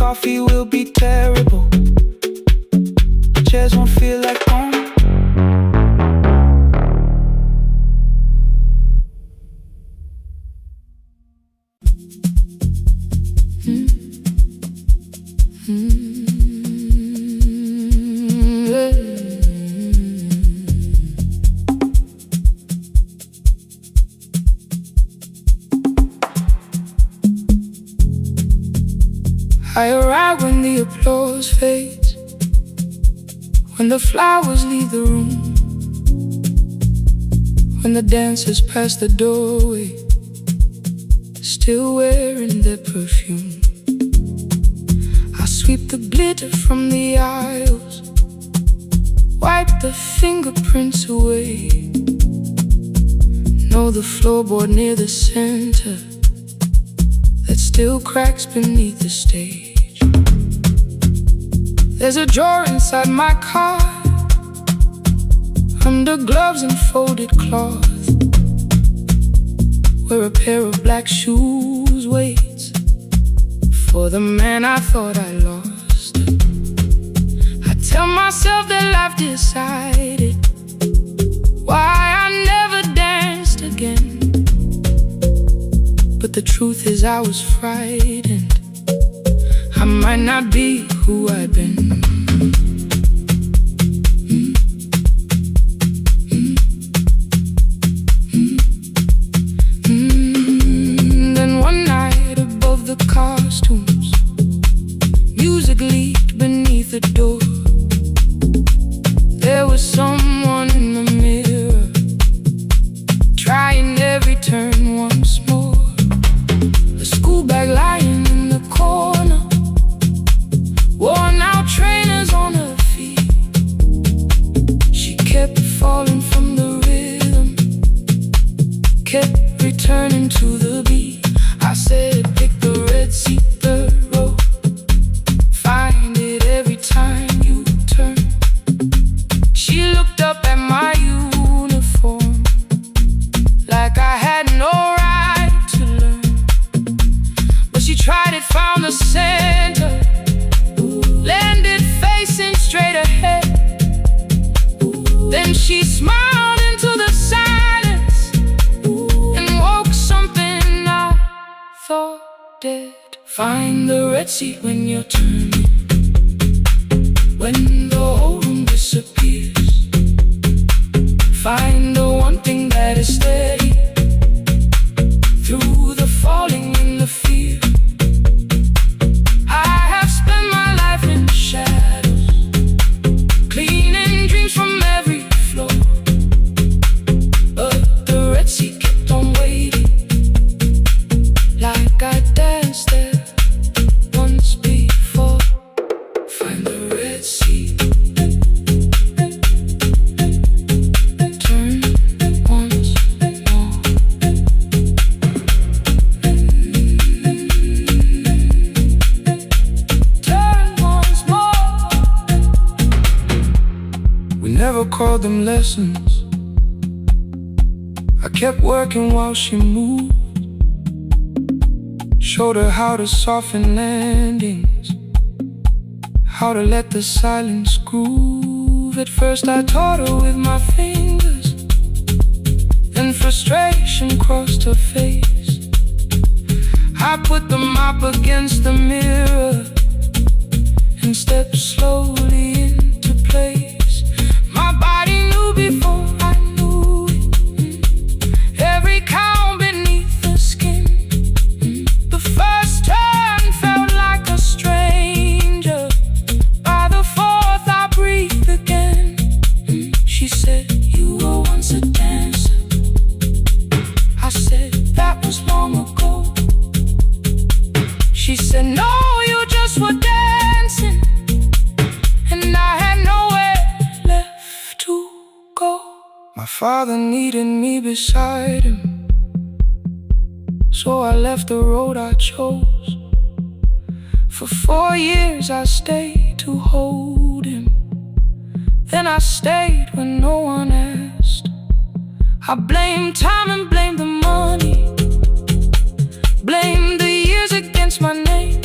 coffee will be terrible. Chairs won't feel like home. I arrive when the applause fades, when the flowers leave the room, when the dancers pass the doorway, still wearing their perfume. I sweep the glitter from the aisles, wipe the fingerprints away. Know the floorboard near the center that still cracks beneath the stage. There's a drawer inside my car, under gloves and folded cloth, where a pair of black shoes waits for the man I thought I lost. I tell myself that life decided why I never danced again, but the truth is I was frightened. I might not be who I've been. Then one night above the costumes, music leaked beneath the door. There was someone in the mirror, trying every turn once more. A school bag lying in the corner, worn out trainers on her feet. She kept falling from the rhythm, kept returning to the beat. I said, pick the red seat, third row, find it every time you turn. She looked up at my uniform like I had no right to learn, but she tried it, found the center, landed facing straight ahead. Then she smiled into the silence and woke something I thought dead. Find the red seat when you're turning, when the whole room disappears. Find the one thing that is steady through the falling and the fear. I have spent my life in shadows, cleaning dreams from every floor, but the red seat kept on waiting, like I danced there once before. Find the red seat, turn once more. Turn once more. We never called them lessons. I kept working while she moved, showed her how to soften landings, how to let the silence groove. At first I taught her with my fingers, then frustration crossed her face. I put the mop against the mirror and stepped slowly into place. My body knew before I knew it, every count beneath the skin. The first turn felt like a stranger, by the fourth I breathed again. She said, you were once a dancer. I said, that was long ago. She said, no, you just were dancing, and I had nowhere left to go. My father needed me beside him, so I left the road I chose. For 4 years I stayed to hold him, then I stayed when no one asked. I blamed time and blamed the money, blamed the years against my name.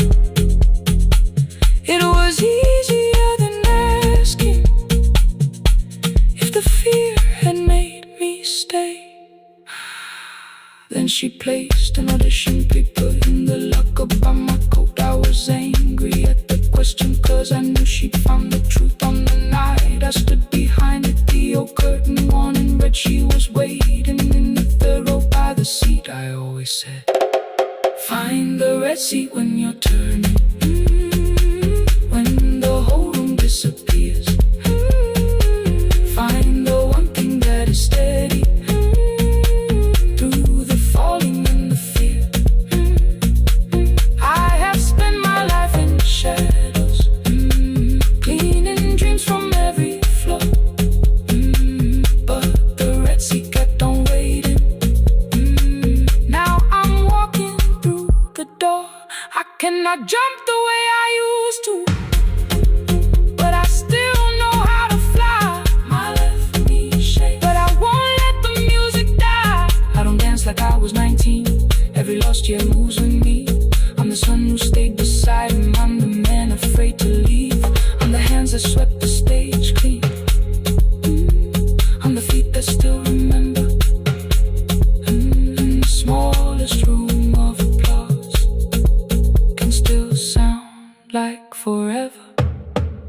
like forever.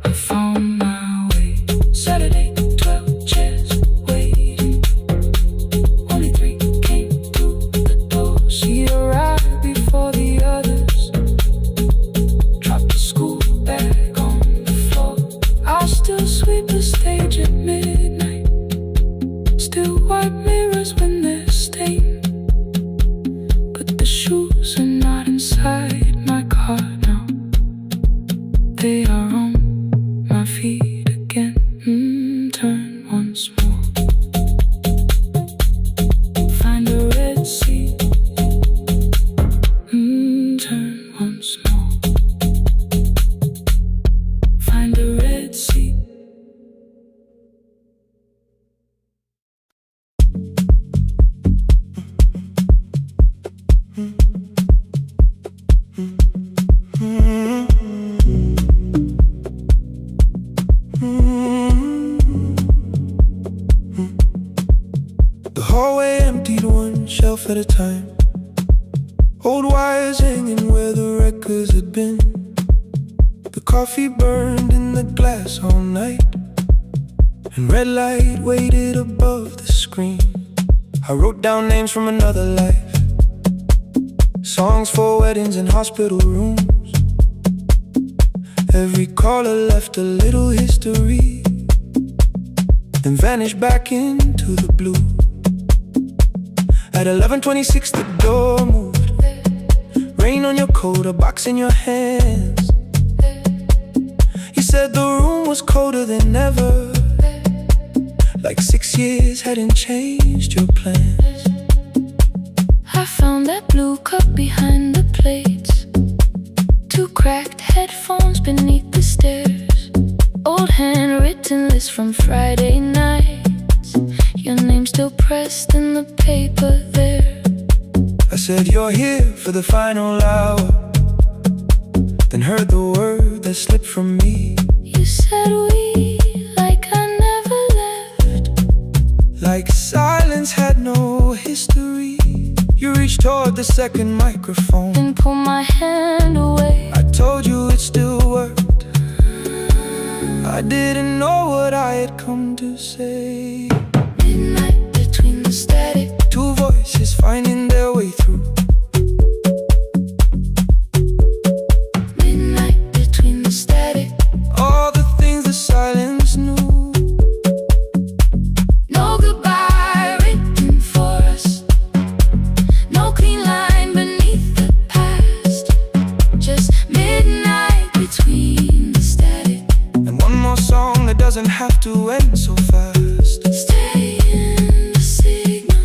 I found my way. Saturday, 12 chairs waiting. Only 3 came through the door. She arrived before the others. Dropped the school bag on the floor. I'll still sweep the stage at midnight. Still wipe mirrors when they're stained. But the shoes are not inside my car now. They are on my feet again. Turn once more. Find a red seat. Turn once more. Find a red seat. The hallway emptied one shelf at a time. Old wires hanging where the records had been. The coffee burned in the glass all night, and red light waited above the screen. I wrote down names from another life, songs for weddings and hospital rooms. Every caller left a little history, then vanished back into the blue. At 11:26 the door moved. Rain on your coat, a box in your hands. You said the room was colder than ever, like 6 years hadn't changed your plans. I found that blue cup behind the plates, 2 cracked headphones beneath the stairs, old handwritten list from Friday nights, your name still pressed in the paper there. I said you're here for the final hour, then heard the word that slipped from me. You said we, like I never left, like silence had no history. You reached toward the second microphone, then pulled my hand away. I told you it still worked. I didn't know what I had come to say. Midnight between the static, 2 voices finding their way through. midnight between the static. All the things the silence knew. No goodbye written for us, no clean line beneath the past, just midnight between the static. And one more song that doesn't have to end so fast. Stay in the signal,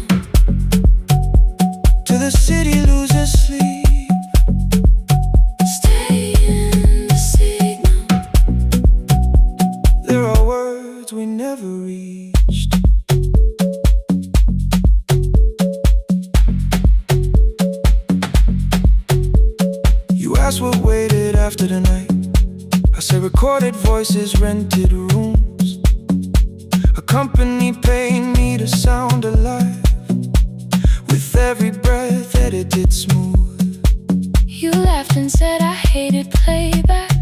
Till the city loses sleep. stay in the signal. There are words we never reached. You asked what waited after the night. I said recorded voices, rented rooms. A company paying me to sound alive, with every breath edited smooth. You laughed and said I hated playback.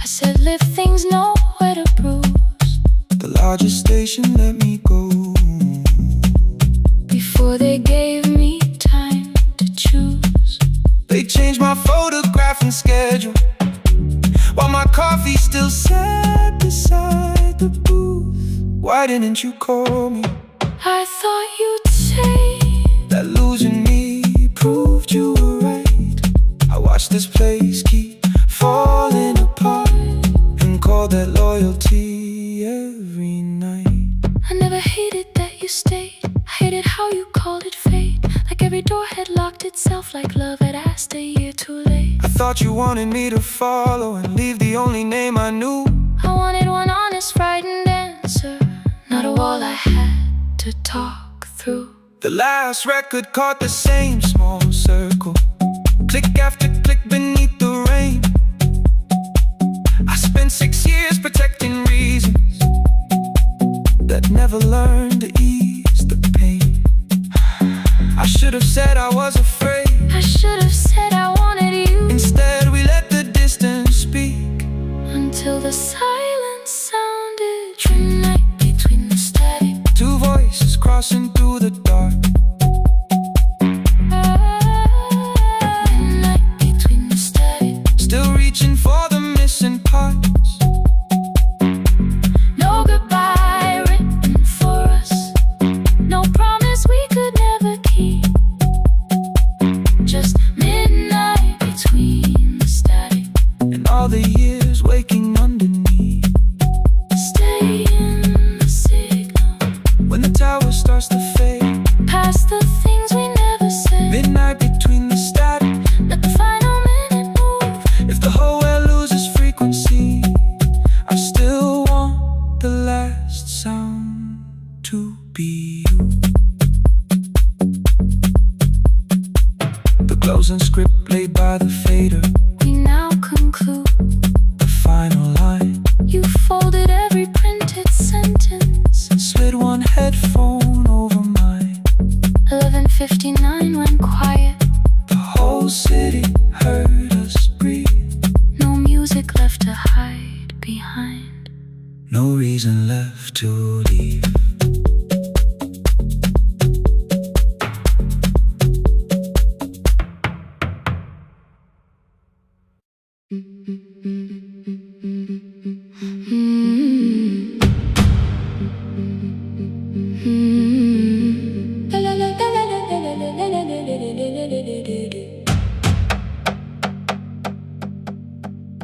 I said live things nowhere to bruise. The largest station let me go. Before they gave me time to choose, They changed my photograph and schedule, while my coffee still sat beside the booth. Why didn't you call me? I thought you'd say That losing me proved you were right. I watched this place keep falling apart, and called that loyalty every night. I never hated that you stayed. I hated how you called it fate, like every door had locked itself, like love had asked a year too late. I thought you wanted me to follow and leave the only name I knew. I wanted one honest, frightened answer, not a wall I had to talk through. The last record caught the same small circle, click after click beneath the rain. I spent 6 years protecting reasons that never learned to ease the pain. I should have said I was afraid. I should have said I wanted you. Instead we let the distance still reaching for the missing parts. No goodbye written for us, no promise we could never keep. Just midnight between the static and all the years waking underneath. Stay in the signal When the tower starts to fade, past the things we never said. midnight between the static. Let the final minute move. If the whole world loses frequency, I still want the last sound to be you. The closing script laid by the fader, We now conclude. the final line. You folded every printed sentence. Slid one headphone over mine. 11:59 went quiet. The whole city heard us breathe. No music left to hide behind. No reason left to leave.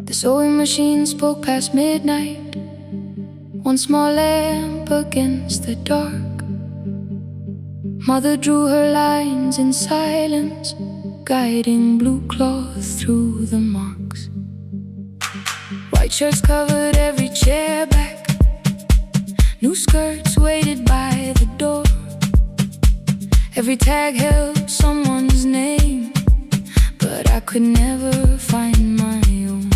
The sewing machine spoke past midnight. One small lamp against the dark. Mother drew her lines in silence, guiding blue cloth through the marks. White shirts covered every chair back. New skirts waited by the door. Every tag held someone's name, but I could never find my own.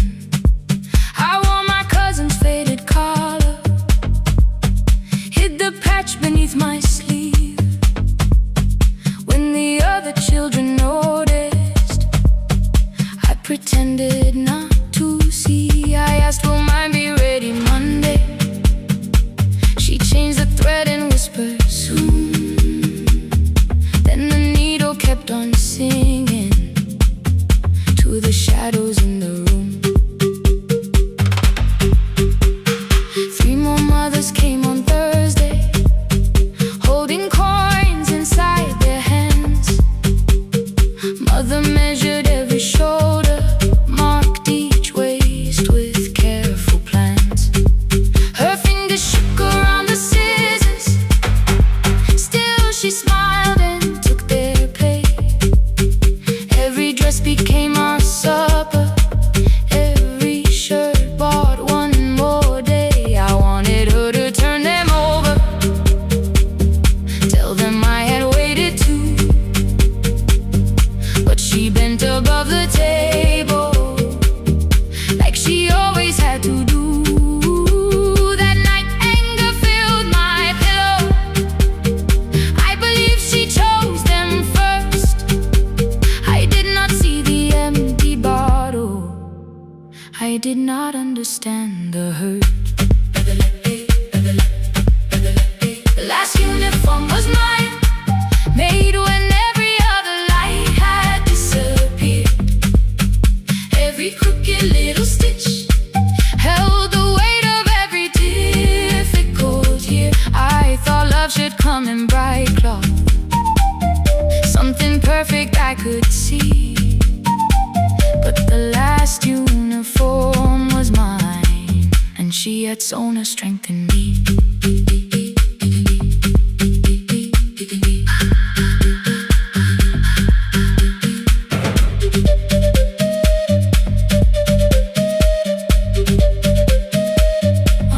I wore my cousin's faded collar, hid the patch beneath my sleeve. When the other children noticed, I pretended not to see. I asked, will mine be ready Monday? She changed the thread and whispered, soon. Then the needle kept on singing to the shadows in the room. 3 more mothers came on Thursday, holding coins inside their hands. Mother measured every shoulder, marked each waist with careful plans. Her fingers shook around the scissors, still she smiled and took their place. Every dress became our supper, every shirt bought one more day. I wanted her to turn them over, tell them I had waited too. But she bent above the table, like she always had to do. That night anger filled my pillow. I believe she chose them first. I did not see the empty bottle, I did not understand the hurt. The last uniform was mine, made when every other light had disappeared. Every crooked little stitch held the weight of every difficult year. I thought love should come in bright cloth, something perfect I could see. But the last uniform was mine, and she had sewn her strength in me.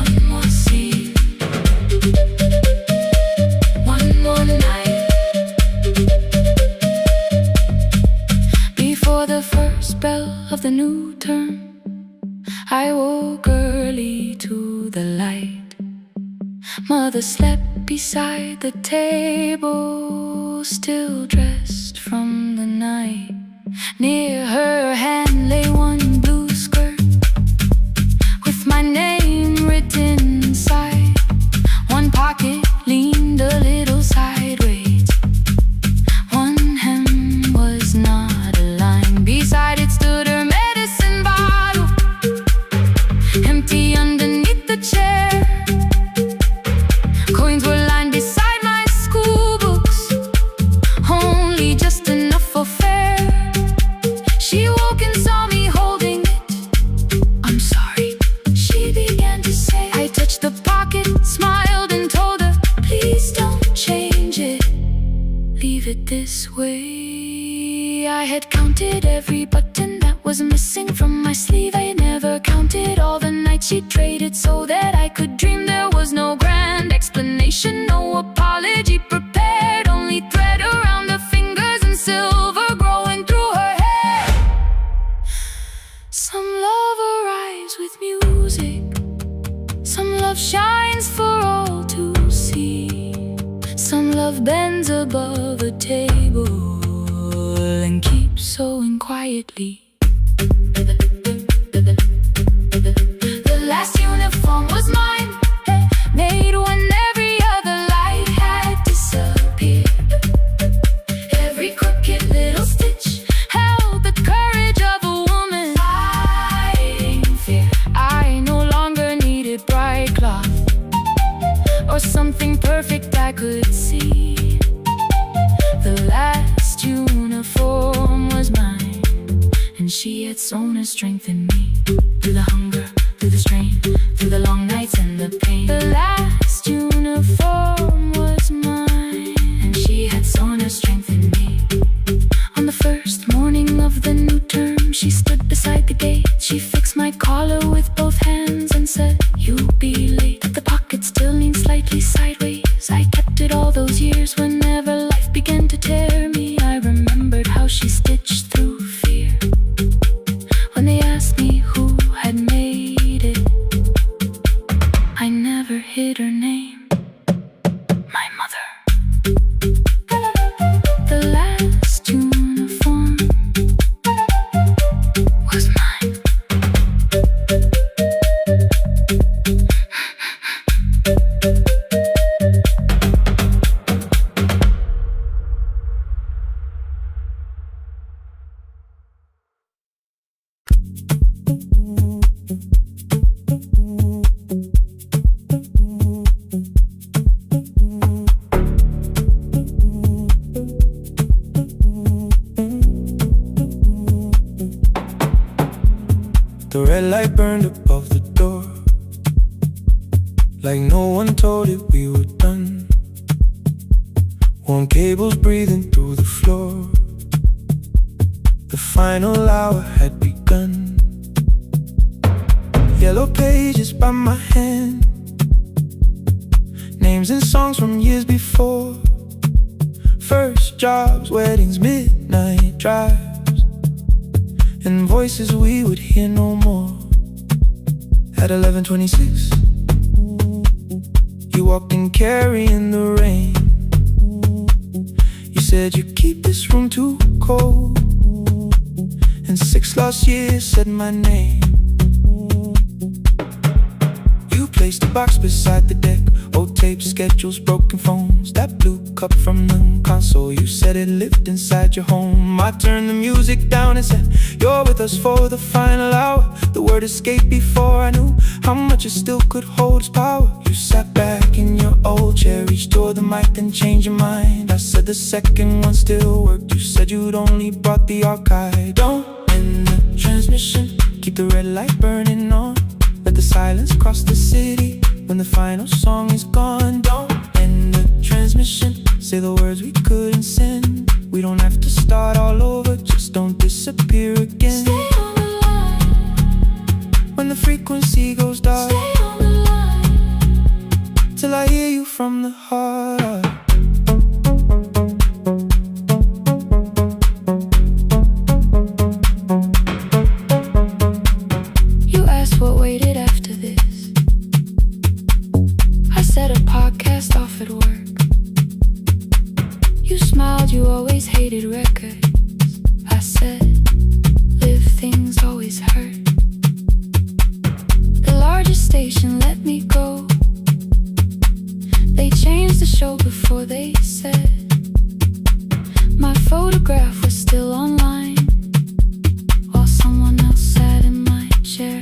One more scene, one more night. Before the first bell of the new term, I woke early to the light. Mother slept beside the table, still dressed from the night. Near her hand lay one blue skirt with my name written inside. One pocket leaned a little sideways, one hem was not aligned. Beside it stood her medicine bottle, way. I had counted every button that was missing from my sleeve. I never counted all the nights she traded so that I could dream. There was no grand explanation, no apology prepared, only thread around her fingers and silver growing through her hair. Some love arrives with music, some love shines for all to see. Some love bends above a table and keeps sewing quietly. The last uniform was mine, made when every other light had disappeared. Every crooked little stitch held the courage of a woman fighting fear. I no longer needed bright cloth or something perfect I could see. The last uniform was mine, and she had sewn her strength in me. Through the hunger, through the strain, through the long nights and the pain. The last uniform was mine, and she had sewn her strength in me. On the first morning of the new term, she stood beside the gate. She fixed my collar with both hands and said, "You'll be late." The pocket still leaned slightly sideways. I kept it all those years. Whenever life began to tear me, I remembered how she stitched through fear. When they asked me who had made it, I never hid her name. My mother. The last uniform was mine. The red light burned above the door, like no one told it we were done. Warm cables breathing through the floor. The final hour had begun. Yellow pages by my hand, names and songs from years before. First jobs, weddings, midnight drives, and voices we would hear no more. At 11:26, you walked in carrying the rain. You said you keep this room too cold, and 6 lost years said my name. You placed a box beside the deck, old tapes, schedules, broken phones, that blue cup from the console. You said it lived inside your home. I turned the music down and said, "You're with us for the final hour." The word escaped before I knew how much it still could hold its power. You sat back in your old chair, reached toward the mic and changed your mind. I said the second one still worked. You said you'd only brought the archive. Don't end the transmission, keep the red light burning on. Let the silence cross the city when the final song is gone. Don't end the transmission, say the words we couldn't send. We don't have to start all over, just don't disappear again. Stay on the line when the frequency goes dark. Stay on the line till I hear you from the heart. You asked what waited after this. I said a podcast off at work. You smiled, you always hated records. I said, live things always hurt. The largest station let me go. They changed the show before they said my photograph was still online, while someone else sat in my chair.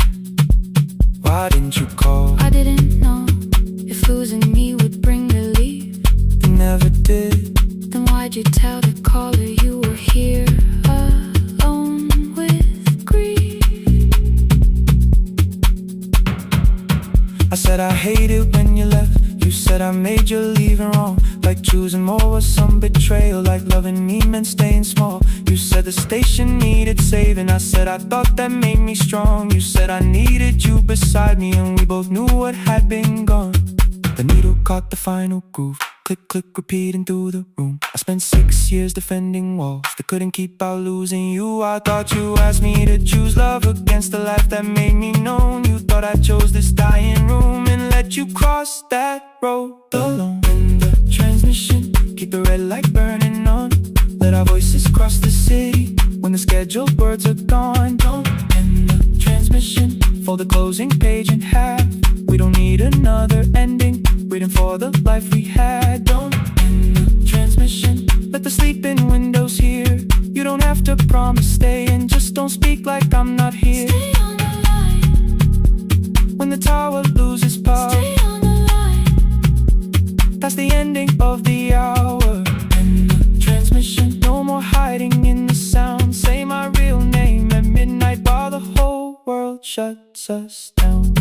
Why didn't you call? I didn't know if losing me would bring relief. You never did. Then why'd you tell the caller you were here alone with grief? I said I hate it when you left. You You said I made you leaving wrong, like choosing more was some betrayal, like loving me meant staying small. You said the station needed saving, I said I thought that made me strong. You said I needed you beside me, and we both knew what had been gone. The needle caught the final groove, click, click, repeating through the room. I spent 6 years defending walls that couldn't keep out losing you. I thought you asked me to choose love against the life that made me known. You thought I chose this dying room and let you cross that road alone. In the transmission, keep the red light burning on. Let our voices cross the city when the scheduled words are gone. Don't end the transmission, fold the closing page in half. We don't need another ending, waiting for the life we had. Don't end the transmission, let the sleeping windows hear. You don't have to promise staying, just don't speak like I'm not here. Stay on the line. When the tower loses power, Stay on the line. that's the ending of the hour. End the transmission, no more hiding in the sound. Say my real name at midnight while the whole world shuts us down.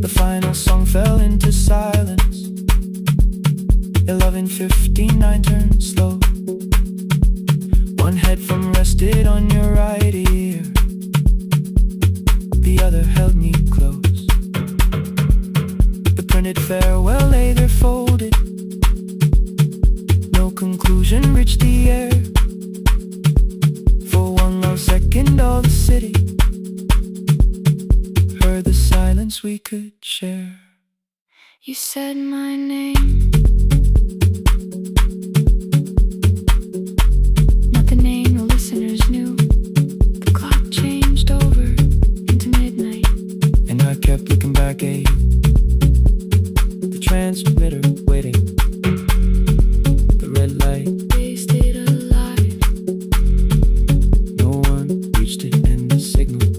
The final song fell into silence. 11:59 turned slow. One headphone rested on your right ear, the other held me close. The printed farewell lay there folded. No conclusion reached the air. For one long second all the city heard the silence we could share. You said my name, not the name the listeners knew. The clock changed over into midnight, And I kept looking back at you, the transmitter waiting, the red light, they stayed alive. no one reached it and the signal.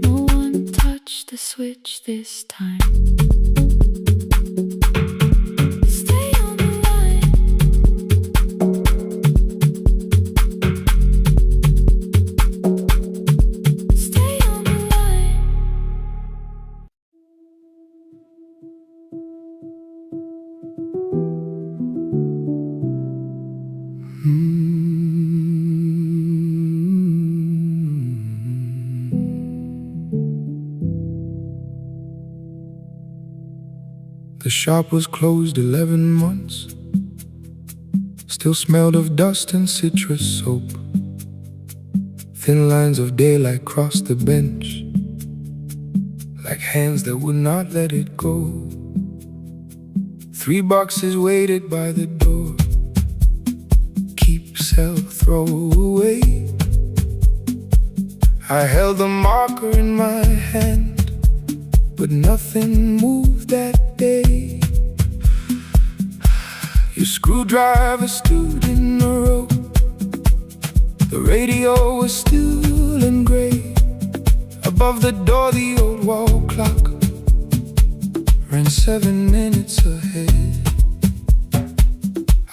No one touched the switch this time. Stay on the line. Stay on the line. The shop was closed 11 months. Still smelled of dust and citrus soap. Thin lines of daylight crossed the bench, like hands that would not let it go. 3 boxes waited by the door. Keep, sell, throw away. I held the marker in my hand, but nothing moved that day. Your screwdriver stood in the road. The radio was still and gray. Above the door the old wall clock ran 7 minutes ahead.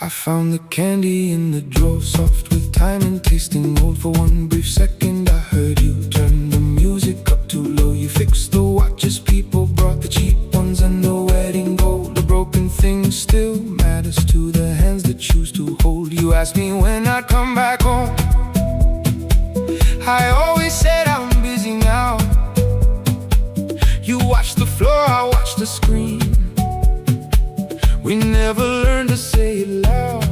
I found the candy in the drawer, soft with time and tasting old. For one brief second I heard you turn the music up too low. You fixed the watches, people brought the cheap ones and the wedding gold. The broken thing still matters to the hands that choose to hold. You asked me when I'd come back home. I always said I'm busy now. You watched the floor, I watched the screen. We never learned to say it loud.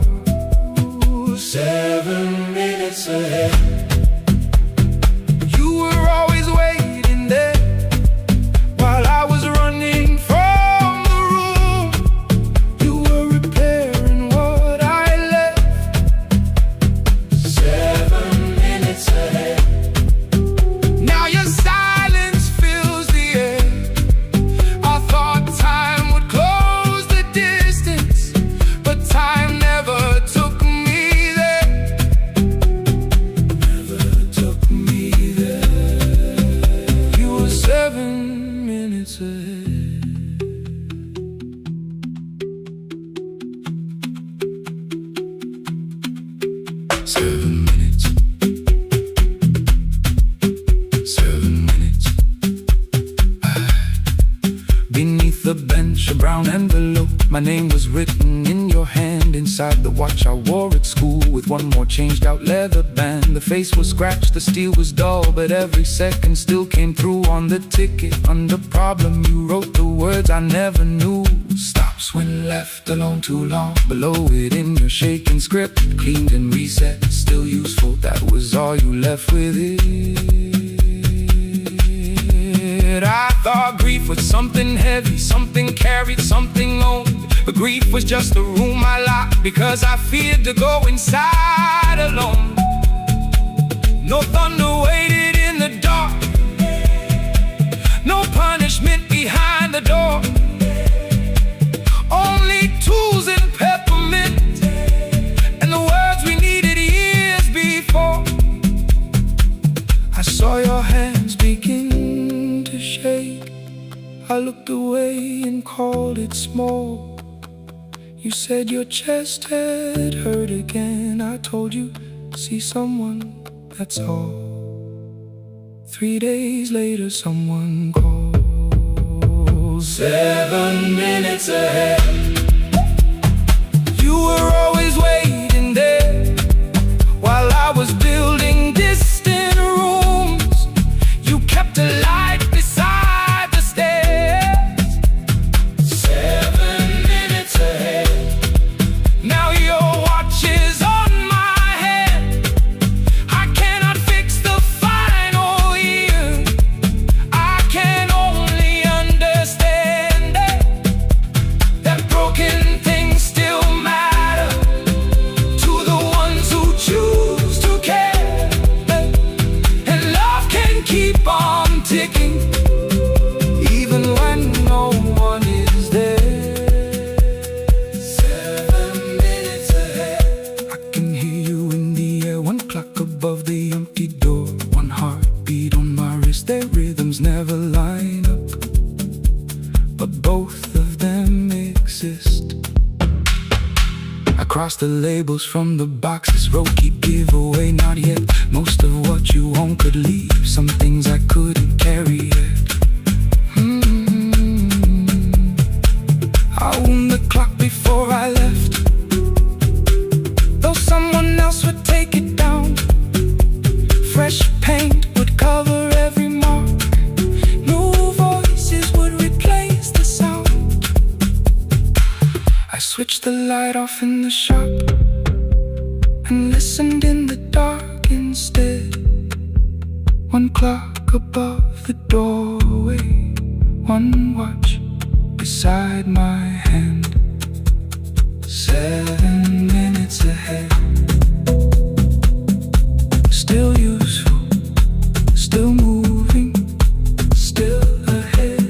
7 minutes ahead. You were always waiting there while I was running from the room. You were repairing what I left. 7 minutes ahead. Now your silence fills the air. I thought time would close the distance, but time never took me there. Never took me there. You were 7 minutes ahead. Seven minutes. beside the watch I wore at school, with one more changed out leather band. The face was scratched, the steel was dull, but every second still came through on the ticket. Under problem you wrote the words I never knew. Stops when left alone too long. Below it in your shaking script, cleaned and reset, still useful. That was all you left with it. I thought grief was something heavy, something carried, something owned. But grief was just a room I locked because I feared to go inside alone. No thunder waited in the dark, no punishment behind the door. Only tools and peppermint, and the words we needed years before. I saw your hands begin to shake. I looked away and called it small. You said your chest had hurt again. I told you, see someone, that's all. 3 days later someone calls. 7 minutes ahead. You were always waiting there while I was building distant rooms. You kept a light beside the stairs. 7 minutes ahead. Now your watch is on my head. I cannot fix the final year. I can only understand that broken things still matter to the ones who choose to care. And love can keep on ticking even when no one is there. 7 minutes ahead. I can hear you in the air, one clock above the empty door, one heartbeat on my wrist. Their rhythms never line up, but both of them exist. I cross the labels from the boxes, wrote keep giveaway not yet. Most of what you own could leave, some things I couldn't carry yet. I wound the clock before I left, though someone else would take it down. Fresh paint would cover every mark, new voices would replace the sound. I switched the light off in the shop and listened in the dark instead. One clock above the doorway, one watch beside my hand. 7 minutes ahead. Still useful, still moving, still ahead.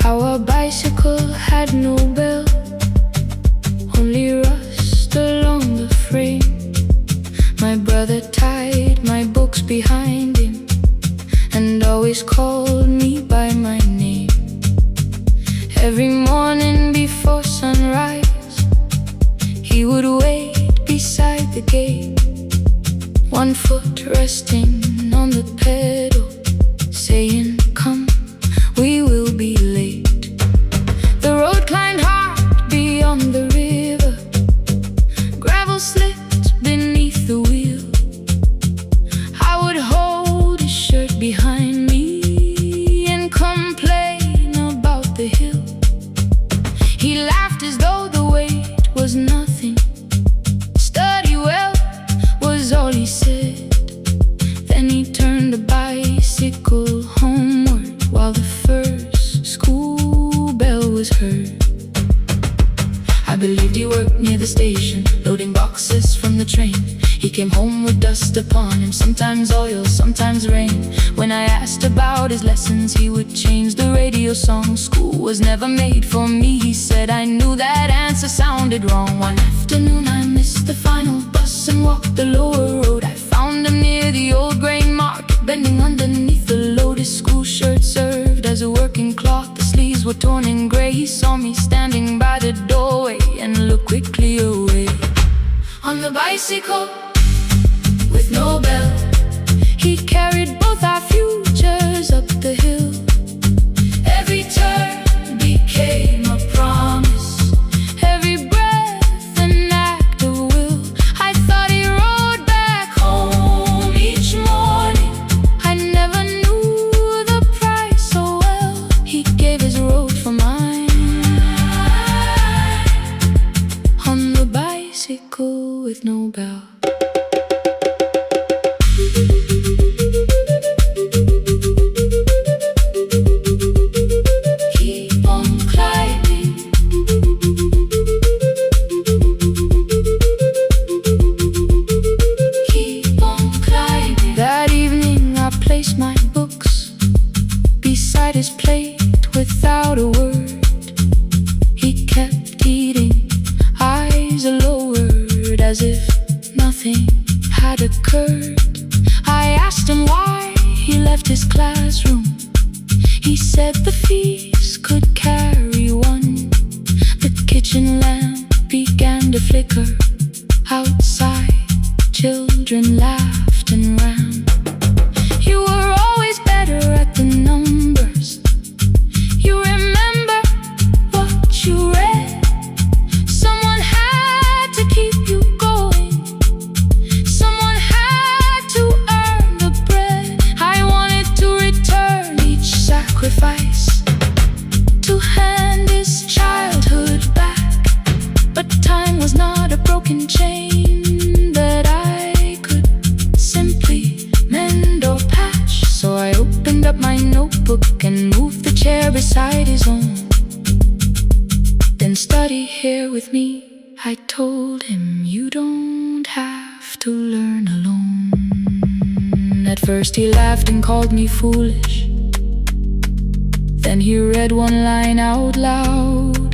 Our bicycle had no bell, only rust along the frame. My brother tied my books behind him and always called me by my name. Every morning before sunrise, he would wait beside the gate, one foot resting on the pedal, saying, come, we will be late. The road climbed hard beyond the river, gravel slipped beneath the wheel. I would hold his shirt behind me and complain about the hill. He laughed as though the weight was nothing. Study well was all he said. Then he turned the bicycle homeward while the first school bell was heard. I believed he worked near the station, loading boxes from the train. He came home with dust upon him, sometimes oil, sometimes rain. When I asked about his lessons, he would change the radio song. School was never made for me, he said. I knew that answer sounded wrong. One afternoon I missed the final bus cross and walk the lower road. I found him near the old grain market, bending underneath the loaded school shirt served as a working cloth. The sleeves were torn and gray. He saw me standing by the doorway and looked quickly away. On the bicycle with no bell, he carried both our futures up the hill. Every turn became a promise, every breath an act of will. I thought he rode back home each morning. I never knew the price so well. He gave his road for mine. On the bicycle with no bell. His plate without a word. He kept eating, eyes lowered, as if nothing had occurred. I asked him why he left his classroom. He said the feast could carry one. The kitchen lamp began to flicker. Outside, children laughed and ran. You were always better at the numbers. You remember what you read. Someone had to keep you going. Someone had to earn the bread. I wanted to return each sacrifice, to hand his childhood back. But time was not a broken chain that I could simply mend or patch. So I opened up my notebook and moved the chair beside his own. Then study here with me, I told him. You don't have to learn alone. At first he laughed and called me foolish. Then he read one line out loud.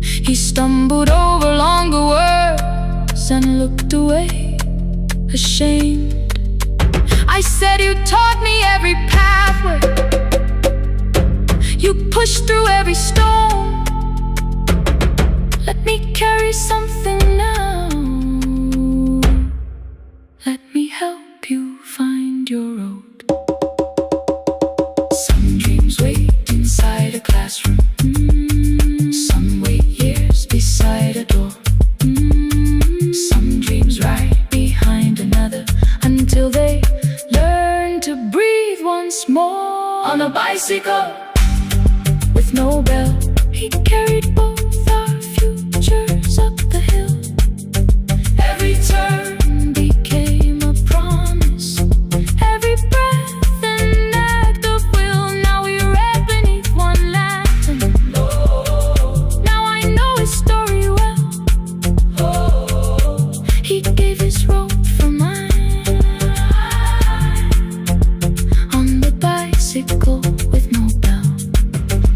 He stumbled over longer words and looked away, ashamed. I said, you taught me every pathway. You pushed through every stone. Let me carry something now. Let me help you find your road. Some dreams wait inside a classroom. Some wait years beside a door. Some dreams right behind another until they learn to breathe once more. On a bicycle with no bell, he carried both our futures up the hill. Every turn became a promise, every breath an act of will. Now we read beneath one lantern. Now I know his story well. He gave his road for mine. On the bicycle with no bell,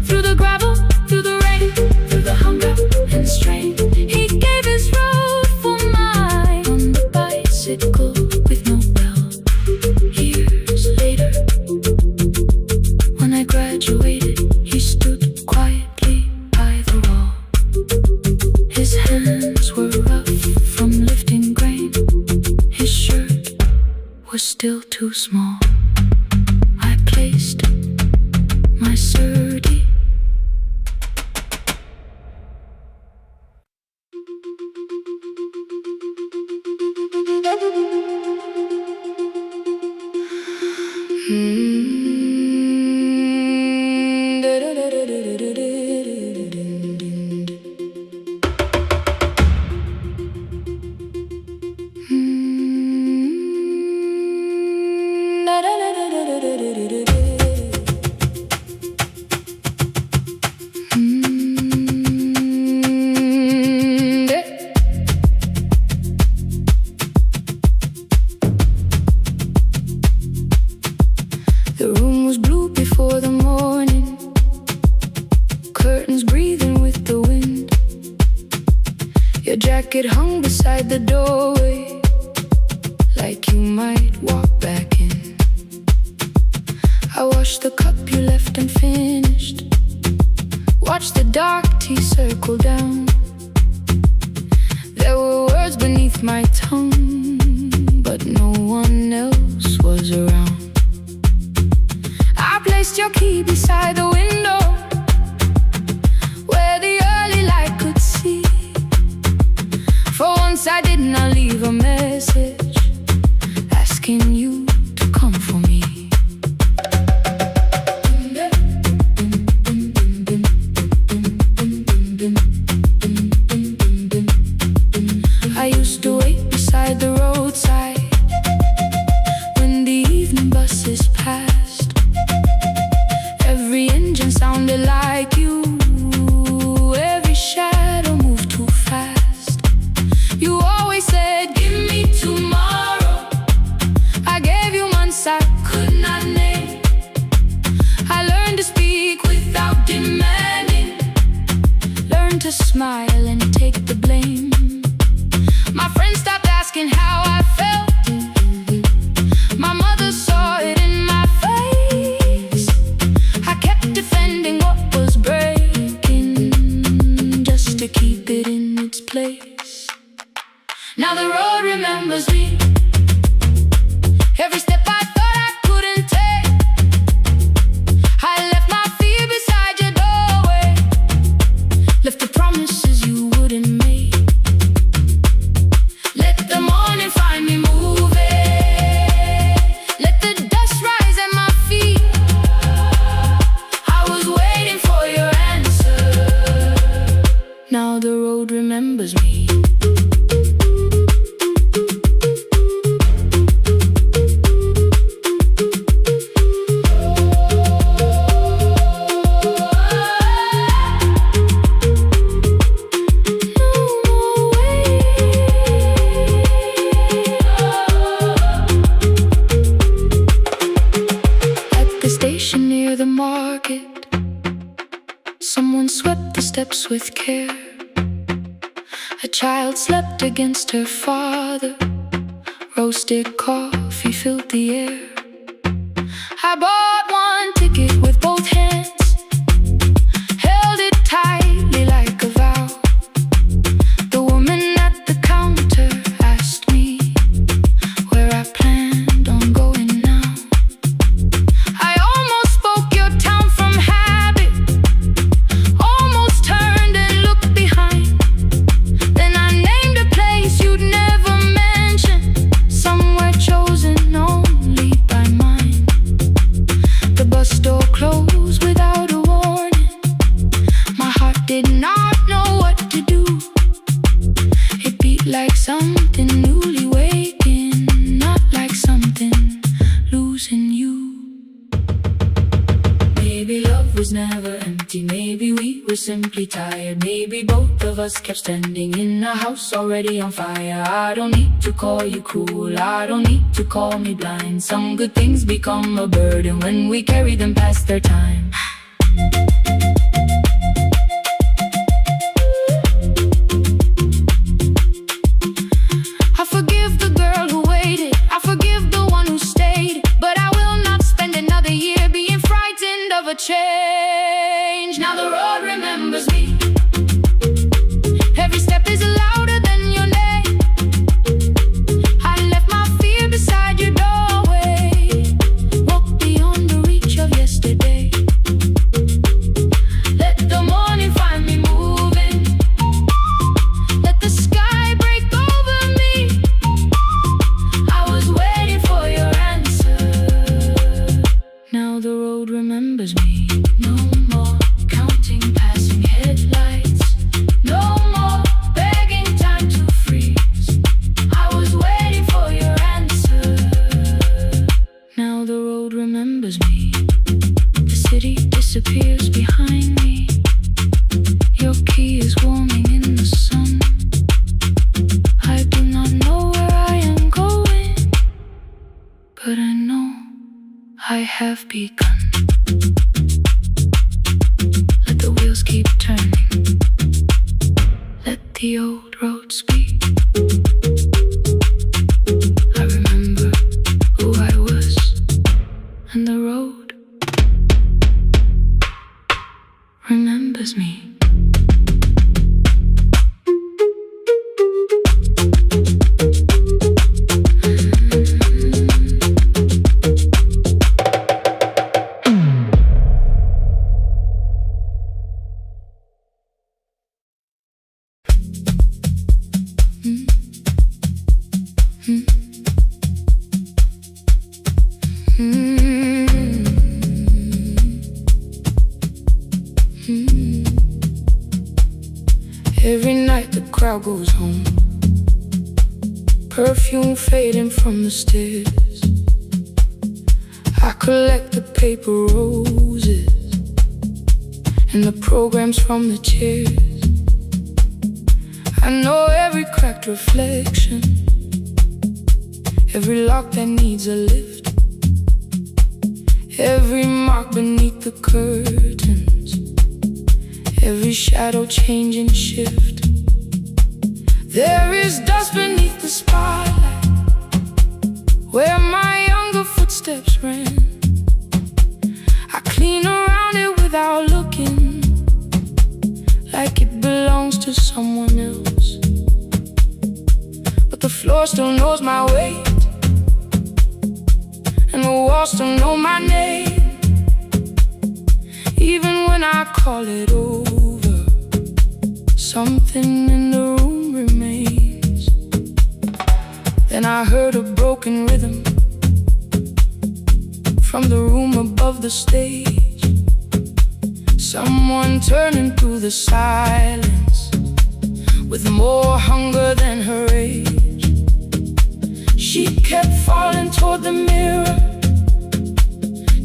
through the gravel, through the rain, through the hunger and strain. He gave his road for mine. On the bicycle with no bell. Years later, when I graduated, he stood quietly by the wall. His hands were rough from lifting grain. His shirt was still too small. I placed my surdy. The room was blue before the morning, curtains breathing with the wind. Your jacket hung beside the doorway, might walk back in. I washed the cup you left unfinished, watched the dark tea circle down. There were words beneath my tongue, but no one else was around. I placed your key beside the window, where the early light could see. For once I did not leave a message asking you to come for me. I used to wait beside the roadside when the evening buses passed. Every engine sounded like you, every shadow moved too fast. You always said, give me tomorrow. I gave you months I could not name. I learned to speak without demanding, learned to smile and take the blame. My friends stopped asking how I felt. My mother saw it in my face. I kept defending what was breaking, just to keep it in its place. Now the road remembers me. Every step I thought I couldn't take, I left my fear beside your doorway, left the promises you wouldn't make. Let the morning find me moving, let the dust rise at my feet. I was waiting for your answer. Now the road remembers me. Near the market, someone swept the steps with care. A child slept against her father, roasted coffee filled the air. I bought one ticket with both hands, held it tightly like a vow. The woman at the counter asked me where I planned on going now. Like something newly waking, not like something losing you. Maybe love was never empty, maybe we were simply tired. Maybe both of us kept standing in a house already on fire. I don't need to call you cruel, I don't need to call me blind. Some good things become a burden when we carry them past their time. Change. Now the road remembers me. Every step is louder than your name. I left my fear beside your doorway, walked beyond the reach of yesterday. Let the morning find me moving, let the sky break over me. I was waiting for your answer. Now the road remembers me. No more counting passing headlights, no more begging time to freeze. I was waiting for your answer. Now the road remembers me. The city disappears behind me. Your key is warming in the sun. I do not know where I am going, but I know I have begun. Let the wheels keep turning, let the old road speak. I remember perfume fading from the stairs. I collect the paper roses and the programs from the chairs. I know every cracked reflection, every lock that needs a lift, every mark beneath the curtains, every shadow change and shift. There is dust beneath the spotlight where my younger footsteps ran. I clean around it without looking, like it belongs to someone else. But the floor still knows my weight, and the walls still know my name. Even when I call it over, something in the room remains. Then I heard a broken rhythm from the room above the stage, someone turning through the silence with more hunger than her age. She kept falling toward the mirror,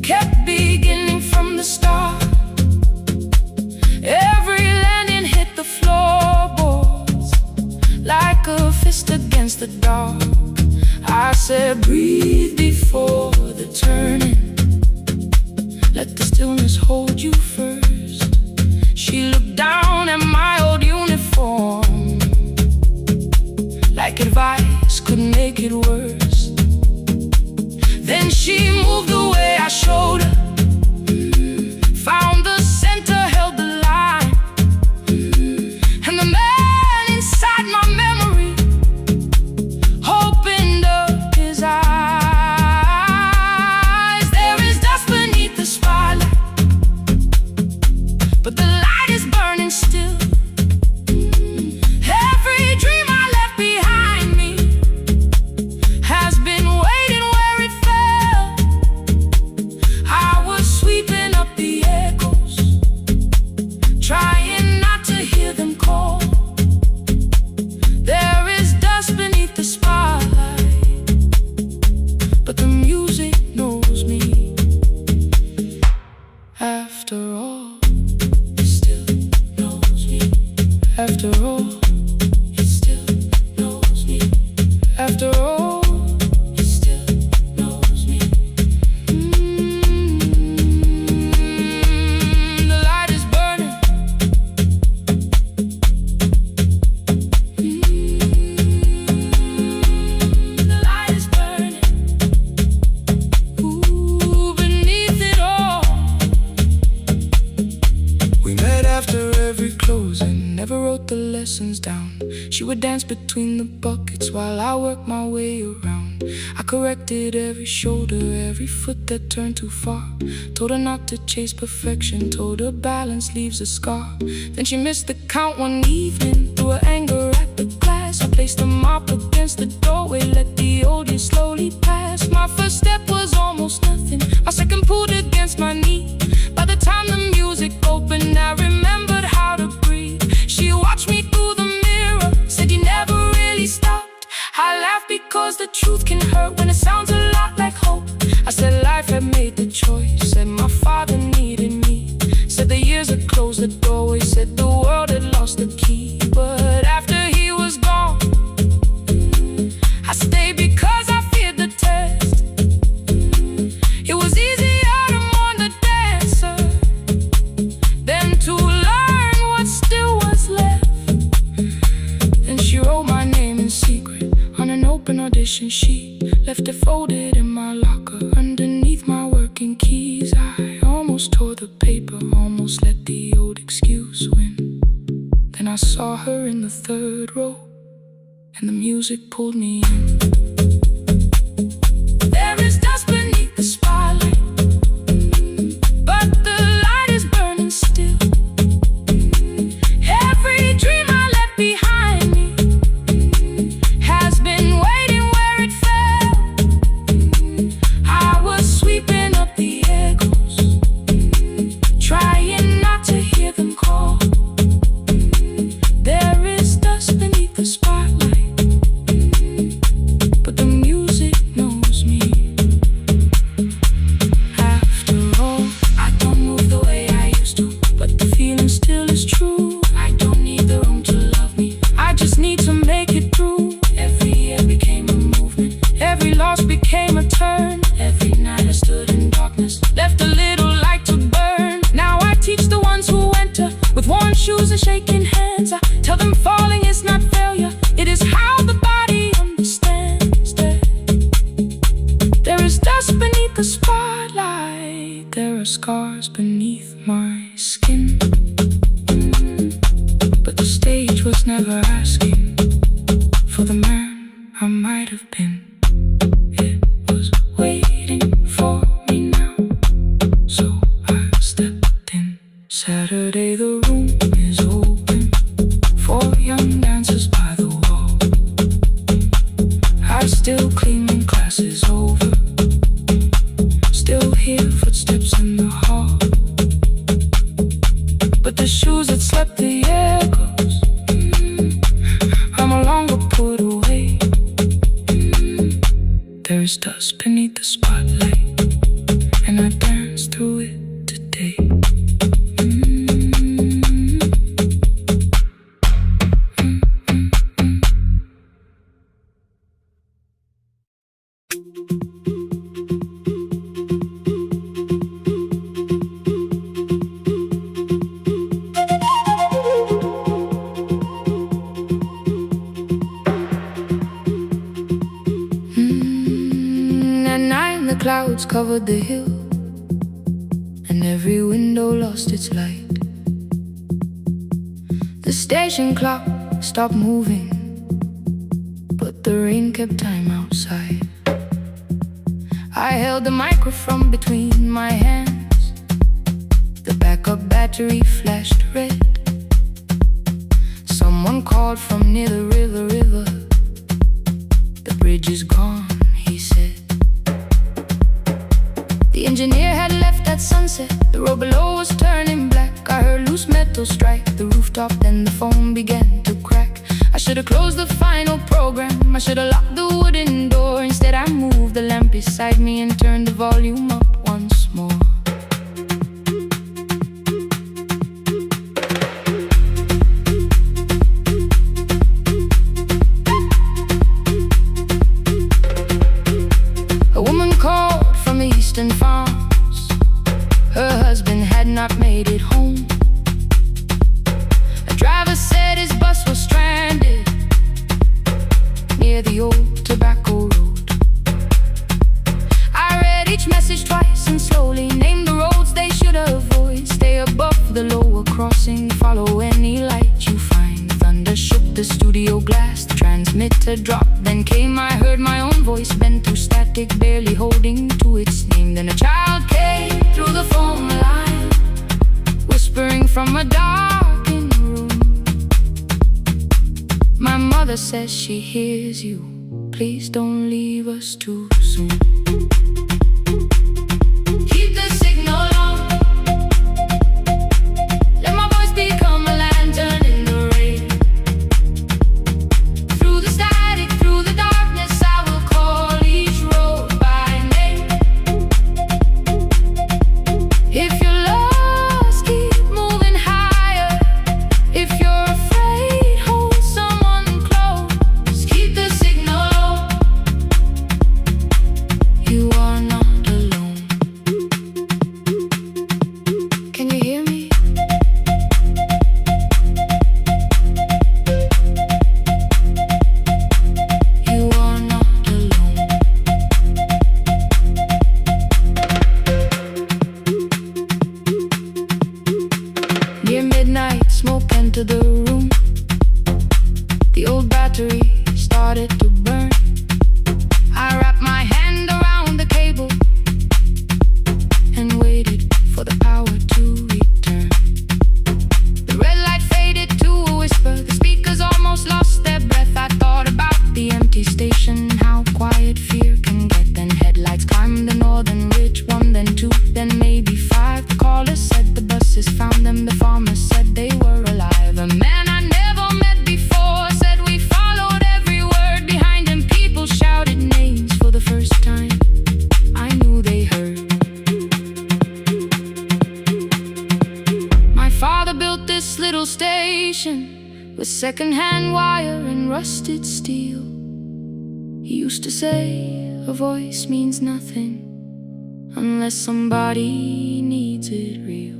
kept beginning from the start. Every landing hit the floorboards like a fist against the dark. I said, breathe before the turning, let the stillness hold you first. She looked down at my old uniform, like advice could make it worse. Then she moved the way I showed her, found the center, held the line, and the man inside my memory opened up his eyes. There is dust beneath the spotlight, but the light is burning still. Every dream I left behind me has been waiting where it fell. I was sweeping up the echoes, trying not to hear them call. There is dust beneath the spotlight, but the music knows me. After all, it still knows me. After all, it still knows me. After all, it still knows me. The light is burning. The light is burning. Ooh, beneath it all. We met after every closing, never wrote the lessons down. She would dance between the buckets while I worked my way around. I corrected every shoulder, every foot that turned too far. Told her not to chase perfection, told her balance leaves a scar. Then she missed the count one evening, threw her anger at the glass. I placed the mop against the doorway, let the old years slowly pass. My first step was almost nothing, my second pulled against my knee. By the time the music opened, I remembered how to breathe. She watched me through the mirror, said you never really stopped. I laughed because the truth can hurt when it sounds a lot like hope. I said life had made the choice, said my father needed me, said the years had closed the doorway, said the world had lost the key. But after he was gone, I stayed because I feared the test. It was easier to mourn the dancer than to learn what still was left. Then she wrote my name in secret on an open audition sheet, left it folded in my locker underneath my working keys. I almost tore the paper, almost let the old excuse win. Then I saw her in the third row, and the music pulled me in. There is dust beneath the spotlight, but the light is burning still. Every dream I left behind me has been waiting where it fell. I was sweeping up the echoes, trying not to hear them call. There is dust beneath the spotlight, There is dust beneath the spotlight. There are scars beneath my skin. But the stage was never asking for the man I might have been. It was waiting for me now, so I stepped in. Saturday the room is open for young dancers by the wall. I still clean when class is over, still hear footsteps in the hall. But the shoes that slept the echoes, are no longer put away. There is dust beneath the spotlight, and I dance through it today. Clouds covered the hill, and every window lost its light. The station clock stopped moving, but the rain kept time outside. I held the microphone between my hands. The backup battery flashed red. Someone called from near the river. The bridge is gone, he said. The engineer had left at sunset. The road below was turning black. I heard loose metal strike the rooftop, then the phone began to crack. I should have closed the final program. I should have locked the wooden door. Instead I moved the lamp beside me and turned the volume up once more. A woman called from the eastern farms. Her husband had not made it home. A driver said his bus was stranded near the old tobacco road. I read each message twice and slowly named the roads they should avoid. Stay above the lower crossing, follow any light you find. Thunder shook the studio glass, the transmitter dropped. Then came, I heard my own voice bent through static, barely holding to its name. Then a child came through the phone line, whispering from a darkened room. My mother says she hears you. Please don't leave us too soon. Keep the signal on. Let my voice become a lantern in the rain. Through the static, through the darkness, I will call each road by name. If you're lost, keep moving higher. If you're afraid, hold someone close. Keep the signal low. You are not alone. Can you hear me? You are not alone. Near midnight, smoke entered the room. The old battery started to burn. I wrapped my hand around the cable and waited for the power to return. The red light faded to a whisper. The speakers almost lost their breath. I thought about the empty station, how quiet fear can get. Then headlights climbed the northern ridge, one, then two, then maybe five. The caller said the buses found them. The farmer said they were alive. A man I never met before said we followed every word behind him. People shouted names for the first time. I knew they heard. My father built this little station with second-hand wire and rusted steel. He used to say a voice means nothing unless somebody needs it real.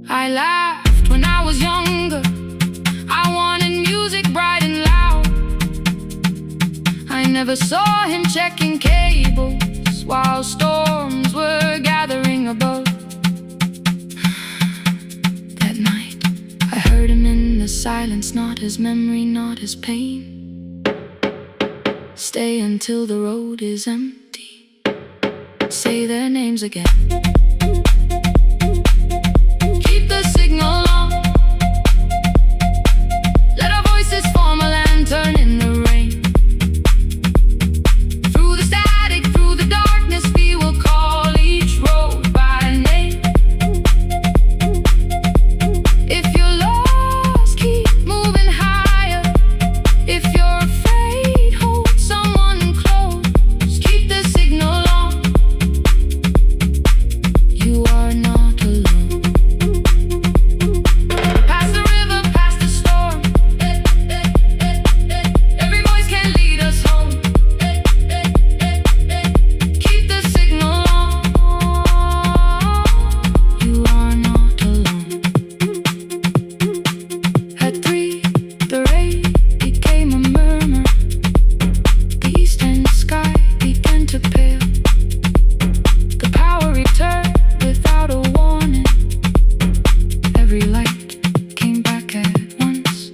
I laughed when I was younger. I wanted music bright and loud. I never saw him checking cables as memory, not as pain. Stay until the road is empty. Say their names again. Keep the signal on. Let our voices form a lantern in the rain. Through the static, through the darkness, we will call each road by name. If you're lost, keep moving higher. If you're afraid, hold someone close. Keep the signal on. You are not alone. Past the river, past the storm. Every voice can lead us home. Keep the signal on. You are not alone. At 3, the rain became a murmur. The eastern sky began to pale. The power returned without a warning. Every light came back at once.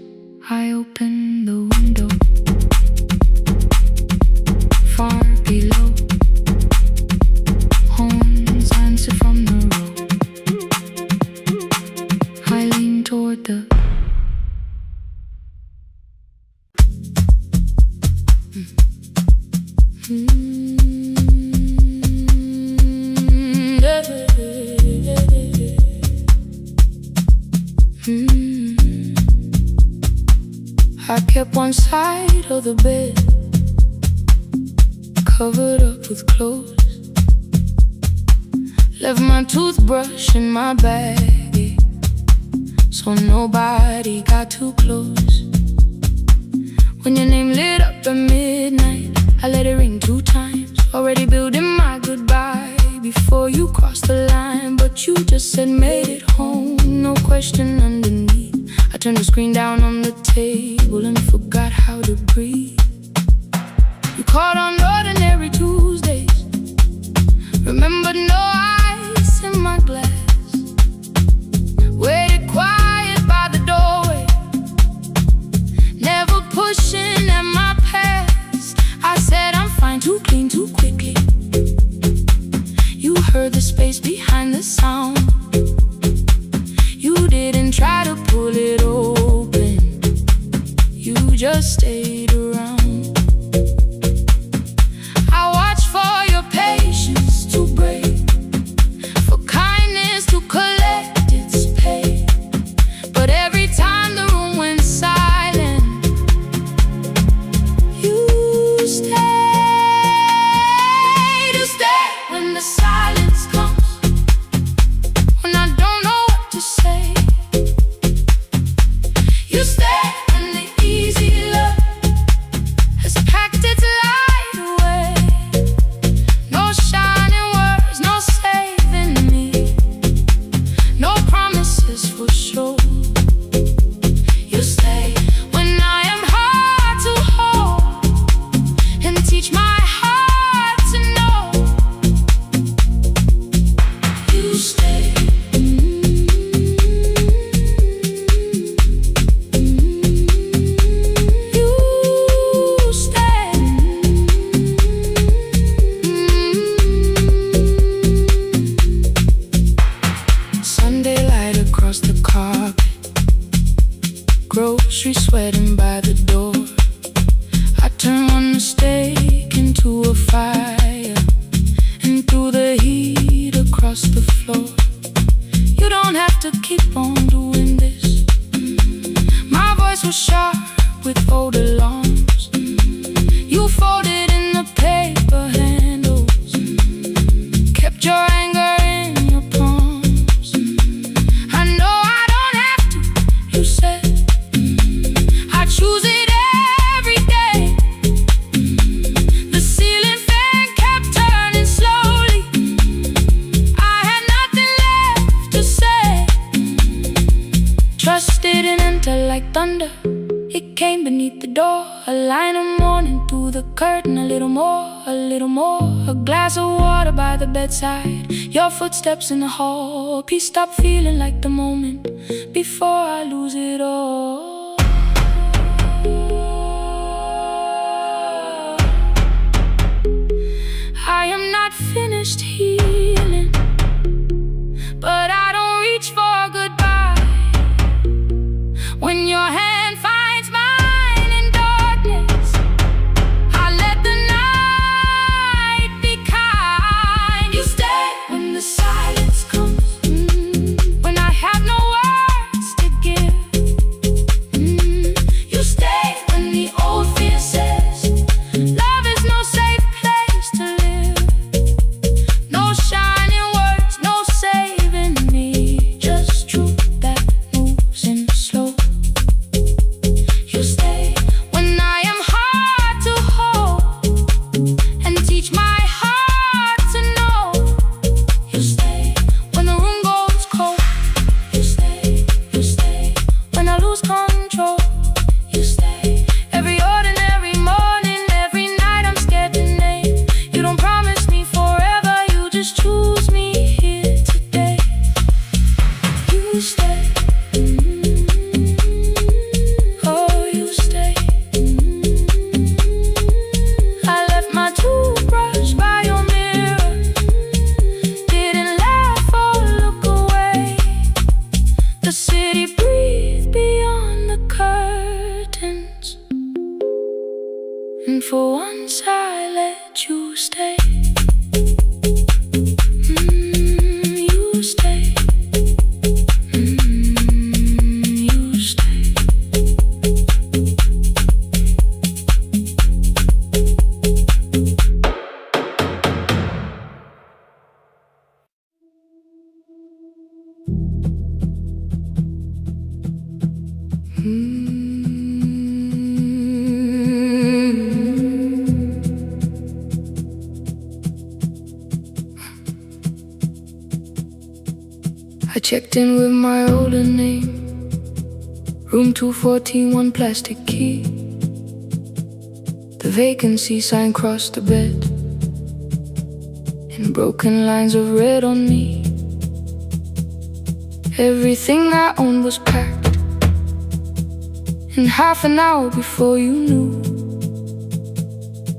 I opened the window. Far below, horns answered from the road. I leaned toward the I kept one side of the bed covered up with clothes. Left my toothbrush in my bag, so nobody got too close. When your name lit up at midnight, I let it ring 2 times. Already building my goodbye before you crossed the line. But you just said made it home, no question underneath. I turned the screen down on the table and forgot how to breathe. You called on ordinary Tuesdays. Remembered no ice in my glass. Waited quiet by the doorway, never pushing at my past. I said I'm fine, too clean, too quickly. You heard the space behind the sound. You didn't try to pull it open. You just stayed around. I watched for your patience to break, for kindness to collect its pay. But every time the room went silent, you stayed. You stay when the silence comes, when I don't know what to say. You stay when the easy love has packed its light away. No shining words, no saving me, no promises for sure. You stay when I am hard to hold and teach my heart to know. You stay. You stay. Sunday light across the carpet, grocery sweating by the door. I turn one mistake into a fire, and through the heat across the floor. You don't have to keep on doing this. My voice was sharp with old alarms. You folded in the paper handles, kept your anger in your palms. I know I don't have to, you said. I choose it every day. The ceiling fan kept turning slowly. I had nothing left to say. Trust didn't enter like thunder. It came beneath the door, a line of mourning through the curtain. A little more, a little more. A glass of water by the bedside, your footsteps in the hall. Please stop feeling like the moment before I lose it all. finished healing, but I don't reach for goodbye. When your hand finds mine in darkness, I let the night be kind. You stay when the silence comes, when I have no words to give. You stay when the old fear says love is no safe place to live. No shining words, no saving me, just truth that moves in slow. You stay when I am hard to hold and teach my heart to know. You stay when the room goes cold. You stay when I lose control. You stay every ordinary morning, every night I'm scared to name. You don't promise me forever, you just choose me here today. You stay. Oh, you stay. I left my toothbrush by your mirror, didn't laugh or look away. The city breathed beyond the curtains, and for once I let you stay. You stay. You stay. I checked in with my older name, room 214, one plastic key. The vacancy sign crossed the bed, and broken lines of red on me. Everything I owned was packed in half an hour before you knew.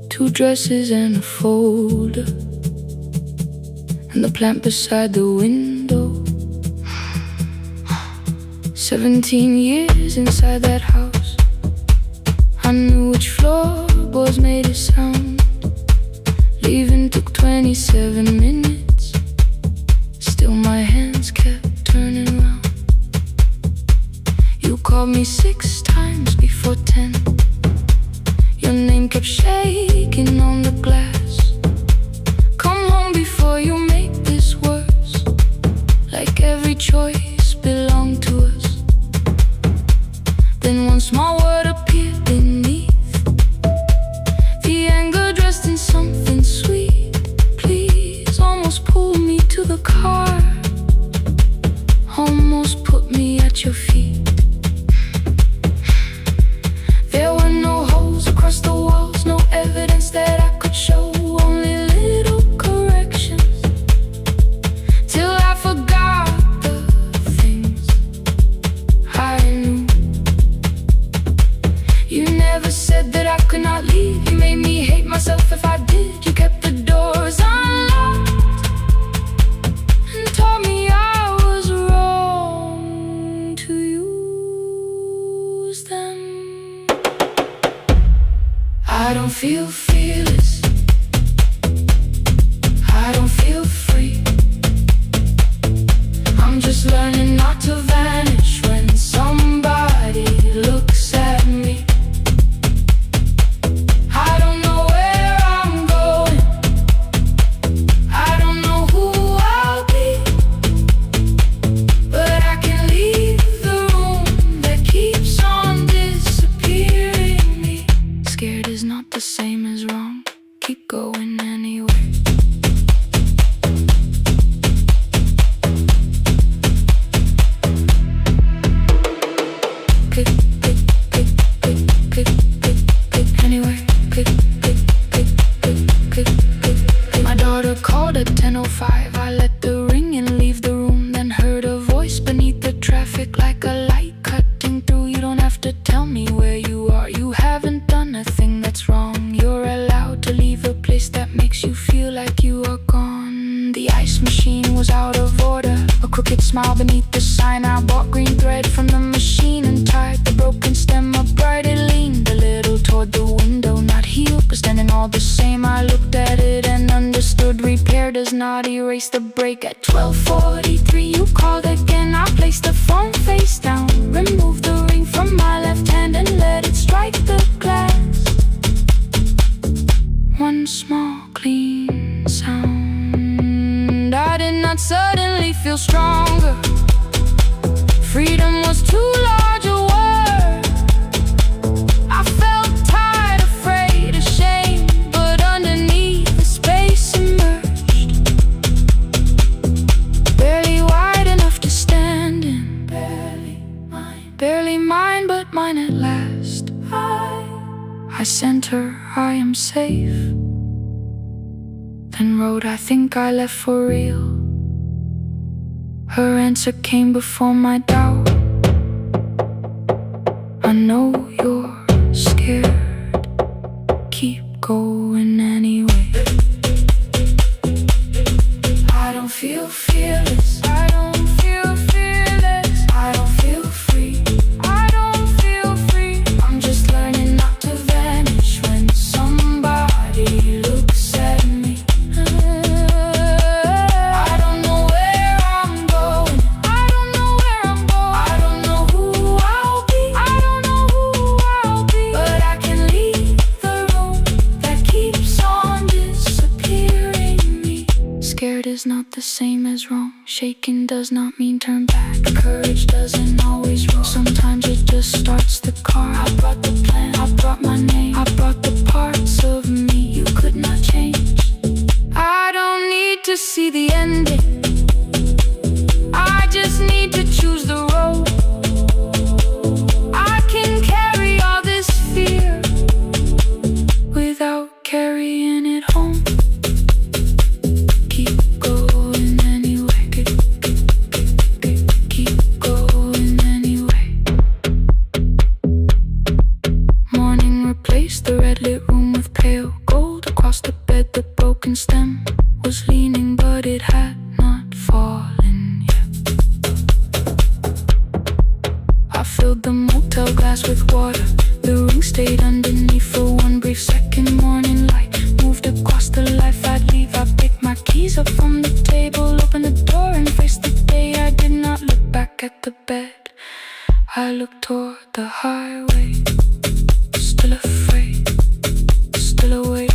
2 dresses and a folder, and the plant beside the window. 17 years inside that house, I knew which floorboards made a sound. Leaving took 27 minutes, still my hands kept turning round. You called me 6 times before 10. Your name kept shaking on the glass. Come home before you make this worse, like every choice belonged to us. Then one small word appeared beneath, the anger dressed in something sweet. Please, almost pulled me to the car, almost put me at your feet. There were no holes across the walls, no evidence that I could show, only little corrections, till I forgot the things I knew. You never said that I could not leave. You made me hate myself if I did. You kept the doors unlocked and told me I was wrong to use them. I don't feel fearless, I don't feel free. I'm just learning not to vanish when somebody looks at me. I don't know where I'm going, I don't know who I'll be, but I can leave the room that keeps on disappearing me. Scared is not the same as wrong, keep going anyway. Pick, pick, pick, pick, pick, pick, pick, anywhere. Pick, pick, pick, pick, pick, pick, pick. My daughter called at 10:05. I let the ring and leave the room, then heard a voice beneath the traffic like a light cutting through. You don't have to tell me where you are, you haven't done a thing that's wrong. You're allowed to leave a place that makes you feel like you are gone. machine was out of order. A crooked smile beneath the sign. I bought green thread from the machine and tied the broken stem upright. It leaned a little toward the window, not healed but standing all the same. I looked at it and understood. Repair does not erase the break. At 12:43 you called again. I placed the phone face down, removed the ring from my left hand and let it strike the glass. One small clean sound. I did not suddenly feel stronger. Freedom was too large a word. I felt tired, afraid, ashamed, but underneath the space emerged. Barely wide enough to stand in. Barely mine, but mine at last. I sent her, I am safe. Then wrote, I think I left for real. Her answer came before my doubt. I know you're scared. Keep going anyway. I don't feel fearless. I don't feel fearless. I don't feel free. I don't feel free. I'm just learning not to vanish when somebody looks at me. I don't know where I'm going. I don't know where I'm going. I don't know who I'll be. I don't know who I'll be. But I can leave the room that keeps on disappearing me. Scared is not the same as wrong. Shaken does not mean turn back. Courage doesn't always roll. Sometimes it just starts the car. I brought the plan, I brought my name, I brought the parts of me you could not change. I don't need to see the ending. I just need to choose the road. I can carry all this fear without carrying it home. Keep going anyway. Keep going anyway. Morning replaced the red lit room with pale gold. Across the bed the broken stem was leaning, but it had not fallen yet. I filled the motel glass with water. The ring stayed underneath for one brief second. Morning light moved across the life I'd leave. I picked my keys up from the table, opened the door and faced the day. I did not look back at the bed. I looked toward the highway. Still afraid, still awake.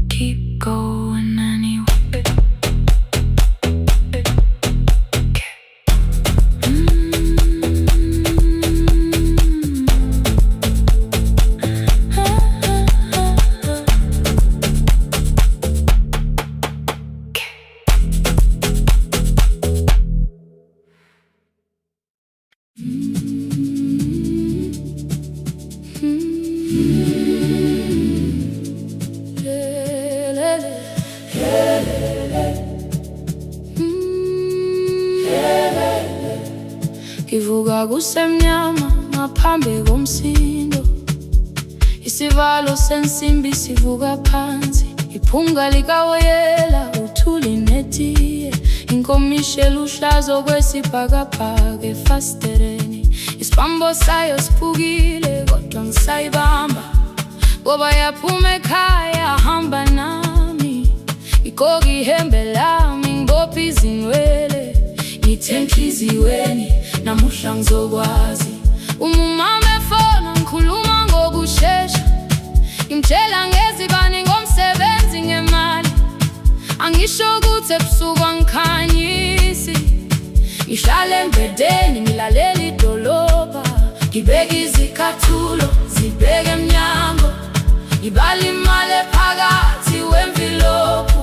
Keep going anyway. Ngivuka kusemnyama ngaphambi komsindo. Isivalo sensimbi sivuka phansi. Iphunga likawoyela uthuli netiye. Inkomishi luhlazo kwesibhakabhaka efasitereni. Isibambo sayo siphukile kodwa ngisayibamba. Ngoba yaphuma ekhaya hamba nami. Igqoka ihembe lami ngibopha izinwele. Ngithe enhliziyweni namuhla ngizokwazi. Umama efona ngikhuluma ngokushesha. Ngimtshela ngezibani ngomsebenzi ngemali. Angisho ukuthi ebusuku angikhanyisi. Ngihlala embedeni ngilalela idolobha. Ngibeka izicathulo zibheke emnyango. Ngibala imali ephakathi wemvilophu.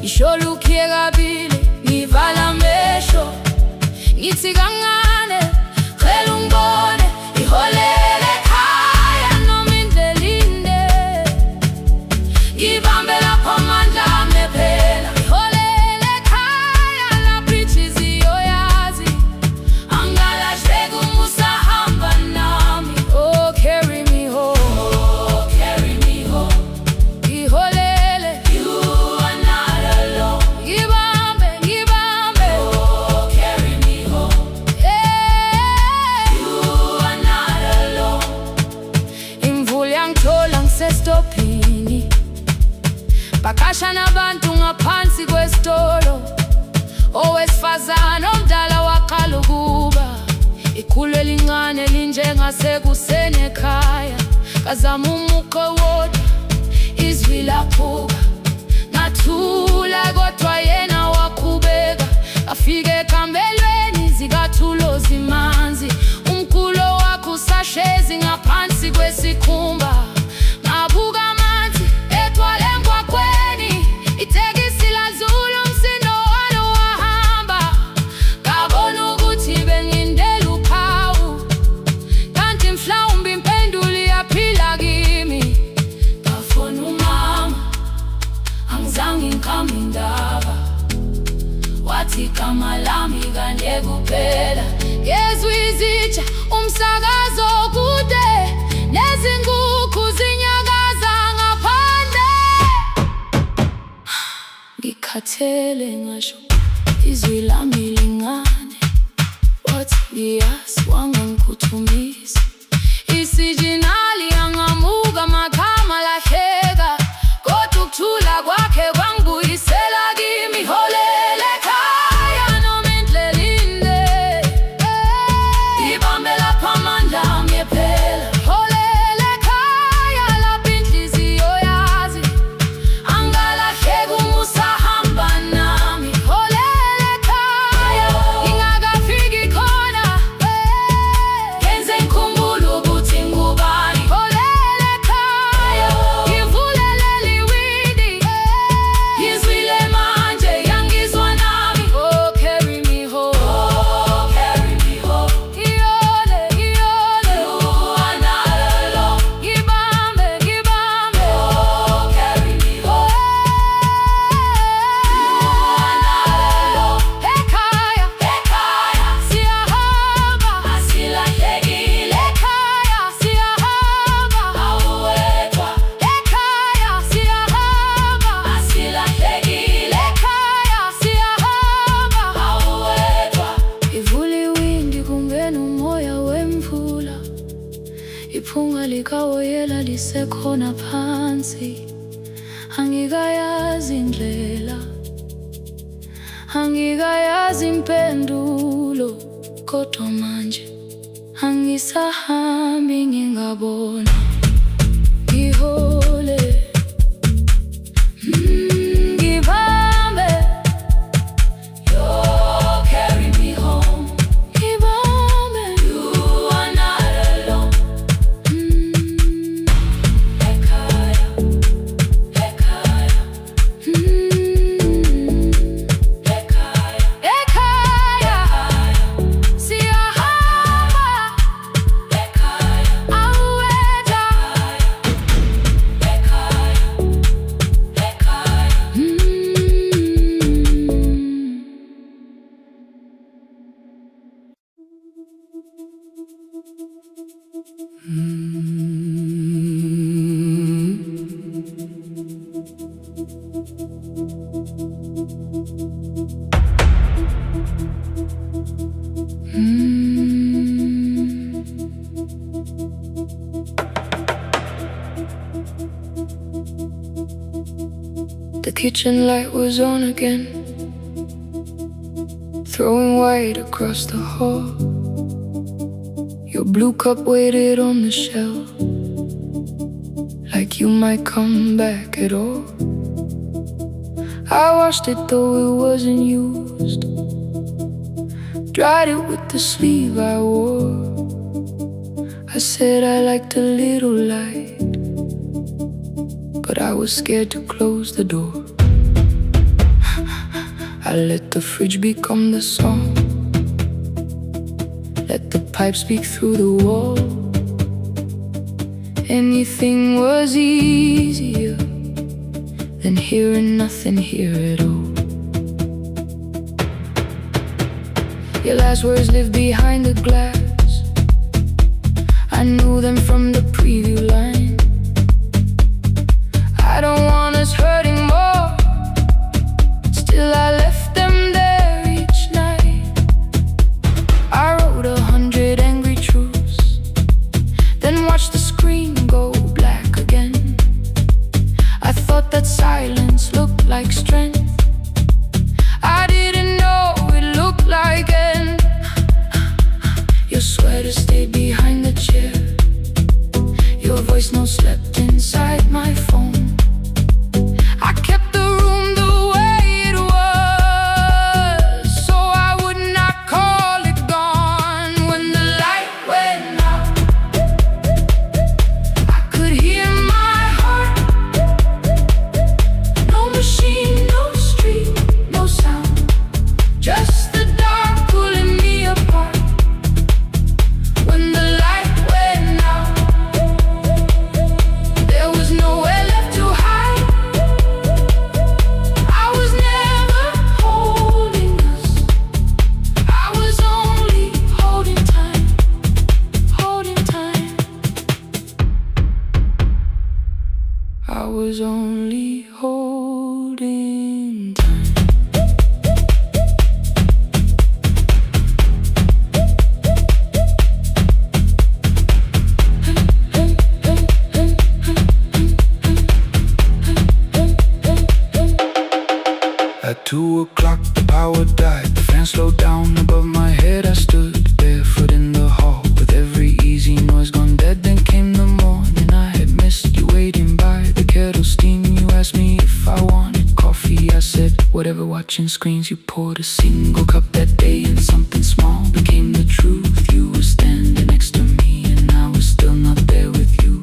Isholukhiye kabili ngivala amehlo. Ngithi kancane cela ungibone. Iholele ekhaya noma indlela inde. Ngibambe lapho amandla ami ephela. Iholele ekhaya lapho inhliziyo yazi. Angalahleki uma usahamba nami. Oh carry me home. Oh carry me home. Iholele. You ikhulu elincane linjengasekuseni ekhaya. Ngazama umukhwa wodwa, izwi laphuka. Ngathula kodwa yena waqhubeka. Afike ekambelweni zikathulo zimanzi. Umkhulo wakhe usahlezi ngaphansi kwesikhumba. Ngabuka amanzi egcwale emgwaqweni. Itekisi ladlula umsindo walo wahamba. Ngabona ukuthi bengindela uphawu, kanti mhlawumbe impendulo iyaphila kimi. Ngafona umama, angizange ngikhambe indaba. Wathi igama lami kanye kuphela. Ngezwe izitsha, umsakazo kude, nezinkukhu zinyakaza ngaphandle. Ngikhathele ngasho izwi lami lingane. Wathi ngiyazi wangangiphuthumisa. Isijinali angamuka magama lahleka, kodwa ukuthula kwakhe kwangibuyisela kimi. Holela ekhaya noma indlela inde, ibambe lapha amandla ngephela. Holela ekhaya lapha inhliziyo yazi, angalahleki uma usahamba nami. Holela ekhaya ngingakafiki khona, yenze ngikhumbule ukuthi ngubani. Holela ekhaya ngivulelele iwindi, ngizwile manje yangizwa nami. Oh, carry me home, oh, carry me home. Iyole, iyole, you are not alone. Ngibambe, ngibambe, oh, carry me home. You are not alone. Ekhaya, ekhaya siyahamba, asilahlekile. Ekhaya siyahamba, awuwedwa. Ekhaya siyahamba, asilahlekile. Ekhaya siyahamba, awuwedwa. Ivula iwindi kungena umoya wemvula. Iphunga likawoyela lisekhona phansi. Angikayazi indlela, angikayazi impendulo, kodwa manje angisahambi ngingabona. Ngihole, ngibambe, you carry me home. Ngibambe, you are not alone. Ekhaya, ekhaya, ekhaya, ekhaya siyahamba. Ekhaya, awuwedwa. Ekhaya, ekhaya. The kitchen light was on again, throwing white across the hall. Your blue cup waited on the shelf, like you might come back at all. I washed it though it wasn't used, dried it with the sleeve I wore. I said I liked a little light, but I was scared to close the door. I let the fridge become the song, let the pipe speak through the wall. Anything was easier than hearing nothing here at all. Your last words live behind the glass, I knew them from the preview line. I don't want us hurting more, still I left them there each night. I wrote 100 angry truths, then watched the screen go black again. I thought that silence looked like strength, I didn't know it looked like end. Your sweat 2 o'clock, the power died. The fan slowed down above my head. I stood barefoot in the hall with every easy noise gone dead. Then came the morning. I had missed you waiting by the kettle steam. You asked me if I wanted coffee. I said whatever, watching screens. You poured a single cup that day, and something small became the truth. You were standing next to me, and I was still not there with you.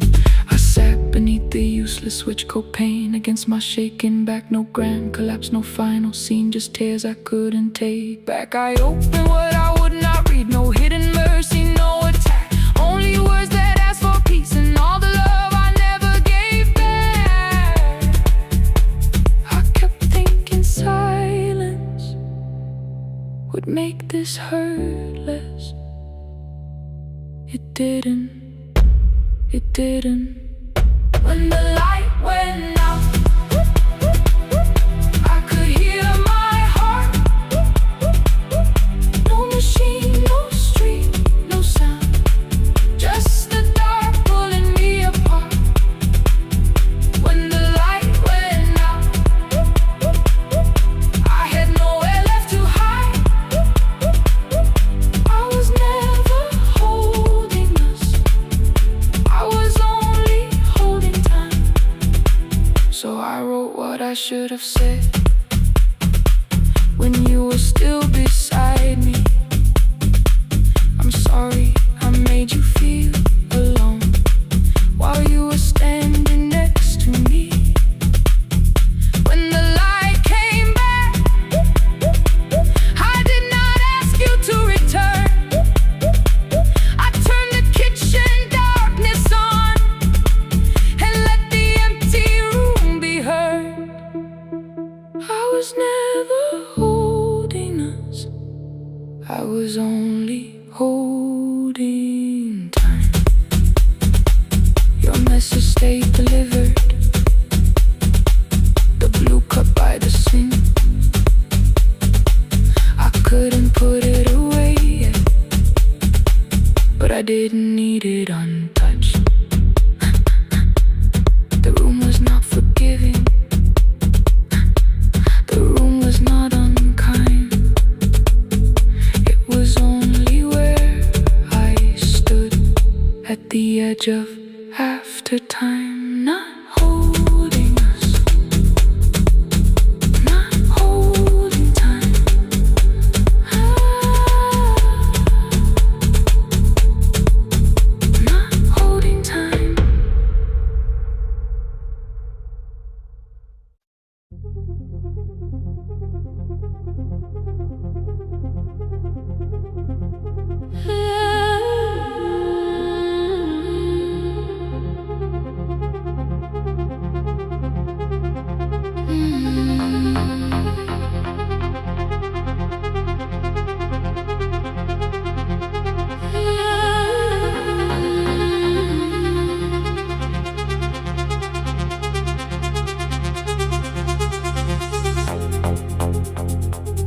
I sat beneath the useless switch, copain against my shaking back. No grand collapse, no final scene, just tears I couldn't take back. I opened what I would not read, no hidden mercy, no attack. Only words that ask for peace and all the love I never gave back. I kept thinking silence would make this hurt less. It didn't. It didn't. When the light went out, I could hear my heart. No machine, no street, no sound, just the dark pulling me apart. When the light went out, I had nowhere left to hide. I was never holding us, I was only holding time. So I wrote what I should have said when you were still beside me. I'm sorry I made you feel alone while you were standing next to me. When the light came back, I did not ask you to return. I turned the kitchen darkness on and let the empty room be heard. I was never holding us, I was only holding time. Your message stayed delivered, the blue cup by the sink. I couldn't put it away yet, but I didn't need it untouched. The room was not forgiving, the room was not unkind. It was only where I stood at the edge of after time, not holding us, not holding time. Not holding time.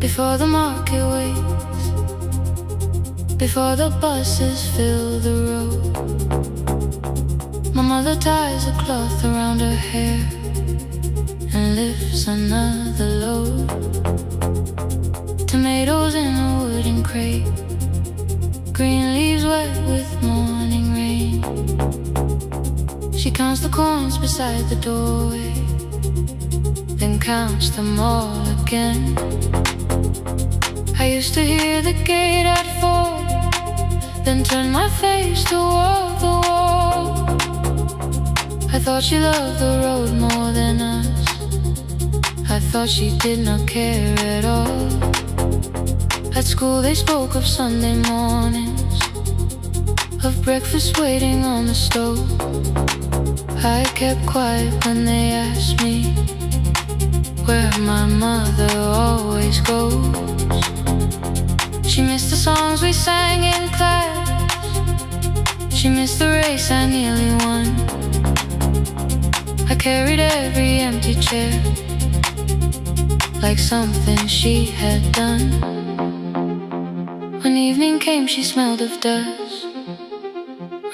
Before the market waits, before the buses fill the road, my mother ties a cloth around her hair and lifts another load. Tomatoes in a wooden crate, green leaves wet with morning rain. She counts the coins beside the doorway, then counts them all again. I used to hear the gate at 4, then turn my face toward the wall. I thought she loved the road more than us, I thought she did not care at all. At school they spoke of Sunday mornings, of breakfast waiting on the stove. I kept quiet when they asked me where my mother always goes. She missed the songs we sang in class, she missed the race I nearly won. I carried every empty chair like something she had done. When evening came she smelled of dust,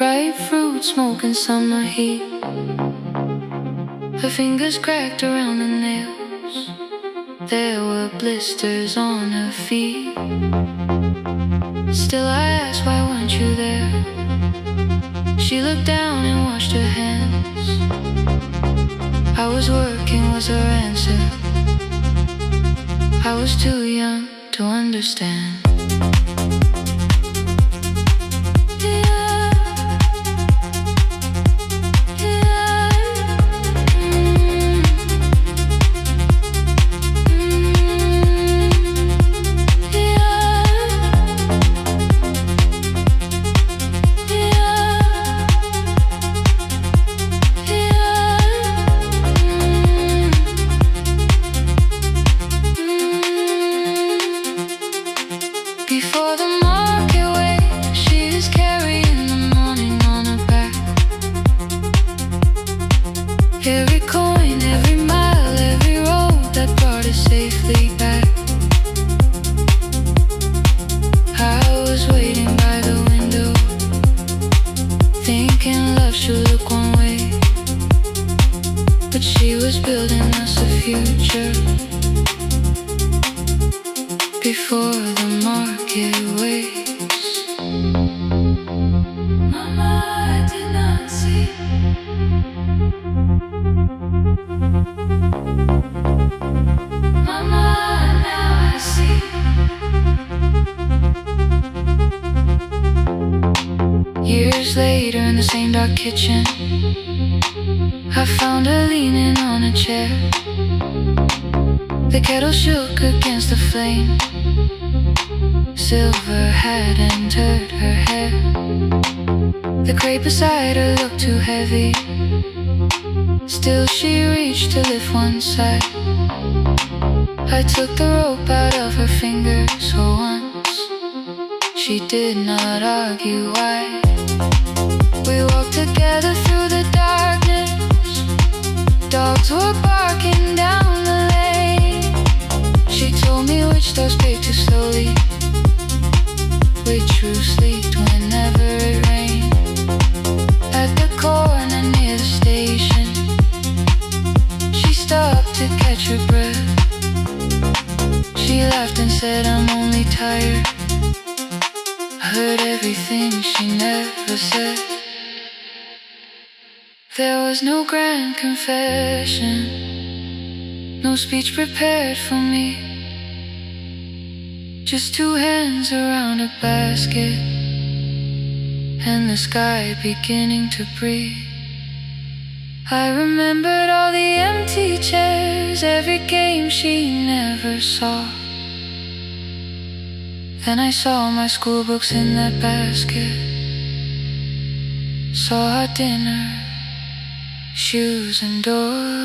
ripe fruit, smoke and summer heat. Her fingers cracked around the nails, There were blisters on her feet. Still I asked, why weren't you there? She looked down and washed her hands. I was working was her answer. I was too young to understand. Before the market wakes, she is carrying the morning on her back. Every coin, every mile, every road that brought us safely back. I was waiting by the window, thinking love should look one way, but she was building us a future. Before the market wakes, Mama, I did not see. Mama, now I see. Years later in the same dark kitchen, I found her leaning on a chair. The kettle shook against the flame. Silver had entered her hair. The crate beside her looked too heavy. Still she reached to lift one side. I took the rope out of her fingers for once. She did not argue why. We walked together through the darkness. Dogs were barking down the lane. She told me which dogs pay too slowly, which roofs leaked whenever it rained. At the corner near the station, she stopped to catch her breath. She laughed and said, I'm only tired. I heard everything she never said. There was no grand confession, no speech prepared for me. Just two hands around a basket, and the sky beginning to breathe. I remembered all the empty chairs, every game she never saw. Then I saw my school books in that basket, saw our dinner, shoes and doors.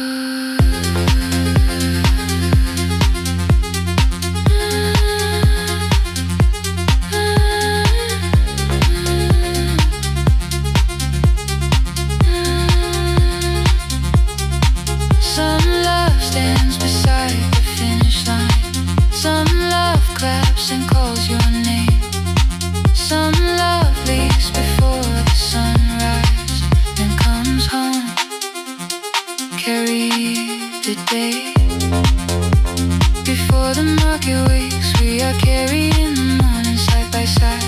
And calls your name. Some love leaves before the sunrise, then comes home, carry the day. Before the market wakes, we are carried in the morning side by side.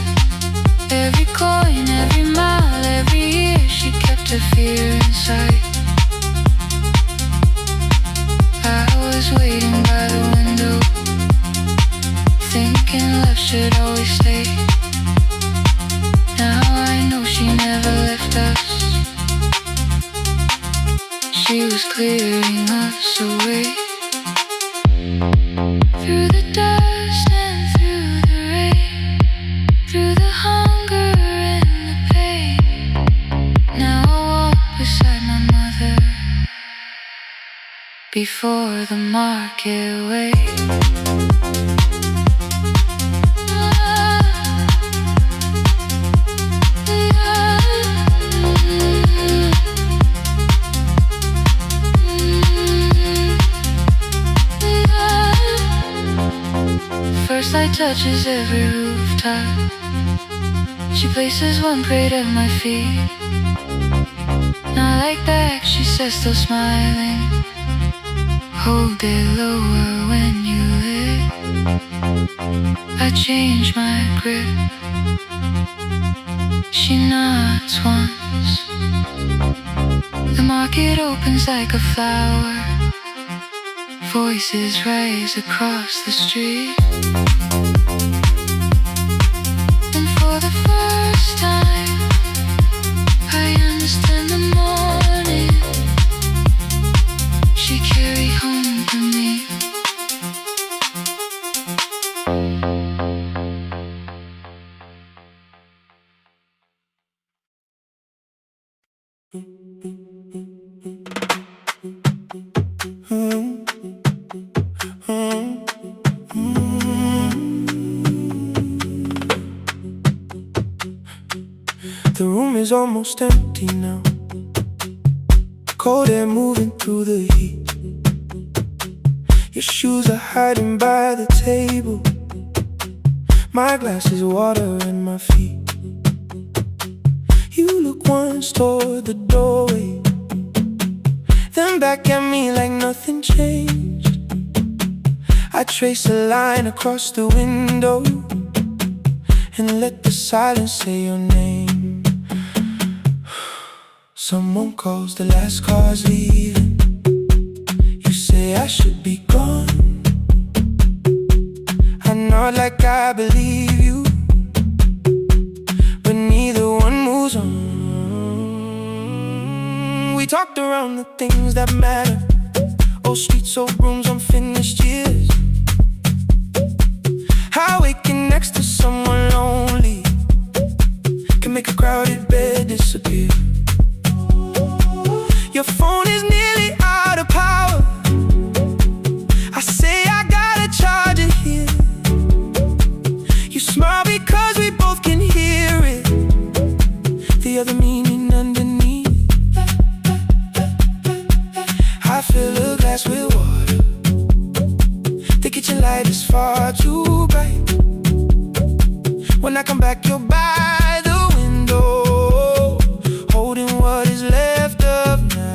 Every coin, every mile, every year, she kept her fear inside. I was waiting by the window, thinking love should always stay. Now I know she never left us. She was clearing us away. Through the dust and through the rain, through the hunger and the pain. Now I walk beside my mother before the market wakes. First light touches every rooftop. She places one plate at my feet. Not like that, she says, still smiling. Hold it lower when you hit, I change my grip. She nods once. The market opens like a flower. Voices rise across the street. And for the first time, I understand the morning she carried home for me. The room is almost empty now. Cold air moving through the heat. Your shoes are hiding by the table. My glass is water in my feet. You look once toward the doorway, then back at me like nothing changed. I trace a line across the window and let the silence say your name. Someone calls, the last car's leaving. You say I should be gone. I nod like I believe you, but neither one moves on. We talked around the things that matter. Old streets, old rooms, unfinished years. How waking next to someone lonely can make a crowded bed disappear. Your phone is nearly out of power. I say I gotta charge it here. You smile because we both can hear it. The other meaning underneath. I fill a glass with water. The kitchen light is far too bright. When I come back, you're by the window, holding what is left of night.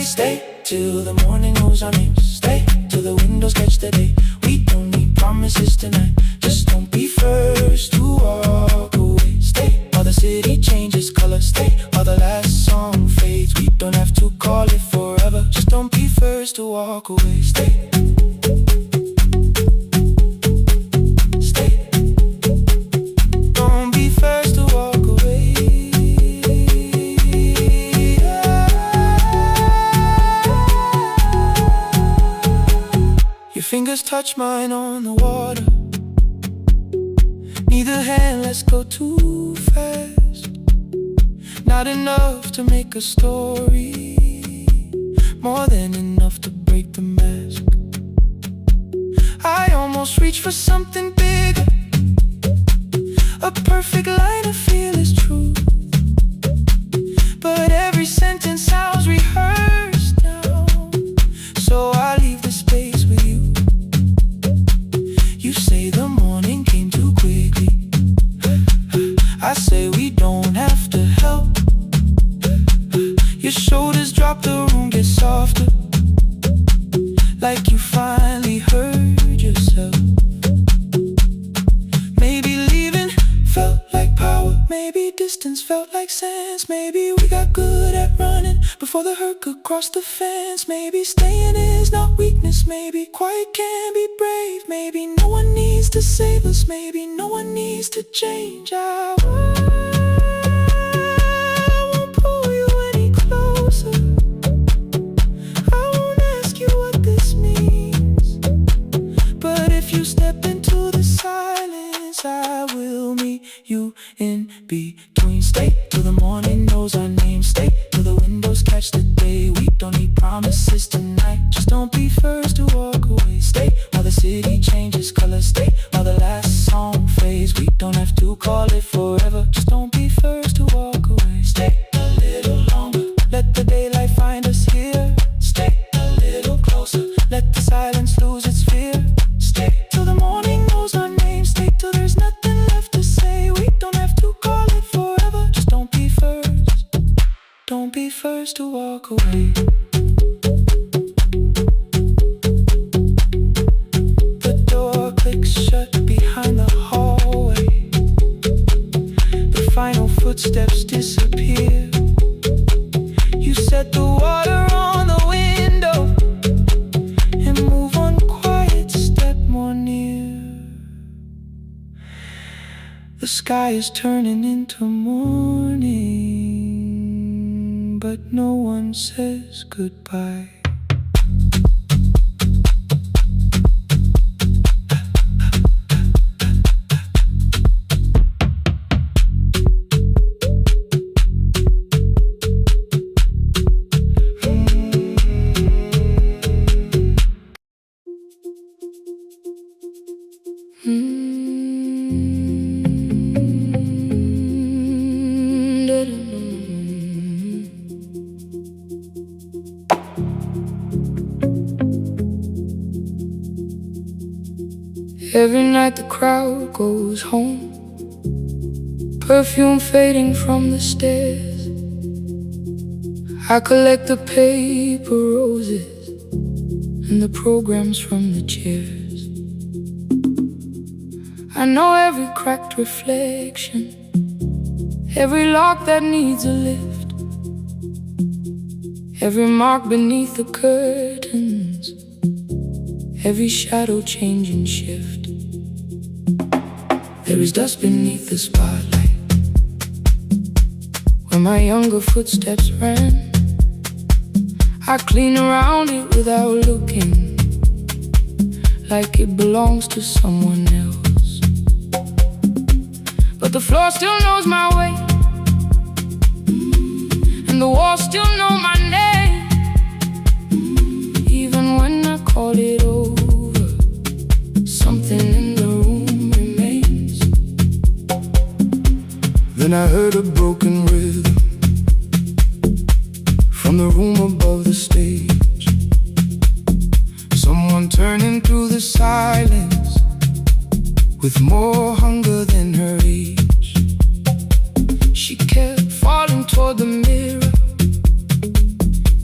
Stay till the morning knows our names. Stay till the windows catch the day. We don't need promises tonight. Just don't be first to walk away. Stay while the city changes color. Stay while the last song fades. We don't have to call it forever. Just don't be first to walk away. Stay. Fingers touch mine on the water. Neither hand lets go too fast. Not enough to make a story, more than enough to break the mask. I almost reach for something bigger, a perfect line of fearless truth. But every sentence sounds rehearsed now, so I leave the space with you. You say the morning came too quickly. I say we don't have to help. Your shoulders drop, the room gets softer, like you finally heard yourself. Maybe leaving felt like power. Maybe distance felt like sense. Maybe we got good at running before the hurt could cross the fence. Maybe staying is not weakness. Maybe quiet can be brave. Maybe no one needs to save us. Maybe no one needs to change our world. I won't pull you any closer. I won't ask you what this means. But if you step into the silence, I will meet you in between. Stay till the morning knows our name. Stay till the windows catch the day. We don't need promises tonight. Just don't be first to walk away. Stay while the city changes color. Stay while the last song fades. We don't have to call it forever. Just don't be first to walk away. Stay a little longer. Let the daylight find us here. Stay a little closer. Let the silence lose its fear. Stay till the morning knows our name. Stay till there's nothing left to say. We don't have to call it forever. Just don't be first. Don't be first to walk away. The sky is turning into morning, but no one says goodbye. Every night the crowd goes home, perfume fading from the stairs. I collect the paper roses and the programs from the chairs. I know every cracked reflection, every lock that needs a lift, every mark beneath the curtains, every shadow change and shift. There is dust beneath the spotlight where my younger footsteps ran. I clean around it without looking, like it belongs to someone else. But the floor still knows my way, and the walls still know my name. Even when I call it over, something in the room remains. Then I heard a broken rhythm from the room above the stage. Someone turning through the silence with more hunger than her age. She kept falling toward the mirror,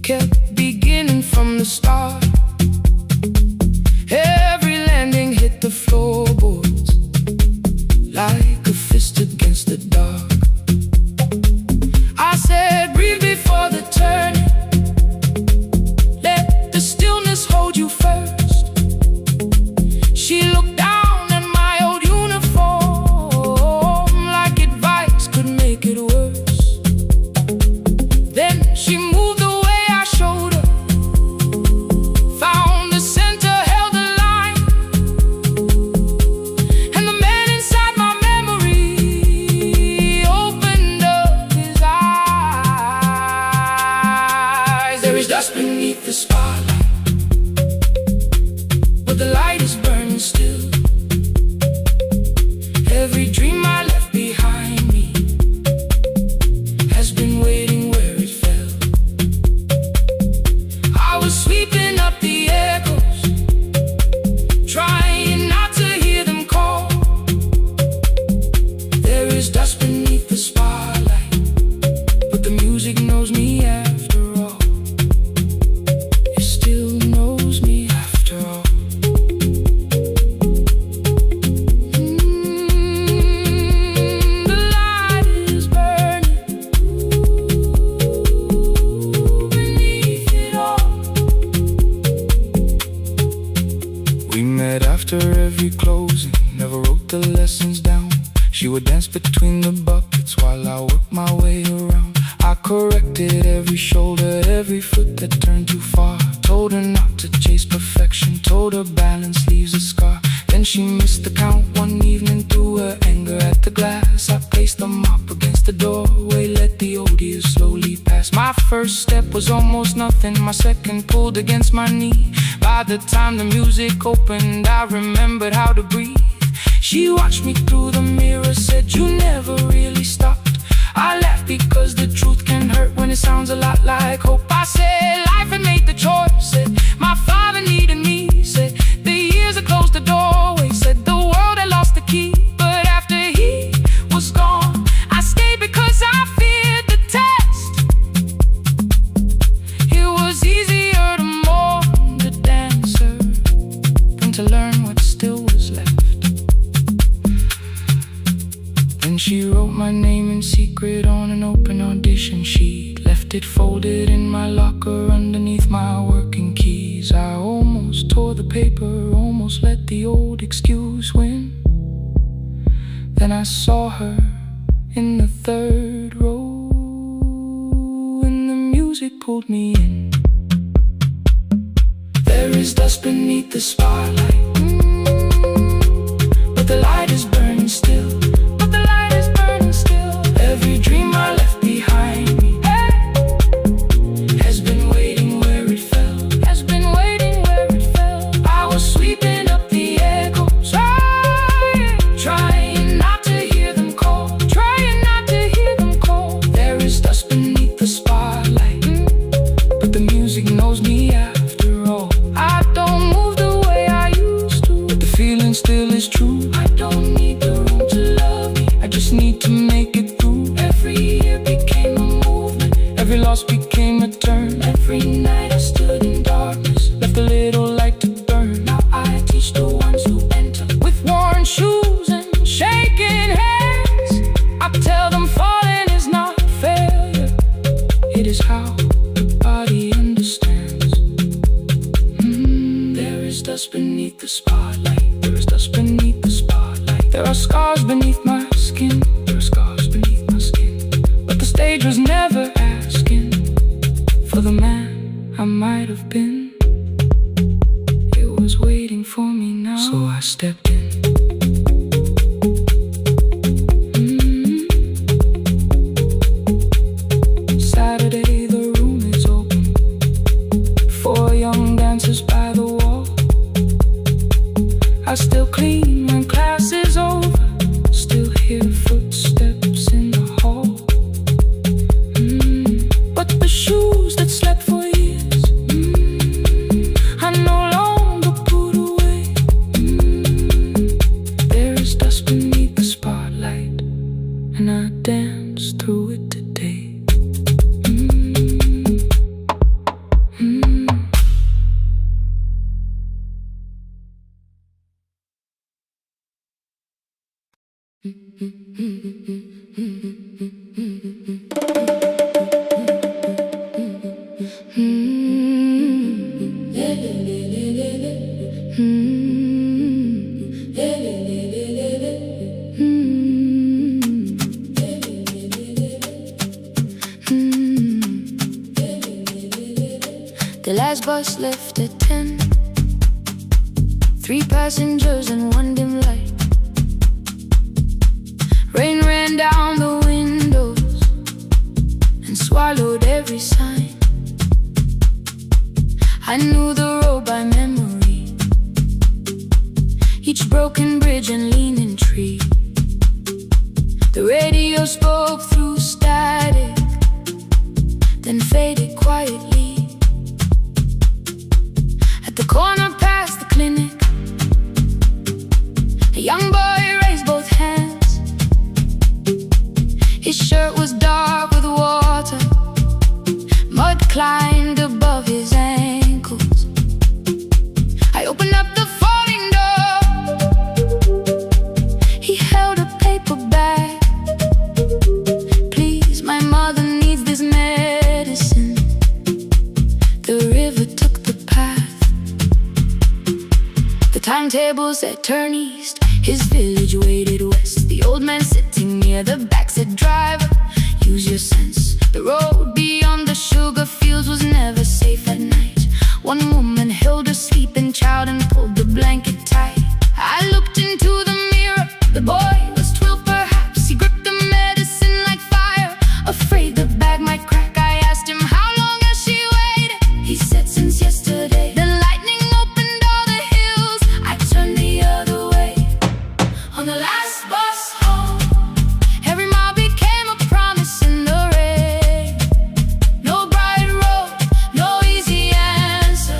kept beginning from the start. Every landing hit the floorboards like a fist against the dark. I said, breathe before the turning, let the stillness hold you first. She looked down at my old uniform like advice could make it worse. Then she moved the way I showed her, found the center, held the line, and the man inside my memory opened up his eyes. There is dust beneath the spotlight, but the light is burning still. Every dream I left behind me has been waiting where it fell. I was sweeping up the echoes, trying not to hear them call. There is dust beneath the spotlight, but the music knows me after all. It still knows me after all. The light is burning beneath it all. We met after every closing, never wrote the lessons down. She would dance between the buckets while I worked my way around. I corrected every shoulder, every foot that turned too far. Told her not to chase perfection, told her balance leaves a scar. Then she missed the count one evening, threw her anger at the glass. I placed the mop against the doorway, let the old years slowly pass. My first step was almost nothing, my second pulled against my knee. By the time the music opened, I remembered how to breathe. She watched me through the mirror, said, you never really stopped. I laughed because the truth can hurt when it sounds a lot like hope. I said life had made the choice, said my father needed me, said the years had closed the doorway, said the world had lost the key. But after he was gone, I stayed because I feared the test. It was easier to mourn the dancer than to learn what still was left. Then she wrote my name in secret on an open audition sheet, left it folded in my locker underneath my working keys. I almost tore the paper, almost let the old excuse win. Then I saw her in the third row, and the music pulled me in. There is dust beneath the spotlight, but the light is burning still. But the light is burning still. Every dream I left behind me has been waiting where it fell. Has been waiting where it fell. I was sweeping up the echoes, trying not to hear them call. Trying not to hear them call. There is dust beneath the spotlight, but the music knows me after all. I don't move the way I used to, but the feeling still is true. I don't need the room to love me, I just need to make it through. Every year became a movement, every loss became a turn. Every night I stood in darkness, left a little light to burn. Now I teach the ones who enter with worn shoes and shaking hands. I tell them falling is not failure, it is how the body understands. There is dust beneath the spotlight. There is dust beneath the spotlight. There are scars beneath my skin. There are scars beneath my skin. But the stage was never asking for the man I might have been. It was waiting for me now, so I stepped in. Saturday, the room is open. 4 young dancers by the wall. I still clean when class is over. Still hear footsteps in the hall. But the shoes that slept for years, I no longer put away. There is dust beneath the spotlight, and I dance through it today. The last bus left at 10. 3 passengers and 1 dim light. Rain ran down the windows and swallowed every sign. I knew the road by memory, each broken bridge and leaning tree. The radio spoke through static, then faded quietly. At the corner past the clinic, a young boy raised both hands. His shirt was dark with water, mud climbed above his ankles. I opened up the folding door. He held a paper bag. Please, my mother needs this medicine. The river took the path. The timetable said turn east. His village waited west. The old man sitting near the back said, driver, use your sense. The road beyond the sugar fields was never safe at night. One woman held her sleeping child and pulled the blanket tight. I looked into the mirror. The boy was 12 perhaps. He gripped the medicine like fire, afraid the bag might crack. I asked him, how long has she waited? He said, since yesterday. The lightning opened all the hills. I turned the other way. On the last bus home, every mile became a promise in the rain. No bright road, no easy answer.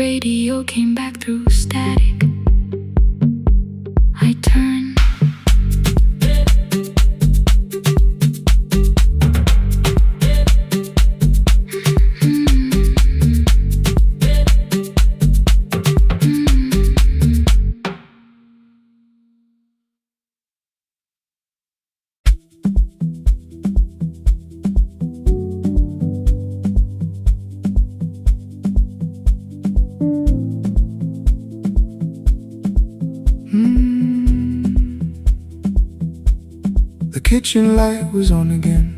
radio came back through static. I turned. The kitchen light was on again,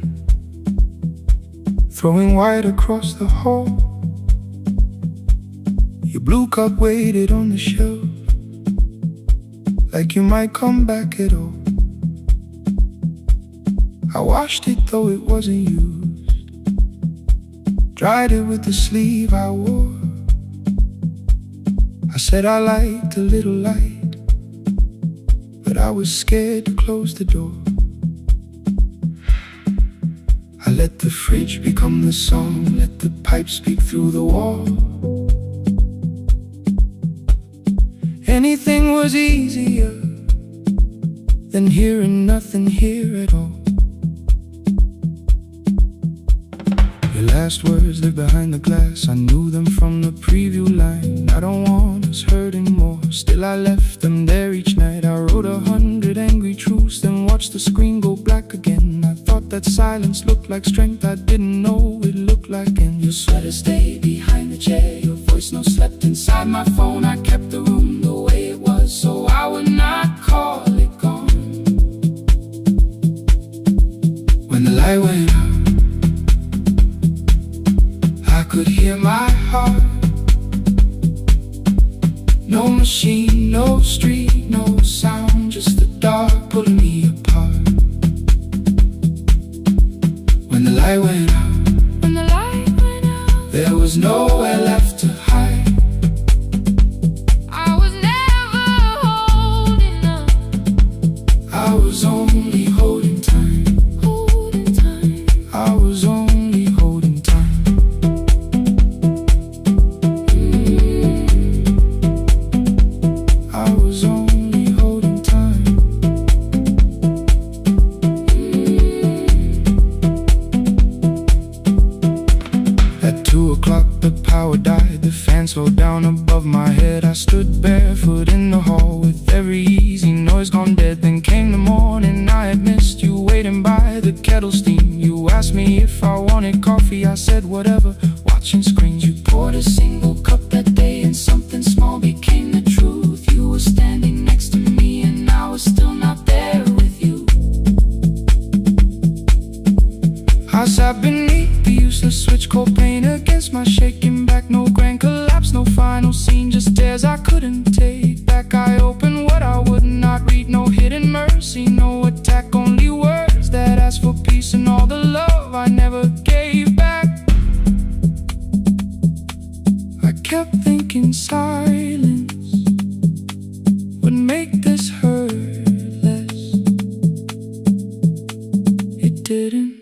throwing white across the hall. Your blue cup waited on the shelf, like you might come back at all. I washed it though it wasn't used, dried it with the sleeve I wore. I said I liked a little light, but I was scared to close the door. I let the fridge become the song, let the pipe speak through the wall. Anything was easier than hearing nothing here at all. Your last words live behind the glass, I knew them from the preview line. I don't want us hurting more, still I left them there each night. I wrote 100 angry truths, then watched the screen go black again. I thought that silence looked like strength, I didn't know it looked like end. Your sweater stayed behind the chair, your voice no slept inside my phone. I kept the room the way it was, so I would not call it gone. When the light went out, I could hear my heart. No machine, no street, no sound, just the dark pulling me apart. When the light went out, there was nowhere left to hide. I was never holding up. I was only holding time. I was only holding time. I was only holding time. At 2 o'clock the power died, the fan slowed down above my head. I stood barefoot in the hall with every easy noise gone dead. Then came the morning, I had missed you waiting by the kettle steam. You asked me if I wanted coffee, I said whatever, watching screens. You poured a single cup that day and something small became the truth. You were standing next to me and I was still not there with you. I sat beneath the useless switch, cold pain against my shaking back. No grand collapse, no final scene, just tears I couldn't take back. I opened what I would not read, no hidden mercy, no attack, only words that asked for peace and all the love I never gave back. I kept thinking silence would make this hurt less. It didn't.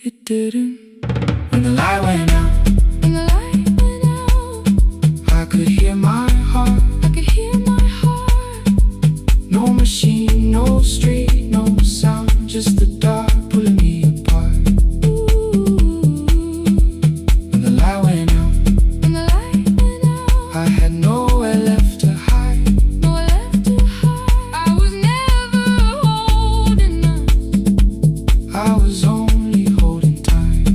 It didn't. When the light went out, I could hear my heart. No machine, no street, no sound, just the dark pulling me apart. When the light went out, I had nowhere left to hide. I was never holding up. I was only holding time.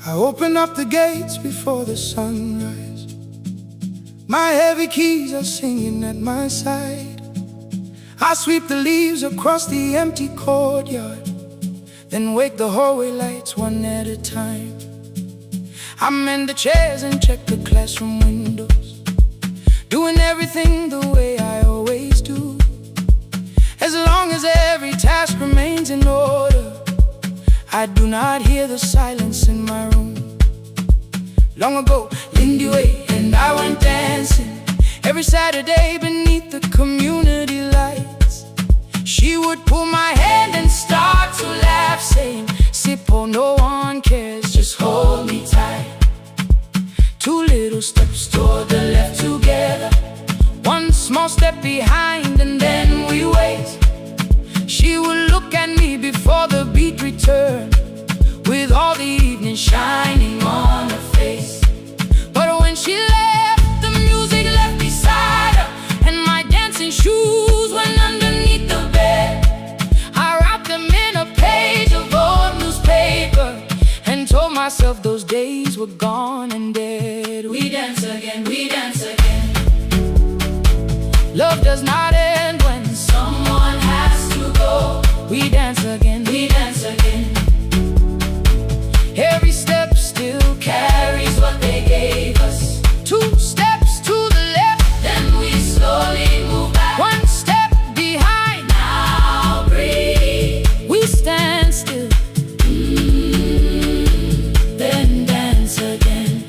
I open up the gates before the sunrise. My heavy keys are singing at my side. I sweep the leaves across the empty courtyard, then wake the hallway lights one at a time. I mend the chairs and check the classroom windows, doing everything the way I always do. As long as every task remains in order, I do not hear the silence in my room. Long ago, Lindy Way and I went dancing every Saturday beneath the community lights. She would pull my hand and start to laugh, saying, "Sippo, no one cares, just hold me tight." 2 little steps toward the left together, 1 small step behind, and then we wait. She would look at me before the beat returned, with all the evening shining on her face. But when she left, the music left beside her, and my dancing shoes went underneath the bed. I wrapped them in a page of old newspaper and told myself those days were gone and dead. We dance again, we dance again. Love does not end when someone has to go. We dance again, we dance again. Every step still carries what they gave us. 2 steps to the left, then we slowly move back. 1 step behind, now breathe. We stand still, then dance again.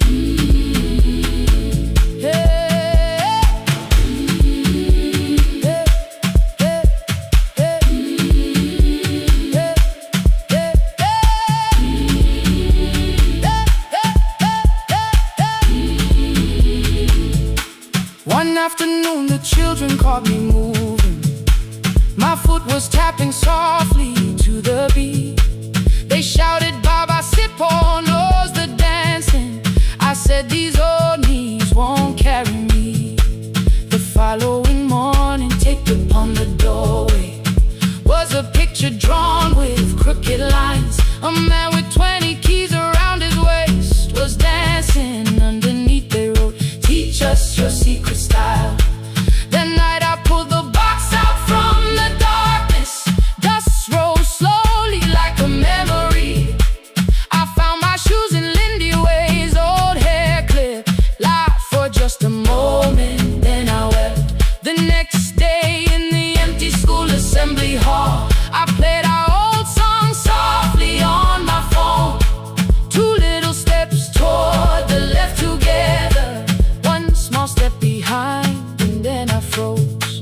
One afternoon the children caught me moving. My foot was tapping softly to the beat. They shouted, "Baba Sippo knows the dancing." I said, "These old knees won't carry me." The following morning, taped upon the doorway was a picture drawn with crooked lines. A man with 20 keys around his waist was dancing underneath. They wrote, "Teach us your secret style." That night I pulled the box out from the darkness. Dust rose slowly like a memory. I found my shoes in Lindy Way's old hair clip. Laughed for just a moment, then I wept. The next day in the empty school assembly hall, I played our old song softly on my phone. 2 little steps toward the left together, 1 small step behind, and then I froze.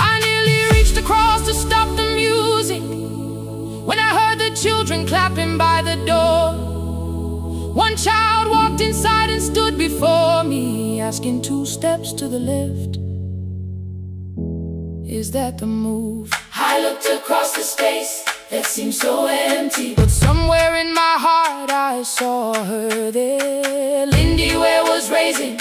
I nearly reached across to stop the music when I heard the children clapping by the door. 1 child walked inside and stood before me, asking, "2 steps to the left, is that the move?" I looked across the space that seemed so empty, but somewhere in my heart I saw her there. Lindy Ware was raising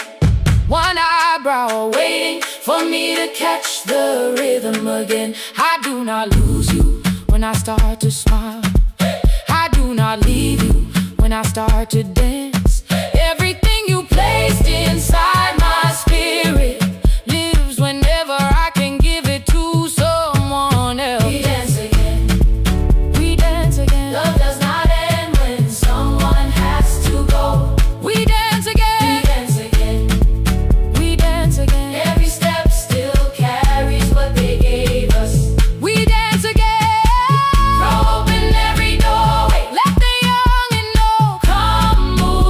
1 eyebrow, waiting for me to catch the rhythm again. I do not lose you when I start to smile. I do not leave you when I start to dance. Everything you placed inside my spirit lives whenever I can give it to someone else. We dance again, we dance again. Love does not end when someone has to go. We dance again, we dance again. We dance again. Every step still carries what they gave us. We dance again. Throw open every doorway, let the young and old come move.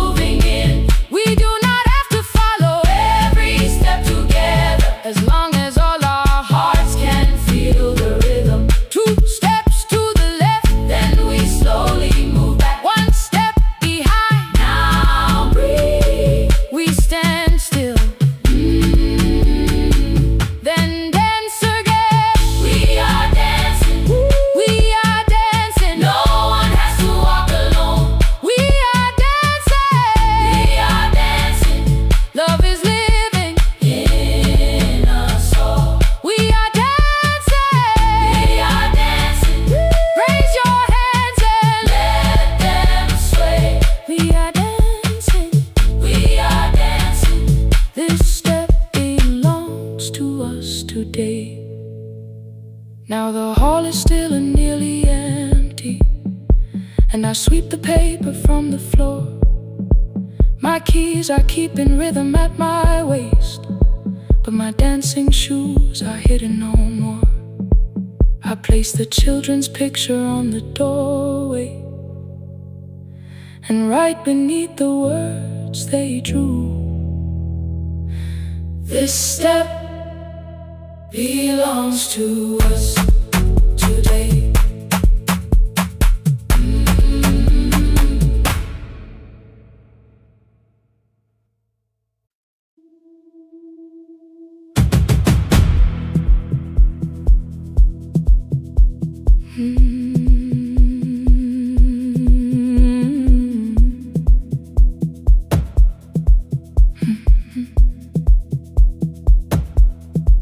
and I sweep the paper from the floor. My keys I keep in rhythm at my waist, but my dancing shoes are hidden no more. I place the children's picture on the doorway, and right beneath the words they drew, this step belongs to us today.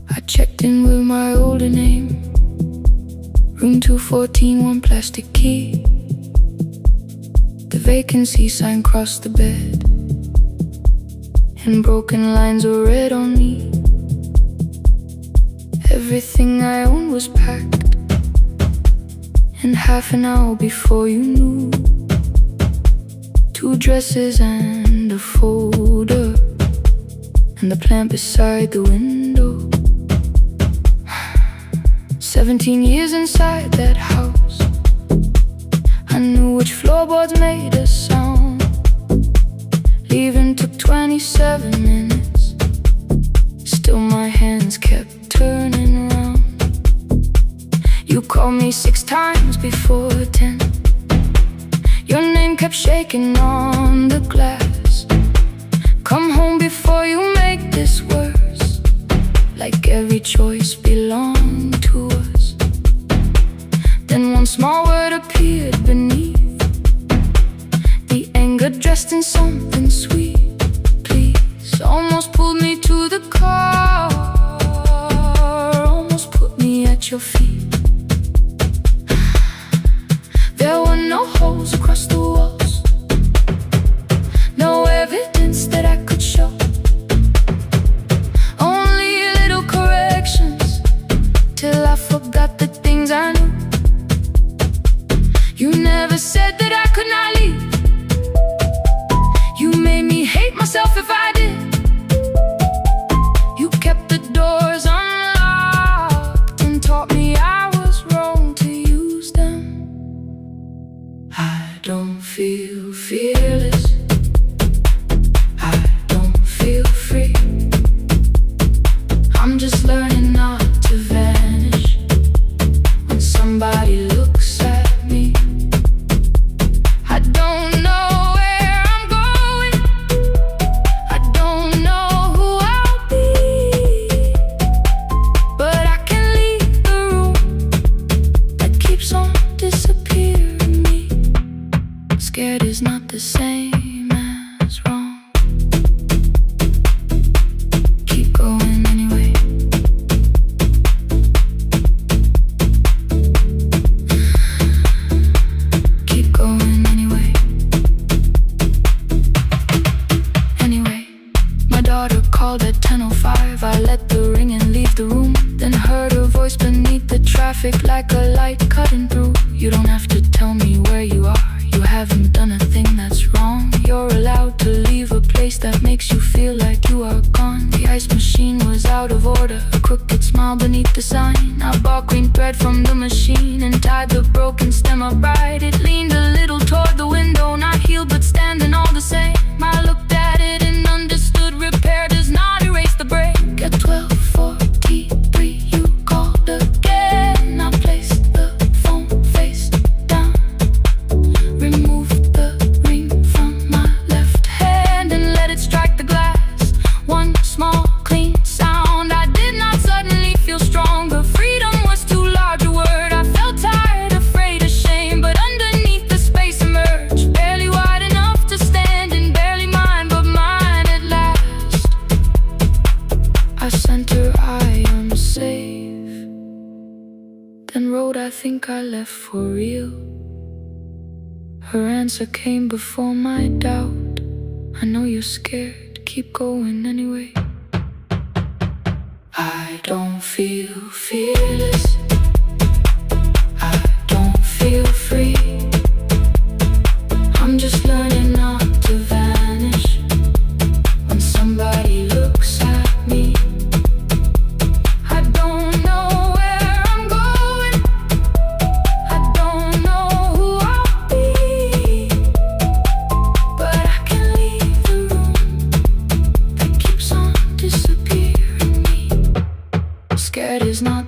I checked in with my older name, room 214, one plastic key. The vacancy sign crossed the bed, and broken lines were read on me. Everything I owned was packed, and half an hour before you knew, 2 dresses and a folder, and the plant beside the window. 17 years inside that house, I knew which floorboards made a sound. Leaving took 27 minutes, still my hands kept turning around. You called me 6 times before 10. Your name kept shaking on the glass. Come home before you make this worse, like every choice belonged to us. Then one small word appeared beneath, the anger dressed in something sweet. Please, almost pulled me to the car, almost put me at your feet. There were no holes across the walls, no evidence that I could show, only little corrections, till I forgot the things I knew. You never said that I could not leave. You made me hate myself if I did. You kept the doors unlocked and taught me I was wrong to use them. I don't feel fearless, I don't feel free. I'm just learning not to vanish when somebody looks at me. I don't know where I'm going, I don't know who I'll be, but I can leave the room that keeps on disappearing me. Scared is not the same as wrong. Keep going anyway. Keep going anyway. Anyway, my daughter called at 10:05. I let the ring and leave the room, then heard her voice beneath the traffic like a light cutting through. You don't have to tell me where you are, you haven't done a thing that's wrong. You're allowed to leave a place that makes you feel like you are gone. The ice machine was out of order, a crooked smile beneath the sign. I bought green thread from the machine and tied the broken stem upright. It leaned a little toward the window, not healed but standing all the same. I looked at it and understood repair does not erase the break. At 12:43 you called again. I placed the phone face down, removed the ring from my left hand and let it strike the glass. One small clean sound. I did not suddenly feel stronger. Freedom was too large a word. I felt tired, afraid, ashamed, but underneath the space emerged, barely wide enough to stand and barely mine, but mine at last. I sent her, I am safe, then wrote, I think I left for real. Her answer came before my doubt. I know you're scared, keep going anyway. I don't feel fearless, I don't feel free.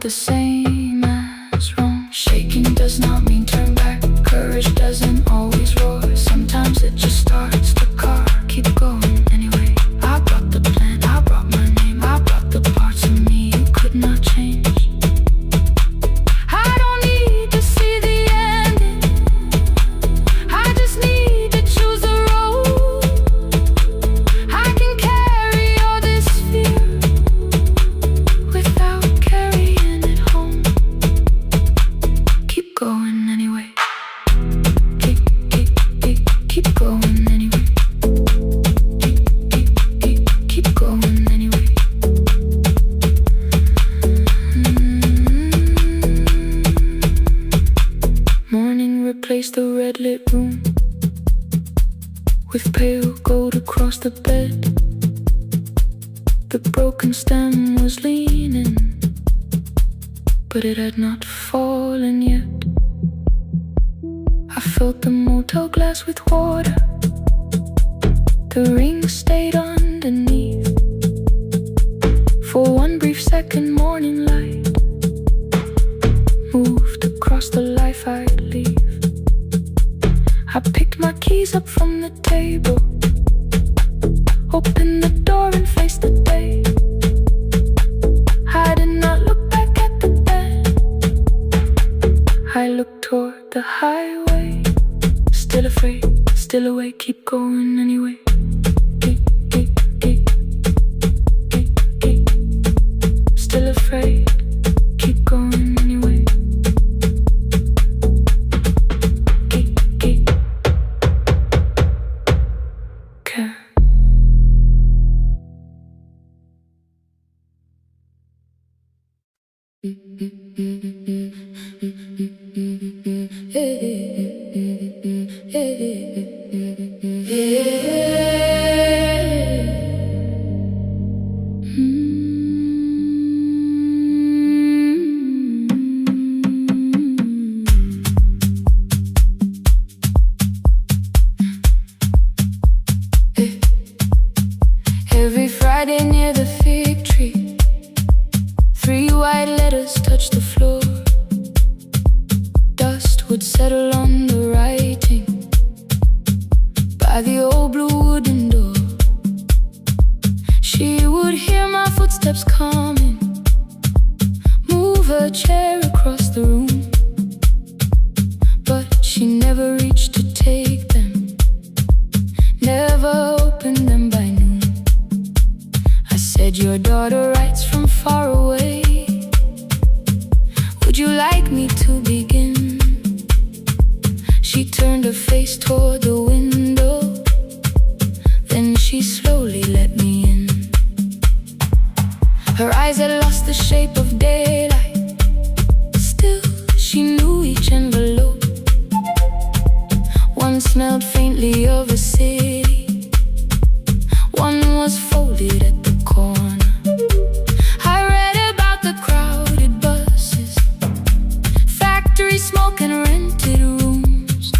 the same as wrong. Shaking does not mean turn back. Courage doesn't always roar. Sometimes it just starts the car. Keep going anyway. I brought the plan, I brought my name, I brought the parts of me you could not change. I don't need to see the ending, I just need to choose the road. I can carry all this fear without carrying it home. Keep going anyway. Keep going anyway. Keep going anyway. Morning replaced the red lit room with pale gold across the bed. The broken stem was leaning, but it had not fallen yet. I filled the motel glass with water. The ring stayed underneath. For one brief second, morning light moved across the life I'd leave. I picked my keys up from the table, opened the door and faced the day. I did not look back at the bed, I looked toward the highway. Still afraid, still awake, keep going anyway. Still afraid, keep going anyway. Care. Every Friday near the fig tree, 3 white letters touched the floor. Dust would settle on the writing by the old blue wooden door. She would hear my footsteps coming, move her chair across the room, but she never reached to take them, never opened them by noon. I said, your daughter writes from far away, would you like me to begin? She turned her face toward the window, then she slowly let me in. Her eyes had lost the shape of daylight, still she knew each envelope. One smelled faintly of a city, one was folded at the corner. I read about the crowded buses, factory smoke and rented rooms,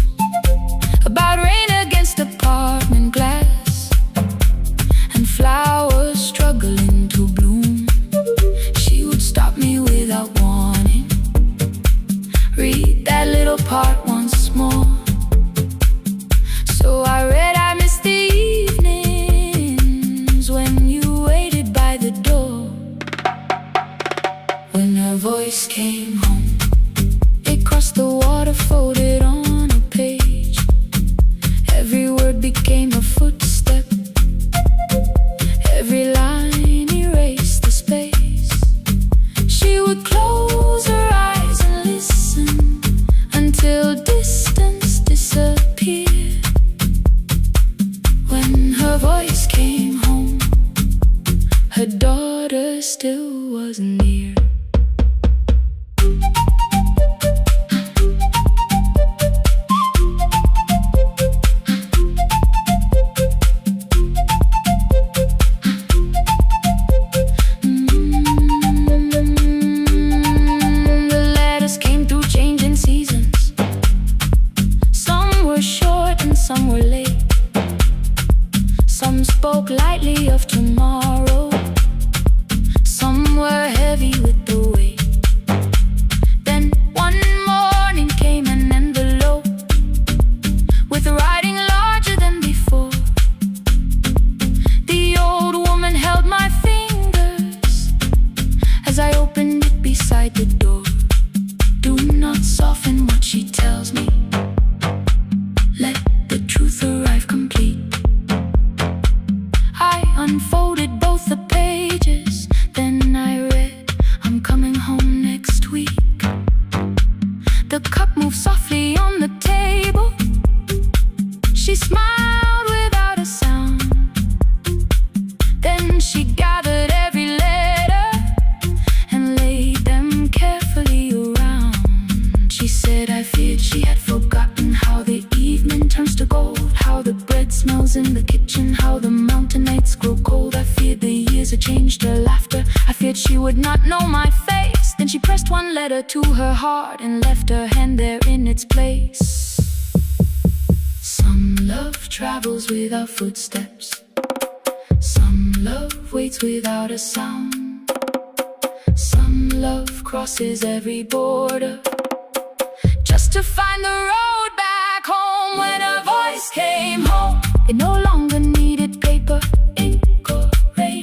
about rain against apartment glass and flowers struggling to bloom. She would stop me without warning, read that little part once more. So I read, I missed the evenings when you waited by the door. When her voice came home, it crossed the water, folded on a page. Every word became a footstep, every line erased the space. She would close her eyes and listen until distance disappeared. When her voice came home, her daughter still wasn't near. The letters came through changing seasons. Some were short and some were late. Some spoke lightly of tomorrow, some were heavy with the weight. smells in the kitchen, how the mountain nights grow cold. I feared the years had changed her laughter. I feared she would not know my face. Then she pressed one letter to her heart and left her hand there in its place. Some love travels without footsteps. Some love waits without a sound. Some love crosses every border just to find the road back home. When her voice came home, it no longer needed paper, ink or rain.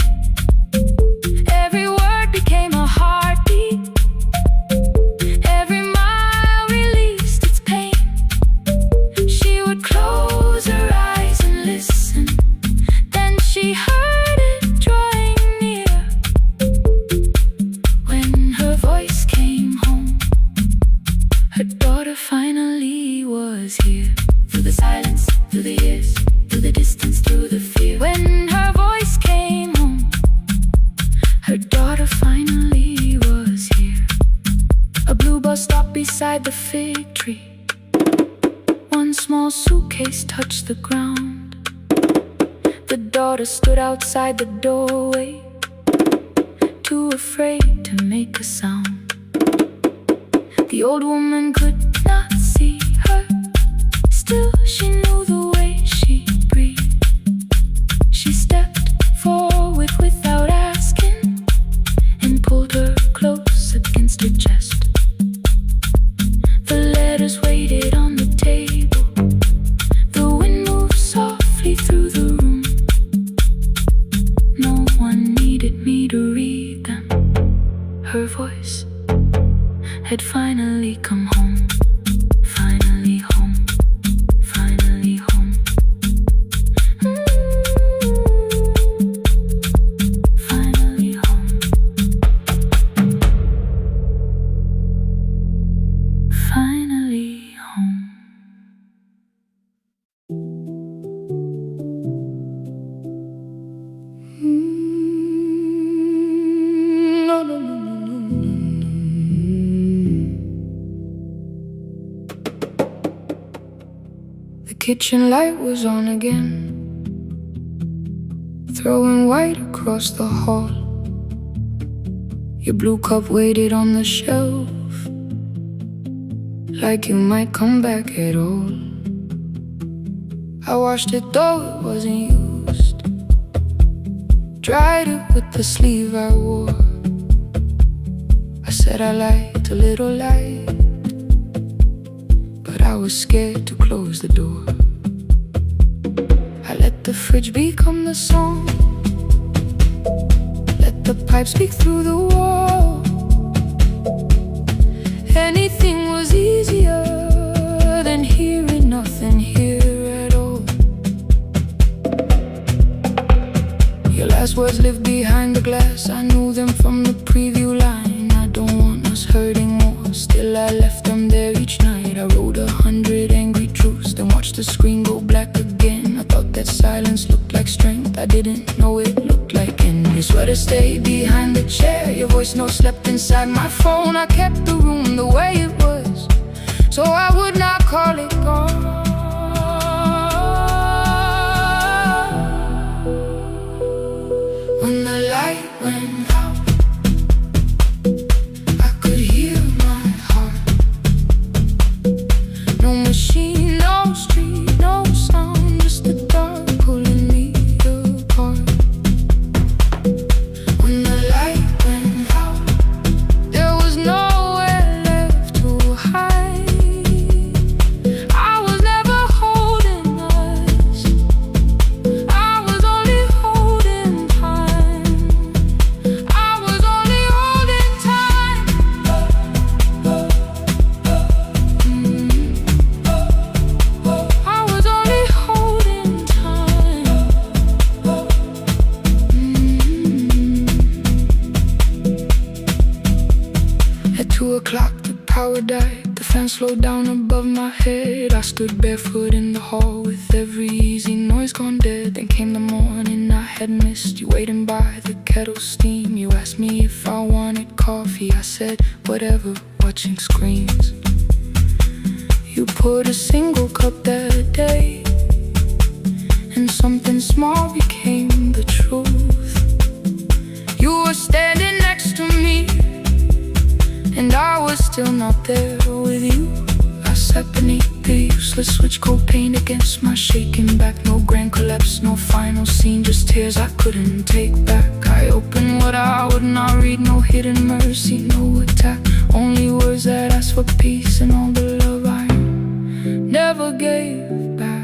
Every word became a heartbeat. Every mile released its pain. She would close her eyes and listen. Then she heard it drawing near. When her voice came home, her daughter finally was here. Through the silence, through the years, through the distance, through the fear. When her voice came home, her daughter finally was here. A blue bus stopped beside the fig tree. One small suitcase touched the ground. The daughter stood outside the doorway, too afraid to make a sound. The old woman could not see her. Still she knew the way she breathed. She stepped forward without asking and pulled her close against her chest. The letters waited on the table. The wind moved softly through the room. No one needed me to read them. Her voice had finally come home. Finally home. Finally home. Finally home. Finally home. No, no, no, no, no, no, no. The kitchen light was on again, throwing white across the hall. Your blue cup waited on the shelf, like you might come back at all. I washed it though it wasn't used, dried it with the sleeve I wore. I said I liked a little light, but I was scared to close the door. I let the fridge become the song, let the pipe speak through the wall. Anything was easier than hearing nothing here at all. Your last words lived behind the glass. I knew them from the preview line. I don't want us hurting more, still I left them there each night. I wrote 100 angry truths, then watched the screen go black again. I thought that silence looked like strength, I didn't know it looked like end. Your sweater stayed behind the chair, your voice no slept inside my phone. I kept the room the way it was, so I would not call it gone. When the light went out, I could hear my heart. No machine, no street, no sound, just the dark pulling me apart. When the light went out, there was nowhere left to hide. I was never holding us, I was only holding time. I was only holding time. I was only holding time. At 2 o'clock the power died, the fan slowed down above my head. I stood barefoot in the hall with every easy noise gone dead. Then came the morning I had missed, you waiting by the kettle steam. You asked me if I wanted coffee, I said whatever, watching screens. You poured a single cup that day, and small became the truth. You were standing next to me, and I was still not there with you. I sat beneath the useless switch, cold paint against my shaking back. No grand collapse, no final scene, just tears I couldn't take back. I opened what I would not read, no hidden mercy, no attack. Only words that asked for peace and all the love I never gave back.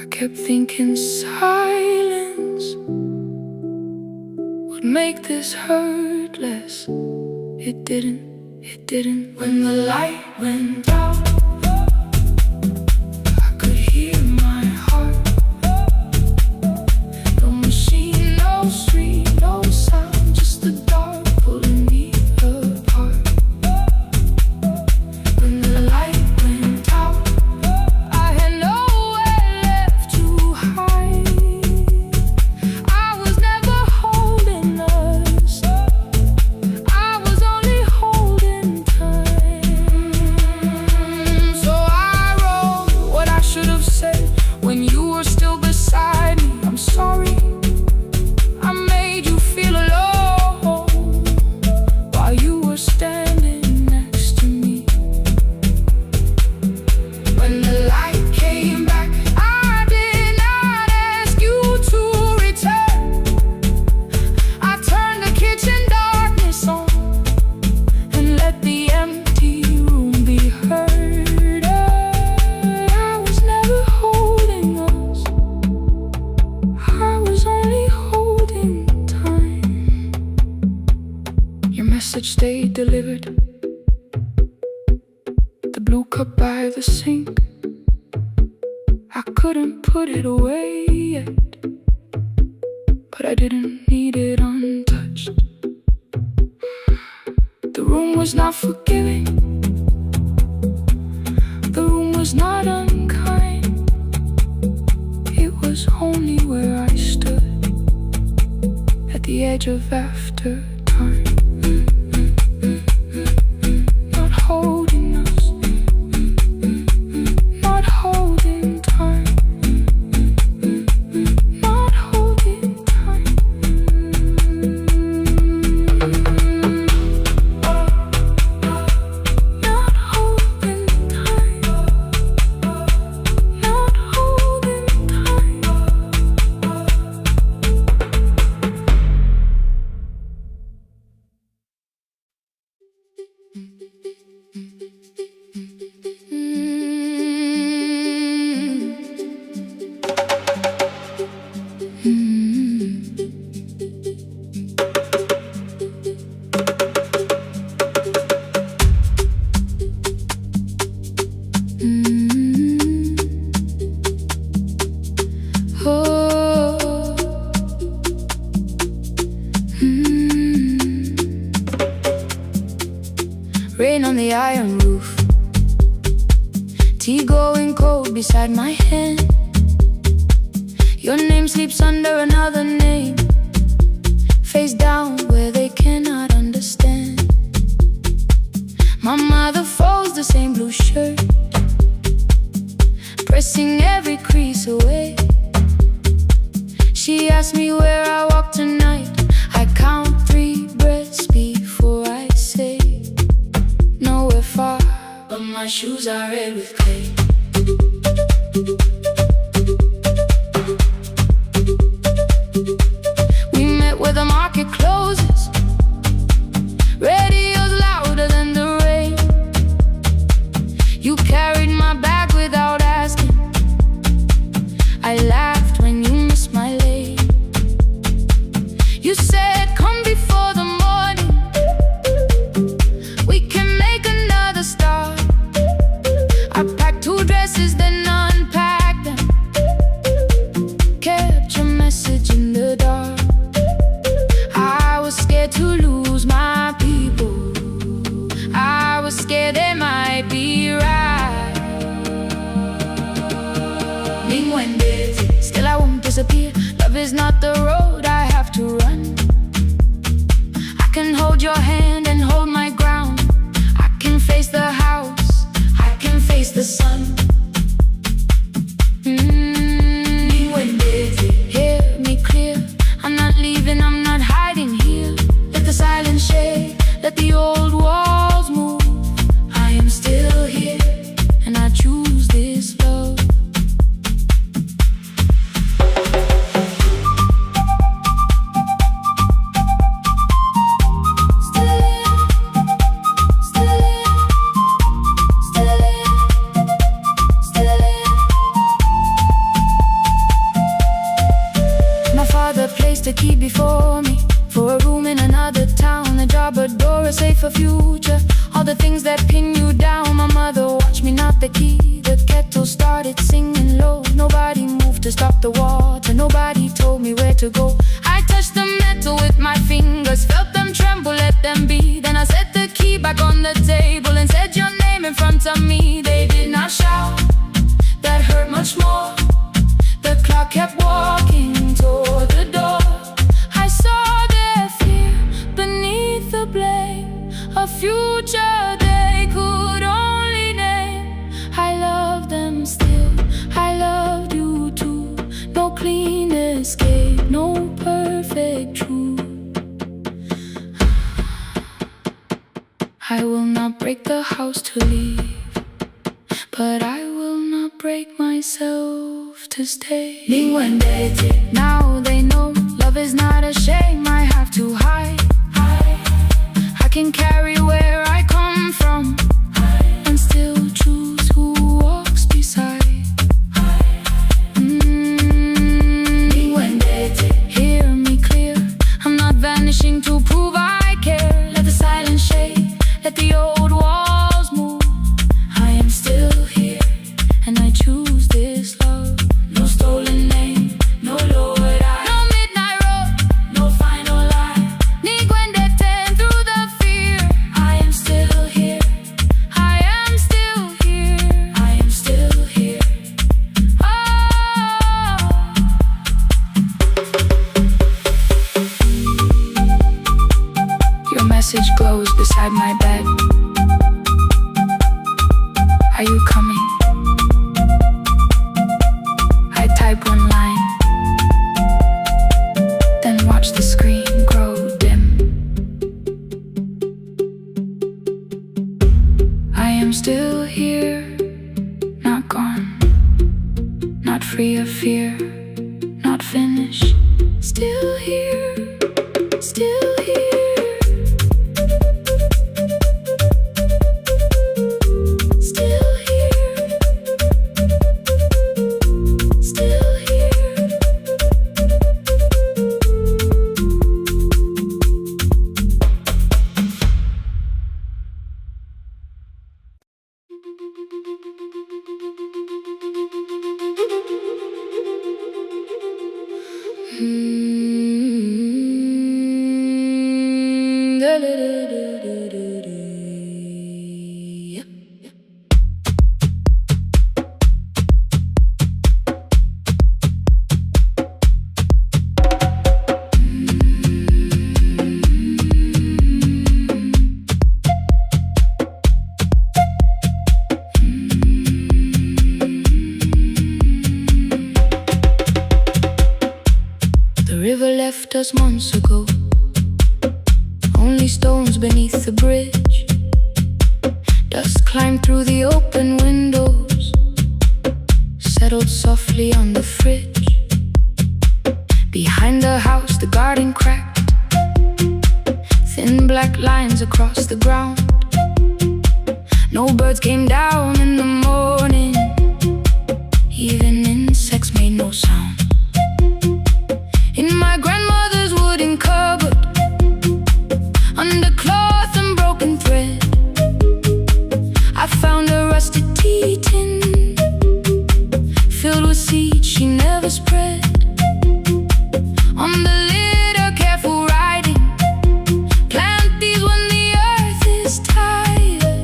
I kept thinking silence would make this hurt less. It didn't. When the light went out, I could hear my heart. No machine, no street, no sound, just the dark pulling me apart. When the light went out, I had nowhere left to hide. I was never holding us, I was only holding time. So I wrote what I should have said when you were still beside me. I'm sorry I made you feel alone while you were standing next to me. When the light came back, I did not ask you to return. I turned the kitchen darkness on and let the empty room be heard. I was never holding us, I was only holding time. Your message stayed delivered, the blue cup by the sink. I couldn't put it away yet, but I didn't need it untouched. The room was not forgiving, the room was not unkind. It was only where I stood at the edge of after time. Not holding us, not holding time, not holding time. Not holding time, not holding time. Rain on the iron roof, tea going cold beside my hand. Your name sleeps under another name, face down where they cannot understand. My mother folds the same blue shirt, pressing every crease away. She asked me where I walk tonight. I count 3 breaths before I say nowhere far, but my shoes are red with clay. We met where the market closes, radio's louder than the rain. You carried my bag without asking, I laughed when you missed my lane. You said come before the morning, we can make another start. I packed 2 dresses then unpacked them, kept your message in the dark. I was scared to lose my people, I was scared they might be right. Ning when busy, still I won't disappear. Love is not the road I have to run. I can hold your hand and hold my ground. I can face the house, I can face the sun. the key, the kettle started singing low. Nobody moved to stop the water, nobody told me where to go. I touched the metal with my fingers, felt them tremble, let them be. Then I set the key back on the table and said your name in front of me. They did not shout, that hurt much more. The clock kept walking toward the door. I saw their fear beneath the blame, a future they could only name. I love them still, I loved you too. No clean escape, no perfect truth. I will not break the house to leave, but I will not break myself to stay. Now they know love is not a shame I have to hide. I can carry where I come from and still choose who walks beside. Hear me clear, I'm not vanishing to prove I care. Let the silence shade, let the old walls move. I am still here, and I choose this love. No stolen name, no lowered eye, no midnight road, no final lie. Ni Gwendeten through the fear. I am still here, I am still here, I am still here. Oh, your message glows beside my bed. Are you coming? I type one line, then watch the screen grow dim. I am still here, not gone, not free of fear, not finished. Still here, still here. Still here, still here. The river left us months ago, only stones beneath the bridge. Dust climbed through the open windows, settled softly on the fridge. Behind the house the garden cracked, thin black lines across the ground. No birds came down in the morning, even insects made no sound. In my grandmother's wooden cupboard, under cloth and broken thread, I found a rusted tea tin filled with seeds she never spread. On the lid a careful writing, plant these when the earth is tired.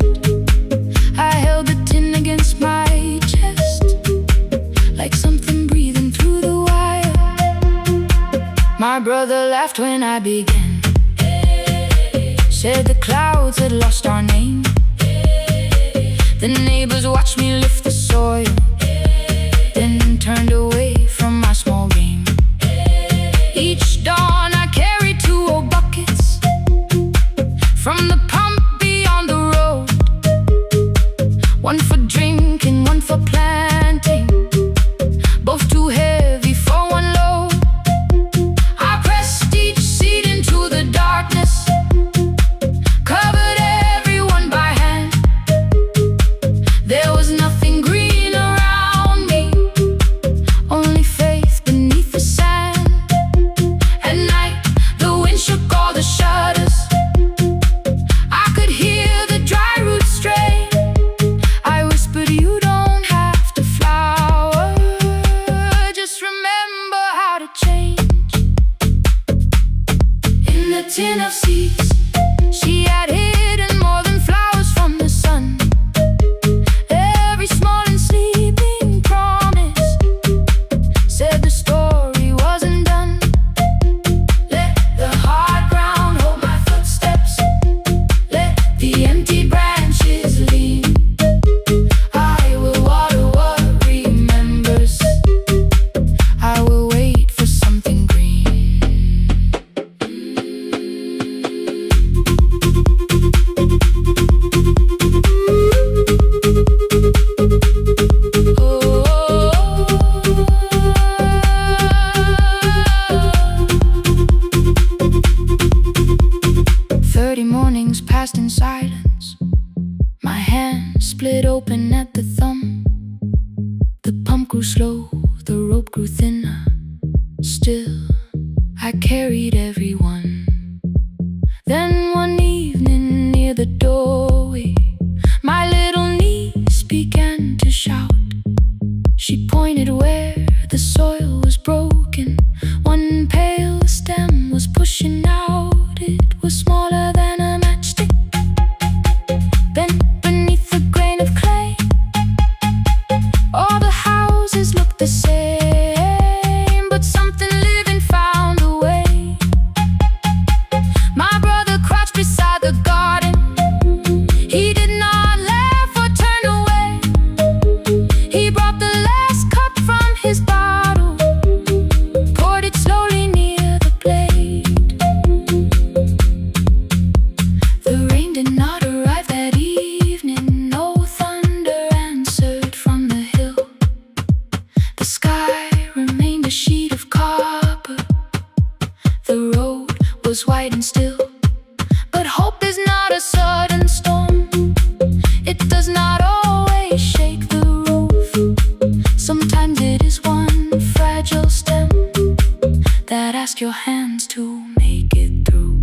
I held the tin against my chest, like something breathing through the wire. My brother laughed when I began, said the clouds had lost our name. The neighbors watched me lift the soil, then turned away from my small game. Each dawn I carried 2 old buckets from the pump beyond the road, one for drinking, one for planting, both too heavy for one load. I pressed each seed into the darkness, covered everyone by hand. There was nothing green around me, only faith beneath the sand. At night the wind shook all the shutters, I could hear the dry roots stray. I whispered, you at the thumb. The pump grew slow, the rope grew thinner. Still, I carried everyone. Then one evening near the doorway, my little niece began to shout. She pointed where the soil was broken. One pale stem was pushing out. It was smaller than a matchstick, bent beneath a grain of clay. All the houses looked the same, but something living found a way. My brother crouched beside the garden. He did not laugh or turn away. He brought the last cup from his bottle, poured it slowly near the blade. The rain did not arrive that evening. No thunder answered from the hill. The sky remained a sheet of copper. The road was white and still. But hope is not a sudden storm. It does not always shake the roof. Sometimes it is one fragile stem that asks your hands to make it through.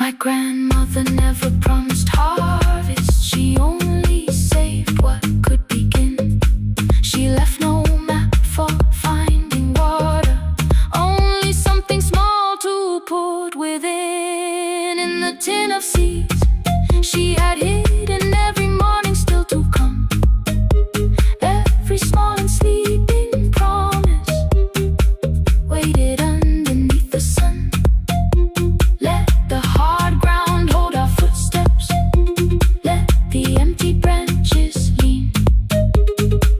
My grandmother never promised harvest. She only saved what could begin. She left no map for finding water, only something small to put within. In the tin of seeds she had hidden every morning still to come. Every small and sleeping promise waited underneath the sun. Let the hard ground hold our footsteps. Let the empty branches lean.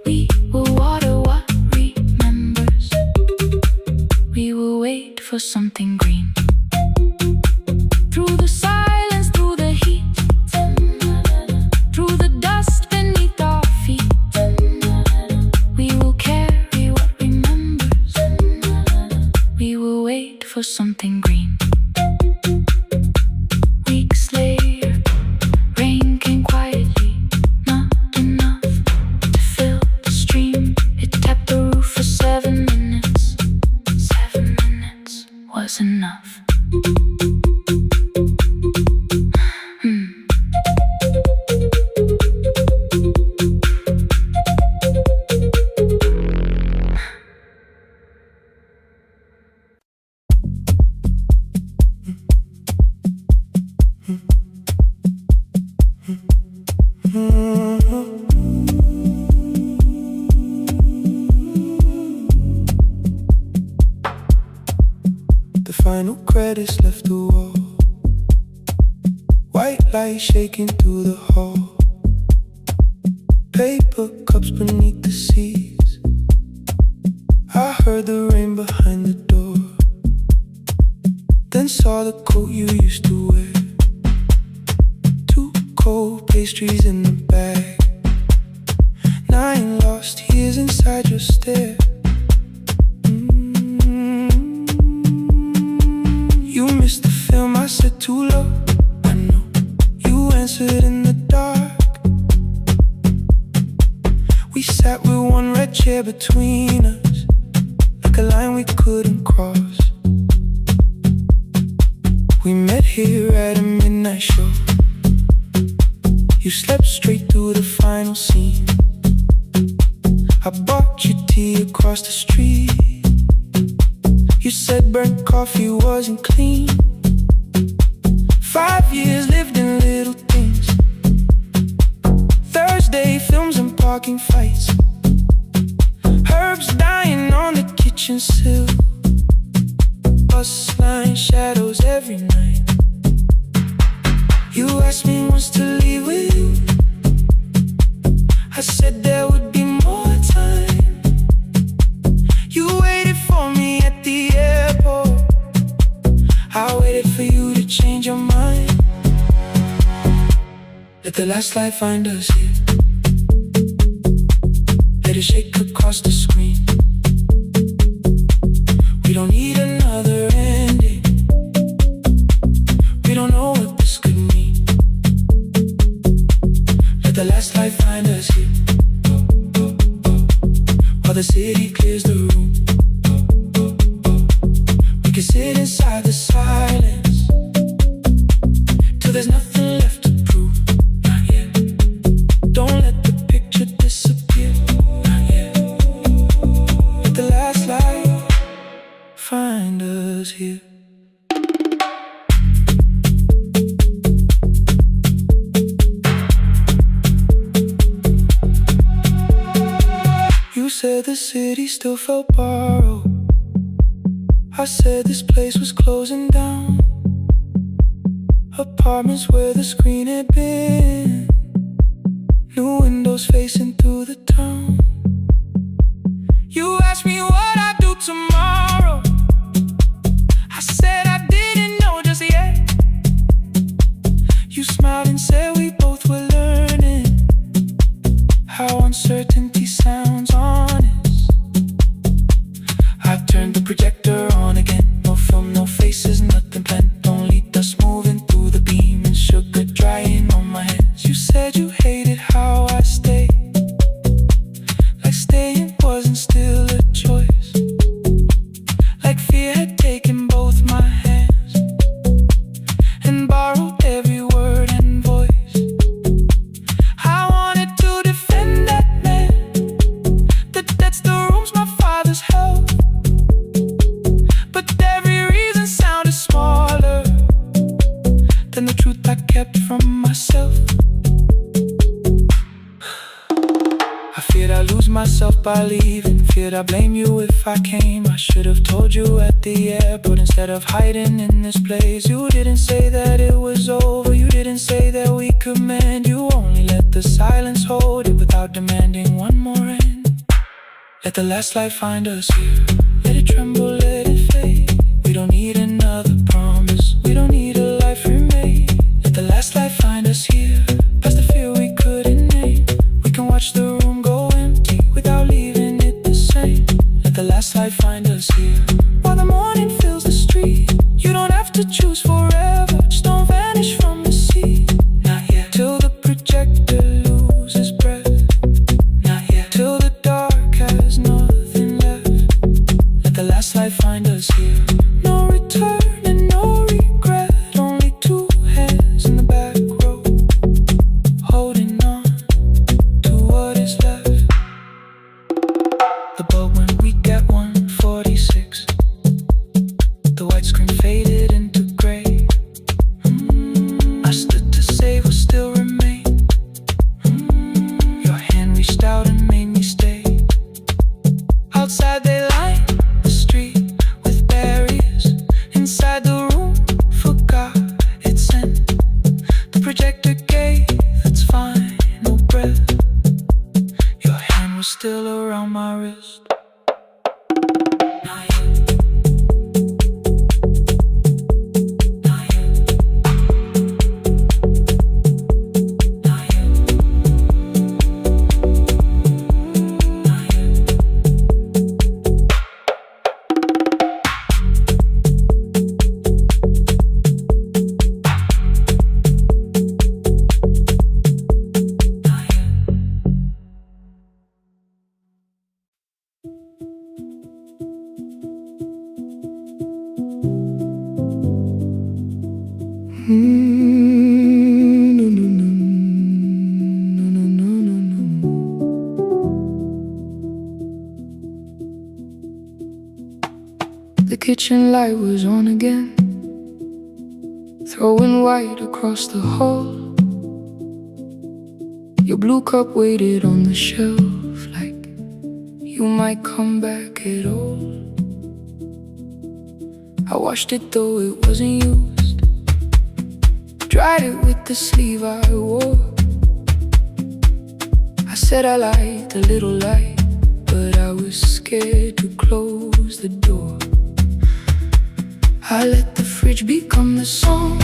We will water what remembers. We will wait for something green. Through the silence, through the heat, through the dust beneath our feet, we will carry what remembers. We will wait for something green. Weeks later, rain came quietly, not enough to fill the stream. It tapped the roof for 7 minutes. 7 minutes was enough. The final credits left the wall. White light shaking through the hall. Paper cups beneath the seas. I heard the rain behind the door. Then saw the coat you used to wear. 2 cold pastries in the bag. 9 lost years inside your stare. You missed the film, I said too low. I know you answered in the dark. We sat with one red chair between us, like a line we couldn't cross. We met here at a midnight show. You slept straight through the final scene. I bought you tea across the street. You said burnt coffee wasn't clean. 5 years lived in little things. Thursday films and parking fights. Herbs dying on the kitchen sill. Bus line shadows every night. You asked me once to leave with you. I said there would be more time. You waited for me at the airport. I waited for you to change your mind. Let the last light find us here. Let it shake across the screen. We don't need another ending. We don't know what this could mean. Let the last light light find us here, while the city clears the room. We can sit inside the silence till there's nothing left to prove. Not yet. Don't let the picture disappear. Not yet. Let the last light find us here. You said the city still felt borrowed. I said this place was closing down. Apartments where the screen had been, new windows facing through the town. You asked me what I'd do tomorrow. I said I didn't know just yet. You smiled and said we both were learning how uncertainty sounds honest. I've turned the projector on again. No film, no faces, nothing planned. Only dust moving through the beam and sugar drying on my hands. You said you hated how I stayed, like staying wasn't still a choice, like fear had taken both my hands and borrowed every word and voice. I wanted to defend that man, that's the rooms my father's held, but every reason sounded smaller than the truth I kept from myself. I feared I'd lose myself by leaving, feared I'd blame you if I came. I should have told you at the airport instead of hiding in this place. You didn't say that it was over, you didn't say that we could mend. You only let the silence hold it without demanding one more end. Let the last light find us here. Let it tremble, let it fade. We don't need another promise, we don't need a life remade. Let the last light find us here, past the fear we couldn't name. We can watch the room go empty without leaving it the same. Let the last light find us here, while the morning fills the street. You don't have to choose forever, just don't vanish from the sea. Not yet. Till the projector loses breath. Not yet. Till the dark has nothing left. Let the last light find us here. No return and no regret. Only two hands in the back row, holding on to what is left. The bulb went weak at 1:46. The white screen faded into gray. I stood to save what still remained. Your hand reached out and made me stay. Outside they lined the street with barriers. Inside the room forgot its scent. The projector gave its final breath. Your hand was still around my wrist. Not yet. Not yet. Not yet. Not yet. The kitchen light was on again, throwing white across the hall. Your blue cup waited on the shelf, like you might come back at all. I washed it though it wasn't used, dried it with the sleeve I wore. I said I liked a little light, but I was scared to close the door. I let the fridge become the song,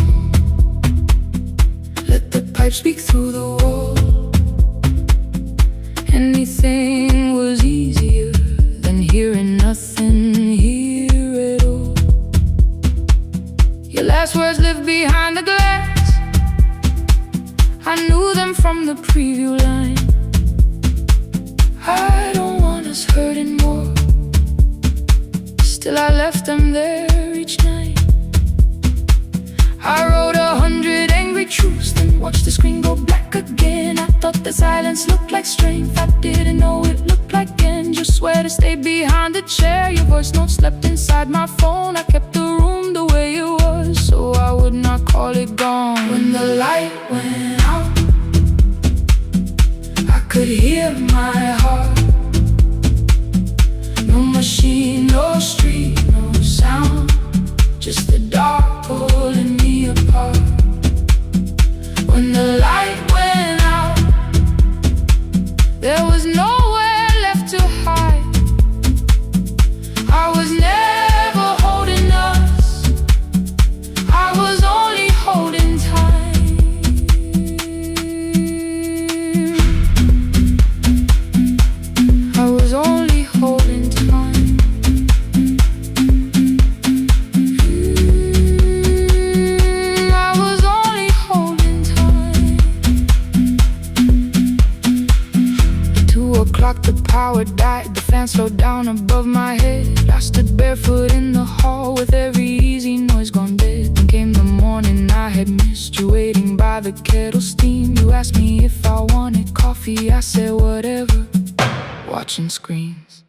let the pipe speak through the wall. Anything was easier than hearing nothing here at all. Your last words lived behind the glass, I knew them from the preview line. till I left them there each night. I wrote 100 angry truths, then watched the screen go black again. I thought the silence looked like strength, I didn't know it looked like end. You swear to stay behind the chair, your voice note slept inside my phone. I kept the room the way it was, so I would not call it gone. When the light went out, I could hear my heart. No machine, no street, no sound, just the dark pulling me apart. When the light went out, there was nowhere left to hide. I was never holding us, I was only holding time. I was only holding time. I was only holding time. At 2 o'clock the power died, the fan slowed down above my head. I stood barefoot in the hall with every easy noise gone dead. Then came the morning I had missed, you waiting by the kettle steam. You asked me if I wanted coffee, I said whatever, watching screens.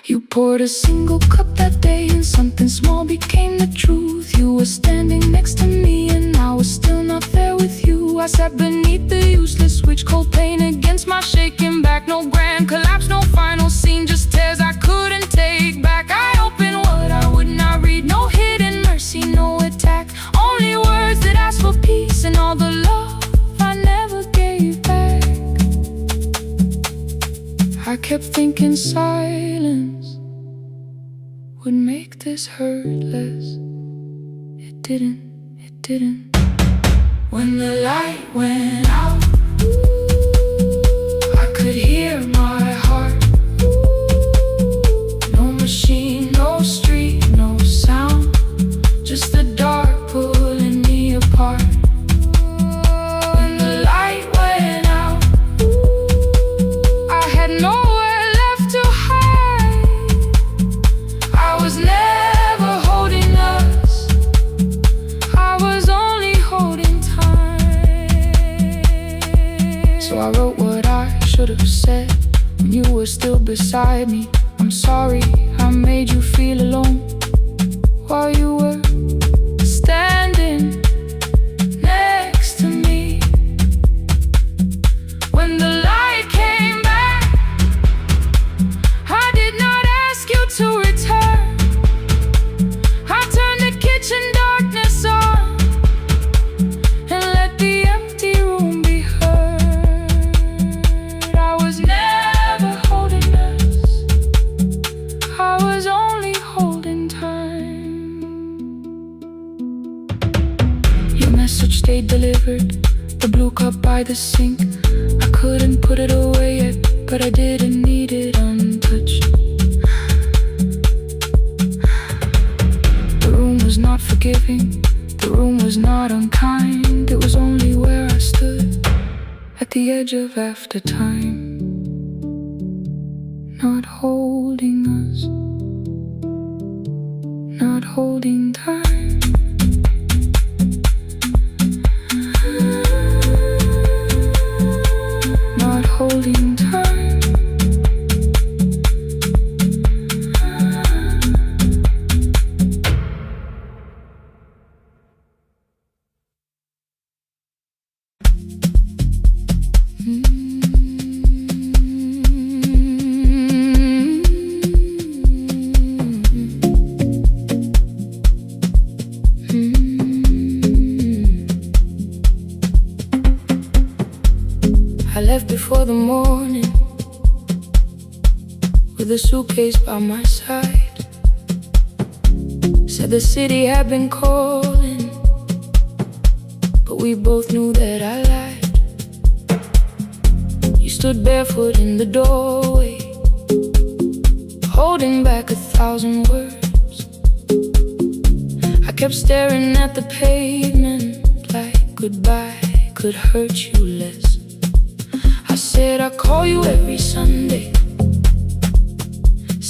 You poured a single cup that day and something small became the truth. You were standing next to me and I was still not there with you. I sat beneath the useless switch, cold pain against my shaking back. No grand collapse, no final scene, just tears I couldn't take back. I opened what I would not read, no hidden mercy, no attack. Only words that ask for peace and all the love I never gave back. I kept thinking silence would make this hurt less. It didn't, it didn't. When the light went out, I could hear my heart. No machine, no street, no sound, just the dark pulling me apart. When the light went out, I had nowhere left to hide. I was never holding us, I was only holding time. So I wrote what I should have said when you were still beside me. I'm sorry I made you feel alone while you were standing next to me. When the light came back, I did not ask you to return. I turned the kitchen darkness on and let the empty room be heard. I was never holding us, I was only holding time. Your message stayed delivered, the blue cup by the sink. I couldn't put it away yet, but I didn't need it untouched. The room was not forgiving, the room was not unkind. It was only where I stood at the edge of after time, not holding us, not holding time. Not holding time. I left before the morning with a suitcase by my side. Said the city had been calling, but we both knew that I lied. You stood barefoot in the doorway, holding back 1,000 words. I kept staring at the pavement like goodbye could hurt you less. I said I'd call you every Sunday,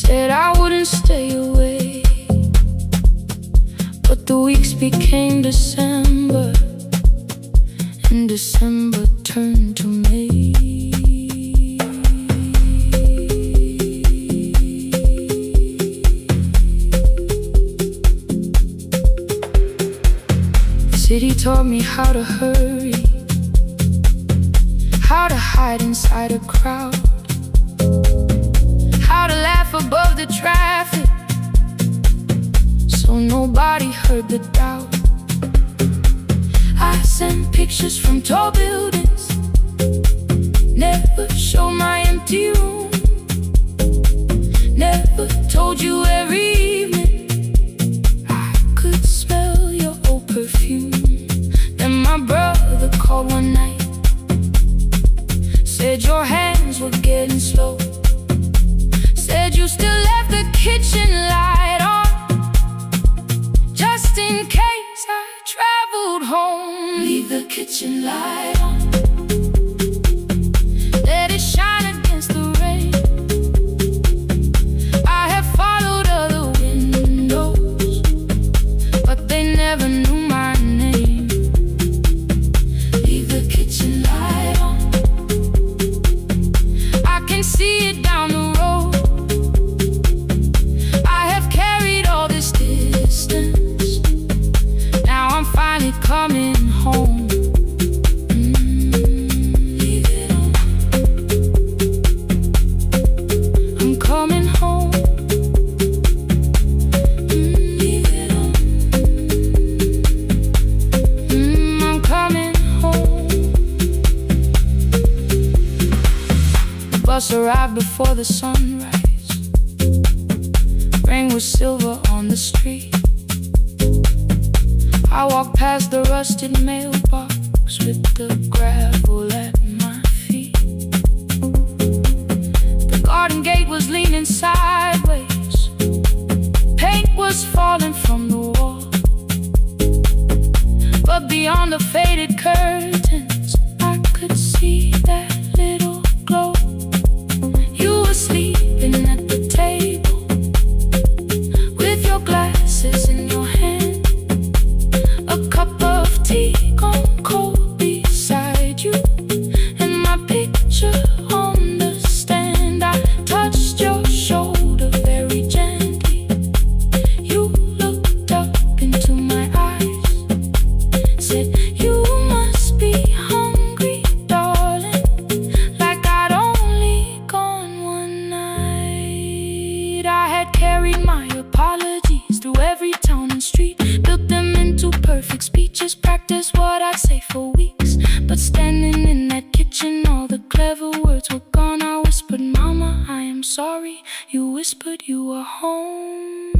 Said I wouldn't stay away, but the weeks became December, and December turned to May. The city taught me how to hurry, how to hide inside a crowd, how to laugh above the traffic so nobody heard the doubt. I sent pictures from tall buildings, never showed my empty room, never told you every evening I could smell your old perfume. Then my brother called one night, said your hands were getting slow, said you still left the kitchen light on, just in case I traveled home. Leave the kitchen light on, let it shine against the rain. I have followed other windows, but they never knew my name. Leave the kitchen light on, I can see it down the road. I have carried all this distance, now I'm finally coming home. Leave it on, I'm coming home. Leave it on, I'm coming home. The bus arrived before the sunrise, rain was silver on the street. I walked past the rusted mailbox with the gravel at my feet. The garden gate was leaning sideways, paint was falling from the wall, but beyond the faded curtains I could see that little glow. You were sleeping at the table with your glasses in your hand, a cup of tea gone cold beside you, and my picture on the stand. I touched your shoulder very gently. You looked up into my eyes, said you must be hungry, darling, like I'd only gone one night. I had carried my apologies through every town and street, built them into perfect speeches, practiced what I'd say for weeks. But standing in that kitchen, all the clever words were gone. I whispered, Mama, I am sorry. You whispered you were home.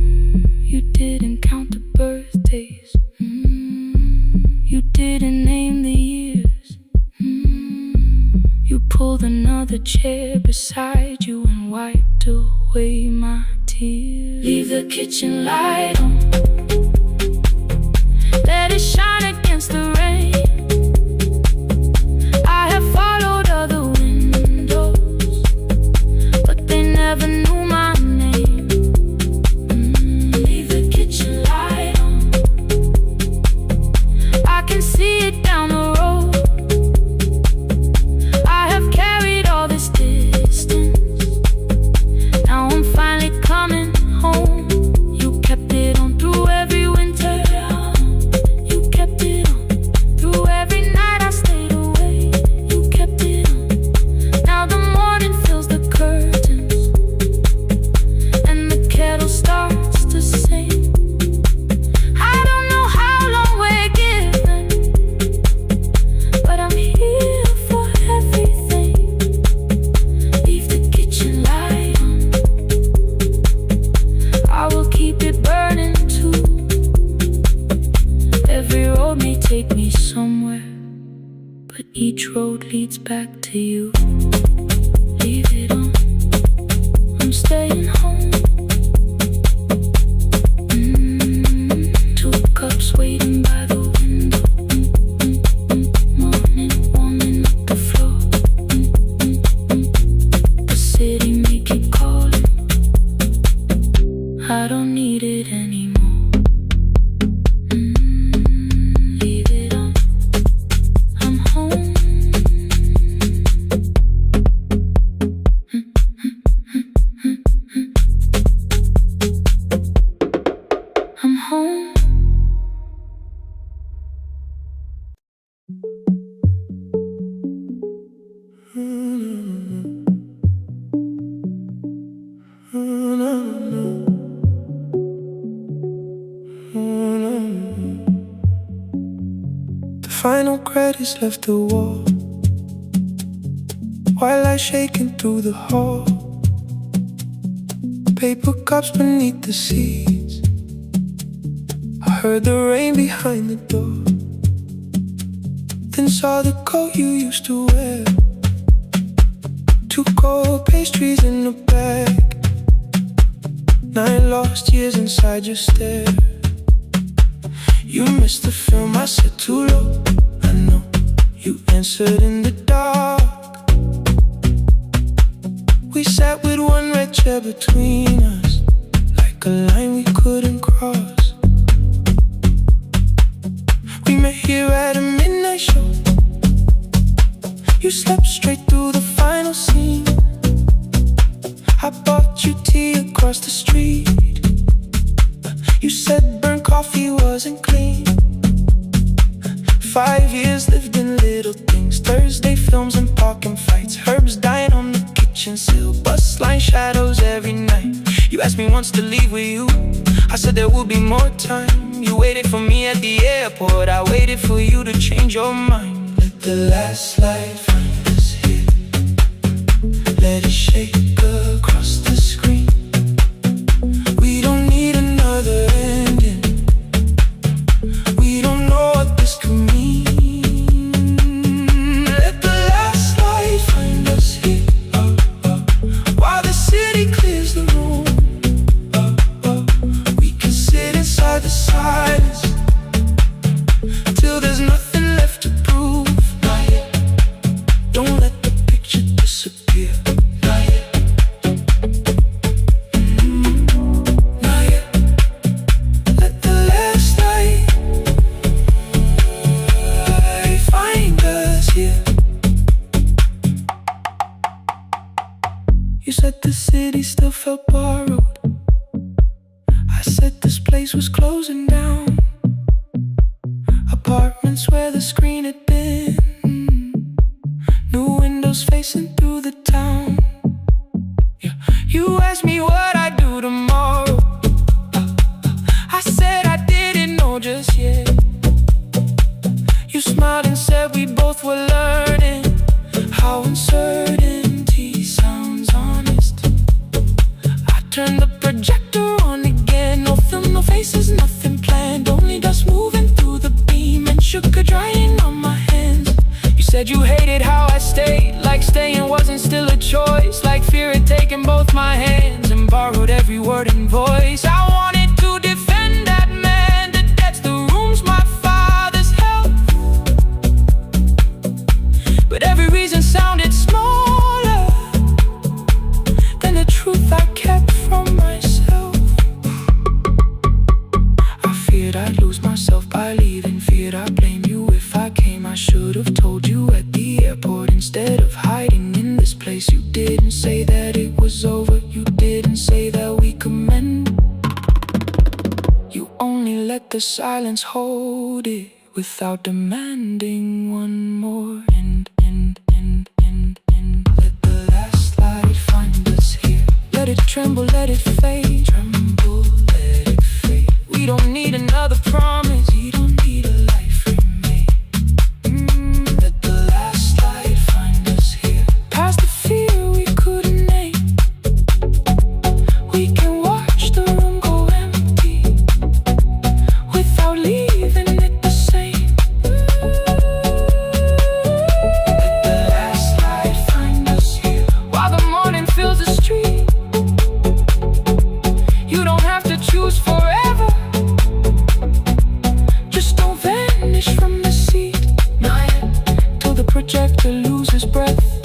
You didn't count the birthdays, you didn't name the years. You pulled another chair beside you and wiped away my tears. Leave the kitchen light on, let it shine against the rain. I have followed other windows, but they never knew my name. Leave the kitchen light on, I can see it down the road. I have carried all this distance, now I'm finally coming home. You kept it on through every winter, you kept it on through every night I stayed away. You kept it on, now the morning fills the curtains and the kettle starts to sing. I don't know how long we're given, but I'm here for everything. Leave the kitchen light on, I will keep it burning too. Every road may take me somewhere, but each road leads back to you. Leave it on, I'm staying home. Two cups waiting by the window, morning warming up the floor. The city may keep calling, final credits left the wall, while I shaking through the hall. Paper cups beneath the seats, I heard the rain behind the door. Then saw the coat you used to wear, 2 cold pastries in a bag, 9 lost years inside your stare. You missed the film, I said too low, I know. You answered in the dark. We sat with one red chair between us, like a line we couldn't cross. We met here at a midnight show. You slept straight through the final scene. I bought you tea across the street. You said burnt coffee wasn't clean. 5 years lived in little things, Thursday films and parking fights, herbs dying on the kitchen sill, bus line shadows every night. You asked me once to leave with you, I said there would be more time. You waited for me at the airport, I waited for you to change your mind. Let the last light find us here, let it shake across the screen. We don't need another ending, we don't know what this could mean. Let the last light find us here, while the city clears the room. We can sit inside the silence till there's nothing left to prove. Not yet. Don't let the picture disappear. Not yet. Not yet. Let the last light find us here. You said the city still felt borrowed, I said this place was closing down. Apartments where the screen had been, new windows facing through the town. Yeah. You asked me what I'd do tomorrow, I said I didn't know just yet. You smiled and said we both were learning how uncertainty sounds honest. I turned the projector on again, no film, no faces, nothing planned, only dust moving through the beam and sugar drying on my hands. You said you hated how I stayed, like staying wasn't still a choice, like fear had taken both my hands and borrowed every word and voice. I wanted to defend that man, the debts, the rooms my fathers held, but every reason sounded smaller than the truth I kept from myself. I feared I'd lose myself by leaving, feared I'd blame you if I came. I should have told you at the airport instead of hiding in this place. You didn't say that it was over, you didn't say that we could mend. You only let the silence hold it without demanding one more end. Let the last light find us here, let it tremble, let it fade. Tremble, let it fade. We don't need another promise, we don't need a life remade. Let the last light find us here, past the fear we couldn't name. We can watch the room go empty without leaving it the same. Let the last light find us here, while the morning fills the street. You don't have to choose forever, just don't vanish from the seat. Not yet. Till the projector loses breath.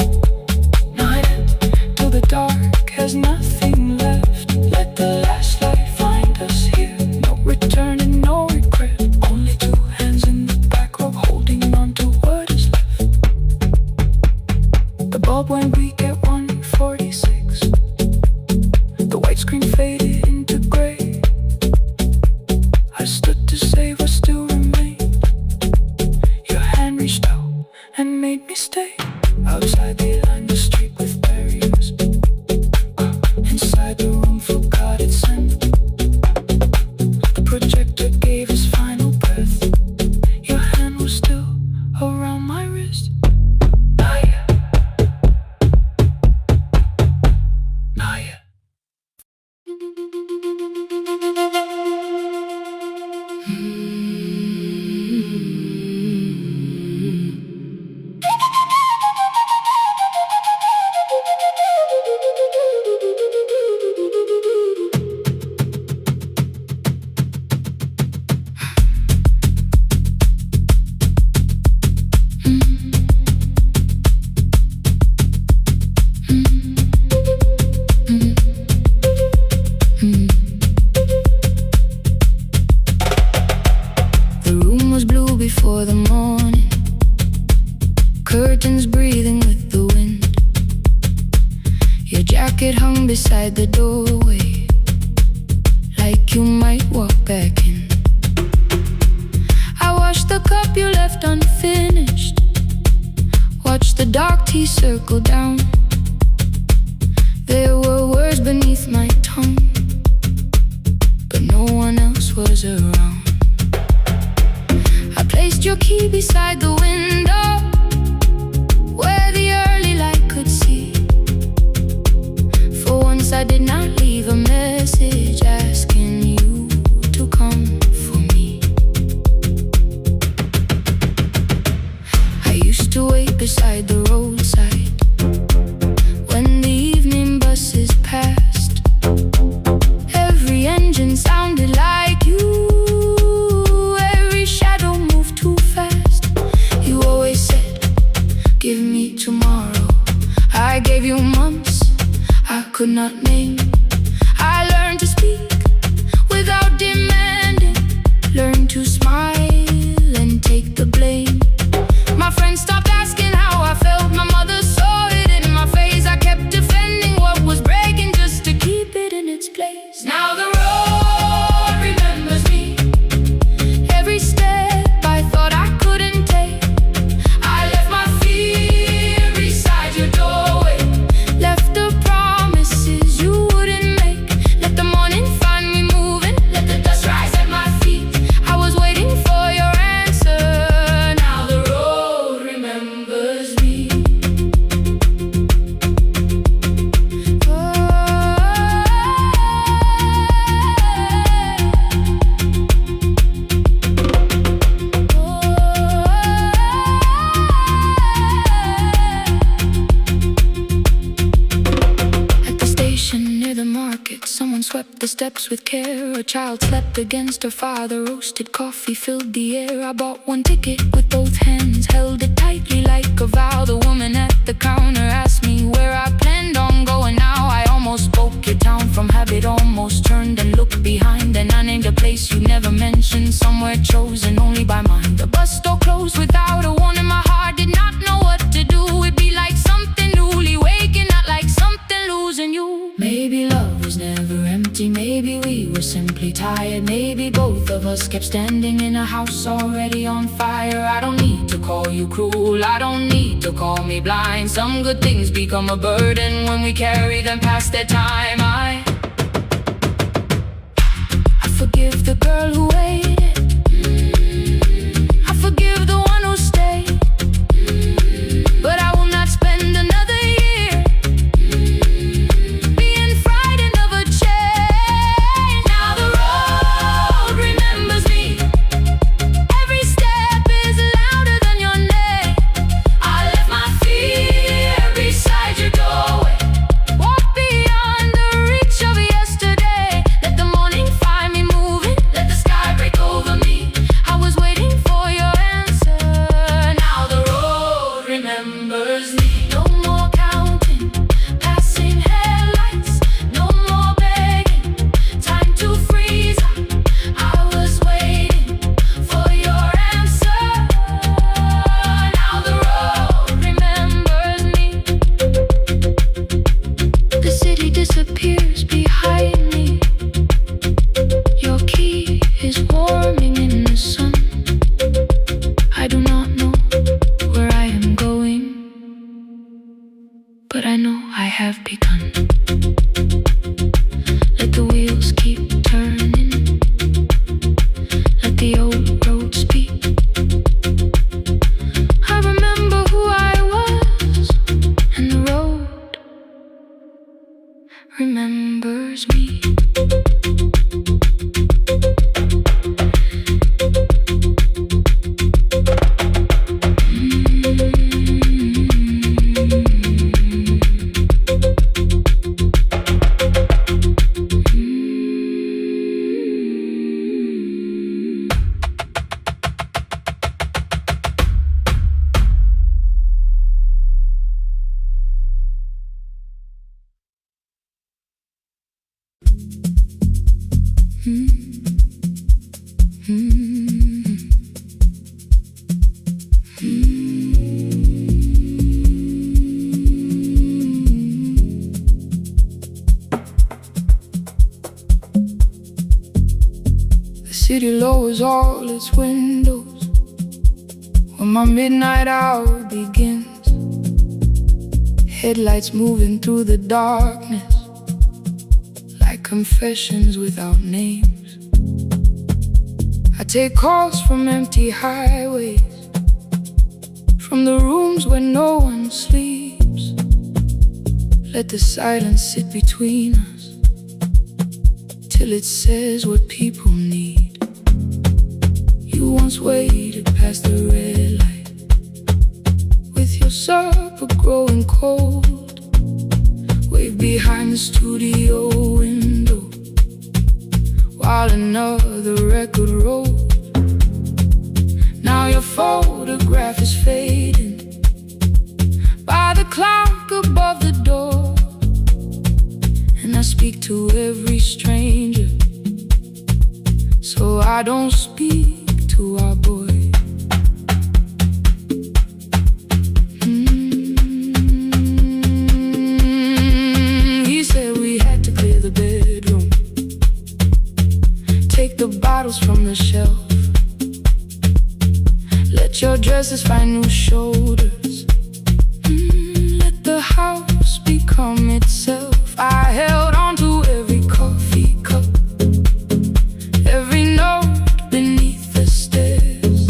Not yet. Till the dark has nothing left. Let the last light find us here, no return and no regret, only 2 hands in the back row holding on to what is left. The bulb went weak at 1:46, the white screen faded into gray. I stood to save what still remained. Your hand reached out and made me stay. Outside they lined the street with barriers, inside the room forgot its scent. The projector gave his final breath, your hand was still beside the doorway, like you might walk back in. I washed the cup you left unfinished, watched the dark tea circle down. There were words beneath my tongue, but no one else was around. I placed your key beside the window, where the early light could see. For once I did not leave a message asking you to come for me. I used to wait beside the roadside when the evening buses passed. Every engine sounded like you, every shadow moved too fast. You always said, give me tomorrow. I gave you months I could not name. I learned to speak without demanding, learned to smile and take the blame. My friends stopped asking how I felt, my mother saw it in my face. I kept defending what was breaking just to keep it in its place. Now the road remembers me, every step I thought I couldn't take. I left my fear beside your doorway, left the promises you wouldn't make. Let the morning find me moving, let the dust rise at my feet. I was waiting for your answer. Now the road remembers me. At the station near the market, someone swept the steps with care. A child slept against her father, roasted coffee filled the air. I bought one ticket with both hands, held it tightly like a vow. The woman at the counter asked me where I planned on going now. I almost spoke your town from habit, almost turned and looked behind. And I named a place you never mentioned, somewhere chosen only by mine. The bus store closed without a warning, my heart did not know what to do. It'd be like something newly waking, not like something losing you. Maybe love was never empty, maybe we were simply tired. Maybe both of us kept standing in a house already on fire. I don't need to call you cruel, I don't need to call me blind. Some good things become a burden when we carry them past their time. I forgive the girl who waited, I forgive the one who stayed, but I will not spend another year being frightened of a change. Now the road remembers me, every step is louder than your name. I left my fear beside your doorway, walk beyond the reach of yesterday. Let the morning find me moving, let the sky break over me. I was waiting for your answer. Now the road remembers me. No more counting passing headlights, no more begging, time to freeze up. I was waiting for your answer. Now the road remembers me. The city disappears behind me, your key is warming in the sun. I do not know where I am going, but I know I have begun. Let the wheels keep turning, let the old road speak. I remember who I was, and the road remembers me. city lowers all its windows when my midnight hour begins. Headlights moving through the darkness like confessions without names. I take calls from empty highways, from the rooms where no one sleeps. Let the silence sit between us till it says what people need. You once waited past the red light with your supper growing cold. Wave behind the studio window while another record rolls. Now your photograph is fading by the clock above the door, and I speak to every stranger, so I don't speak to our boy. He said we had to clear the bedroom, take the bottles from the shelf, let your dresses find new shoulders, let the house become itself. I held on to every coffee cup, every note beneath the stairs,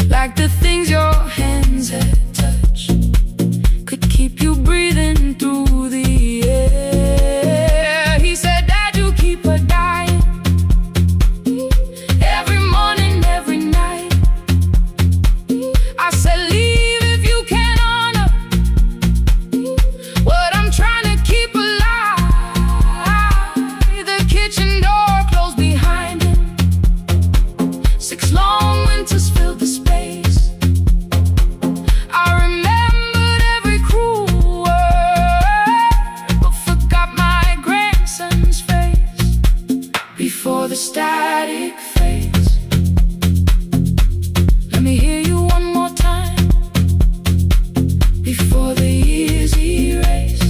like the things your hands had touched could keep you breathing through the air. He said, Dad, you keep her dying every morning, every night. I said, leave if you can honor what I'm trying to keep alive. The kitchen door closed behind him, 6 long winters filled the space. I remembered every cruel word, but forgot my grandson's face before the static fades. Let me hear you one more time before the years erase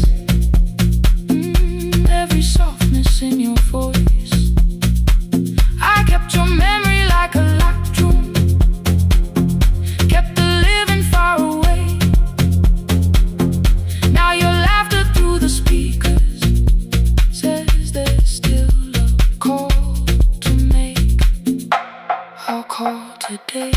every softness in your voice. I kept your memory like a locked room, kept the living far away. Now your laughter through the speakers says there's still a call to make. I'll call today.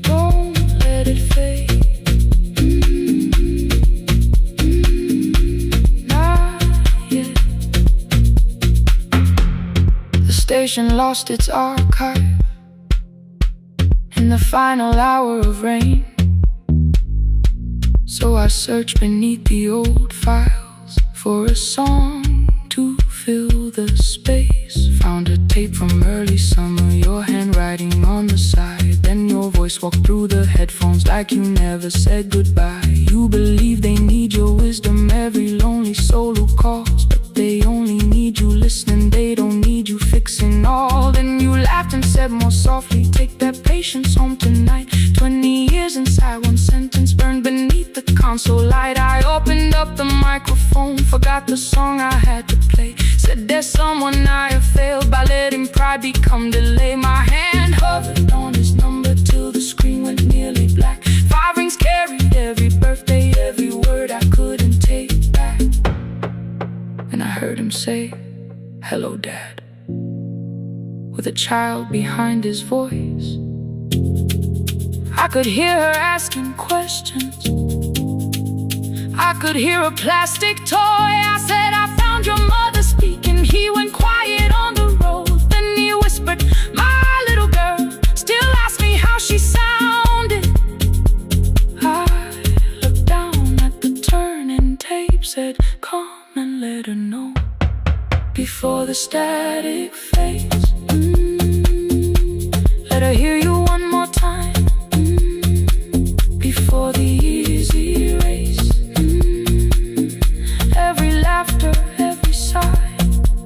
Don't let it fade. Not yet. The station lost its archive in the final hour of rain, so I searched beneath the old files for a song to fill the space. Found a tape from early summer, your handwriting on the side. Then your voice walked through the headphones like you never said goodbye. You believe they need your wisdom, every lonely soul who calls, but they only need you listening, they don't need you fixing all. Then you laughed and said more softly, take that patience home tonight. 20 years inside one sentence burned beneath the console light. I opened up the microphone, forgot the song I had to play. Said there's someone I have failed by letting pride become delay. My hand hovered on his number till the screen went nearly black. 5 rings carried every birthday, every word I couldn't take back. And I heard him say, hello, Dad, with a child behind his voice. I could hear her asking questions, I could hear a plastic toy. I said, I found your mother speaking. He went quiet on the road, then he whispered, my little girl still asks me how she sounded. I looked down at the turning tape, said, come and let her know before the static fades. Let her hear you one more time before the years erase every laughter, every sigh.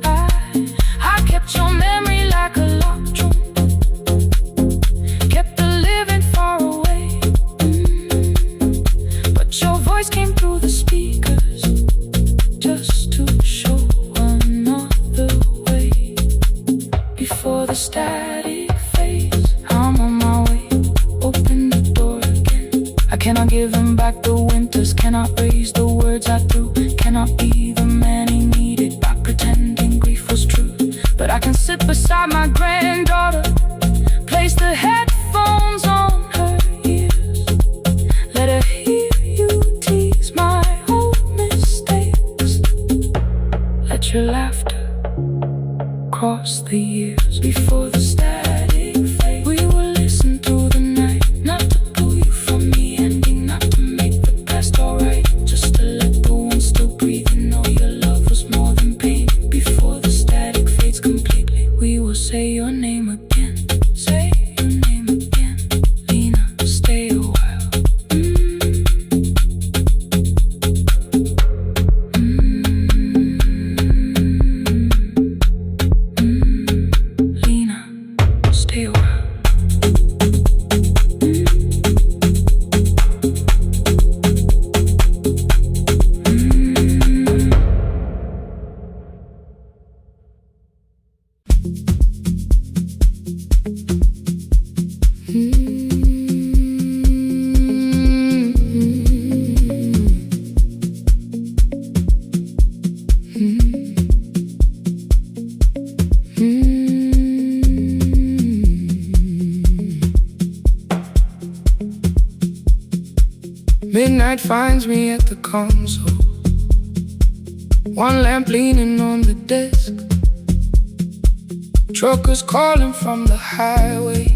I kept your memory like a locked room, kept the living far away, but your voice came through the speakers I cannot give him back the winters, cannot raise the words I threw, cannot be the man he needed by pretending grief was true. But I can sit beside my granddaughter, place the headphones on her ears, let her hear you tease my old mistakes. Let your laughter cross the years before the static fades. We will listen through the night, not to pull you from the ending, not to make the past alright, just to let the one still breathe and know your love was more than pain. Before the static fades completely, we will say your name again. Say your name again. Lena, stay a while. Lena, stay a while. Midnight finds me at the console, one lamp leaning on the desk, truckers calling from the highway,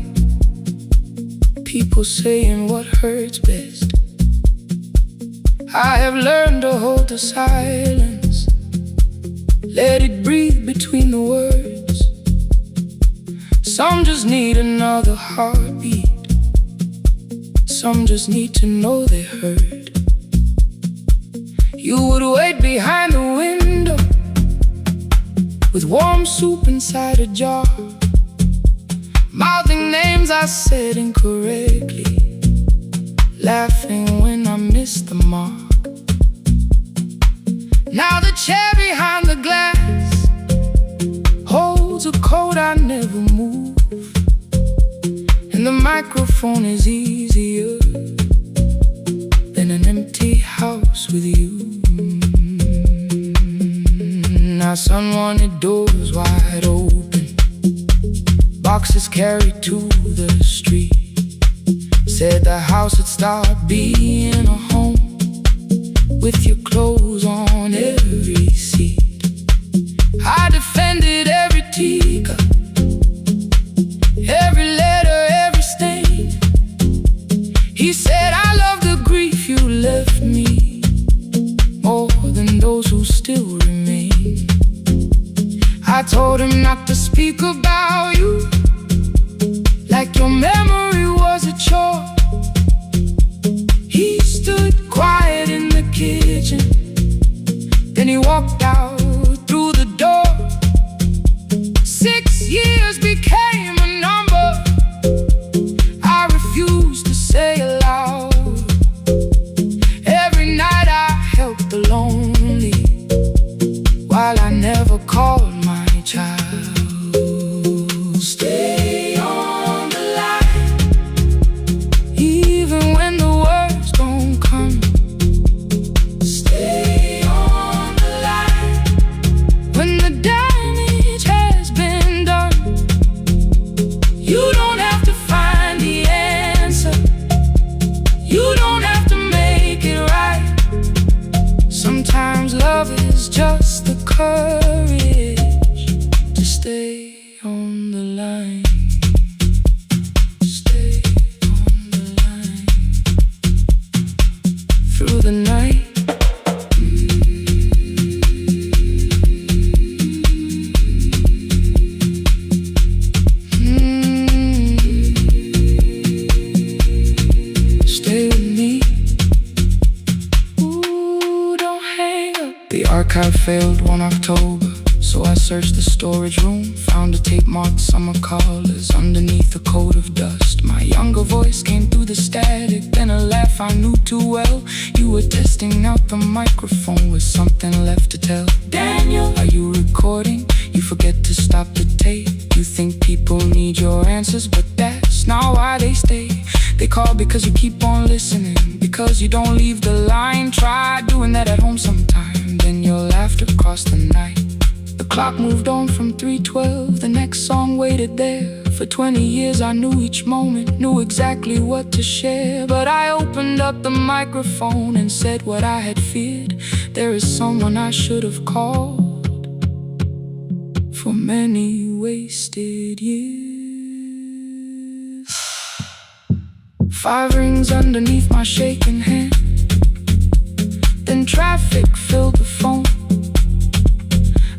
people saying what hurts best. I have learned to hold the silence, let it breathe between the words. Some just need another heartbeat, some just need to know they heard. You would wait behind the window with warm soup inside a jar, mouthing names I said incorrectly, laughing when I missed the mark. Now the chair behind the glass holds a coat I never move, and the microphone is easier than an empty house with you. Now sun wanted doors wide open, boxes carried to the street, said the house would start being a home with your clothes on every seat. I defended every teacup, every letter, every stain. He said I love the grief you left me more than those who still remain. I told him not to speak about you like your memory was a chore. He stood quiet in the kitchen, then he walked out through the door. 6 years became a number I refused to say aloud. Every night I helped the lonely while I never called my child. Stay on the line, even when the words don't come. Stay on the line when the damage has been done. You don't have to find the answer, you don't have to make it right. Sometimes love is just the courage to stay on the line. Stay on the line through the night. Stay with me. Ooh, don't hang up. The archive failed one October, so I searched the storage room, found a tape marked summer callers underneath a coat of dust. My younger voice came through the static, then a laugh I knew too well. You were testing out the microphone with something left to tell. Daniel, are you recording? You forget to stop the tape. You think people need your answers, but that's not why they stay. They call because you keep on listening, because you don't leave the line. Try doing that at home sometime, then you'll laugh across the night. The clock moved on from 3:12, the next song waited there. For 20 years I knew each moment, knew exactly what to share. But I opened up the microphone and said what I had feared. There is someone I should have called for many wasted years. 5 rings underneath my shaking hand, then traffic filled the phone.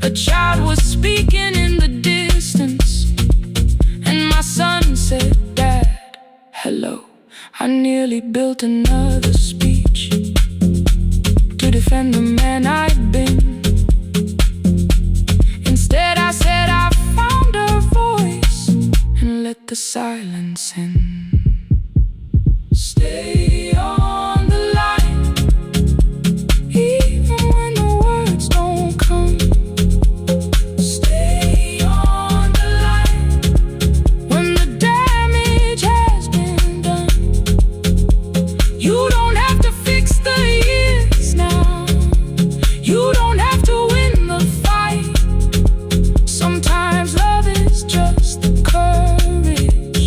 A child was speaking in the distance, and my son said, "Dad, hello." I nearly built another speech to defend the man I'd been. Instead I said I found a voice and let the silence in. Stay on the line, even when the words don't come. Stay on the line when the damage has been done. You don't have to fix the years now. You don't have to win the fight. Sometimes love is just the courage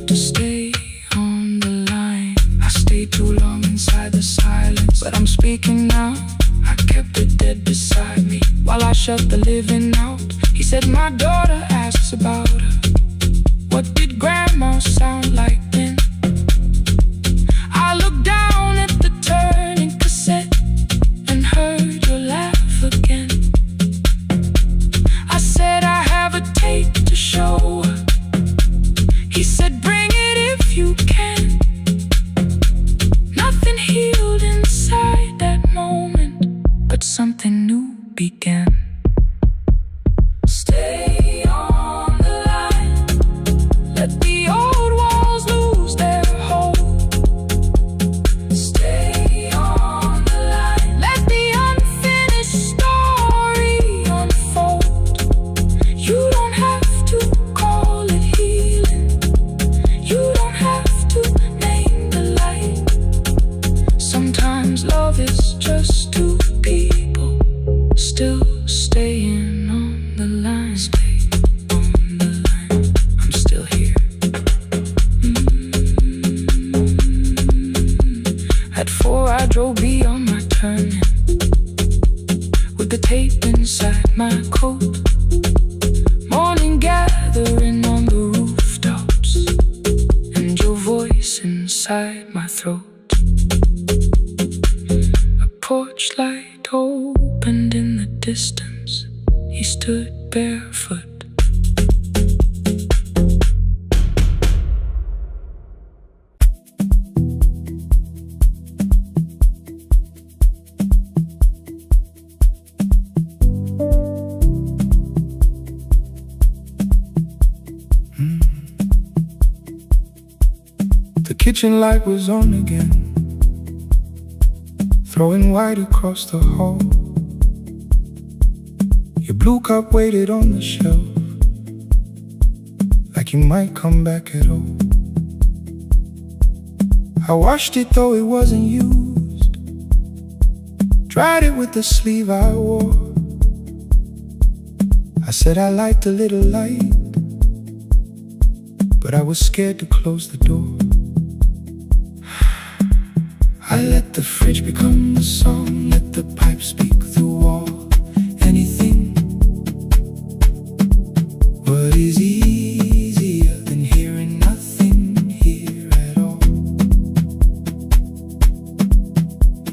to stay on the line. I stayed too long inside the silence, but I'm speaking now. I kept it dead beside me while I shut the living out. He said, "My daughter asks about her. What did grandma sound like then?" I looked down at the turning cassette and heard your laugh again. I said, "I have a tape to show her." He said, "Bring it if you can." Nothing healed inside that moment, but something new began. Stay on the line, let the old walls lose their hold. Stay on the line, let the unfinished story unfold. You don't have to call it healing, you don't have to name the light. Sometimes love is just two people still staying on the line. Stay on the line, I'm still here. At 4 I drove beyond my turning, with the tape inside my coat. Morning gathering on the rooftops, and your voice inside my throat. A porch light opened in the distance. He stood barefoot. The kitchen light was on again, throwing white across the hall. Your blue cup waited on the shelf, like you might come back at all. I washed it though it wasn't used, dried it with the sleeve I wore. I said I liked a little light, but I was scared to close the door. I let the fridge become the song, let the pipe speak through all. Anything. What is easier than hearing nothing here at all?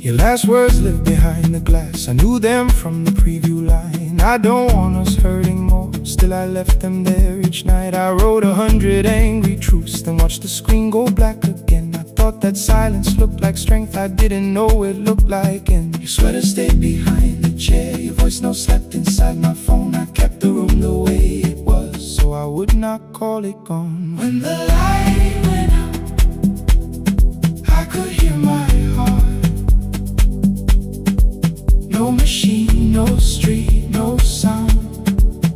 Your last words live behind the glass. I knew them from the preview line. I don't want us hurting more, still I left them there each night. I wrote 100 angry truths, then watched the screen go black again. I thought that silence looked like strength, I didn't know it looked like. And your sweater stayed behind the chair, your voice no slept inside my phone. I kept the room the way it was, so I would not call it gone. When the light went out, I could hear my heart. No machine, no street, no sound,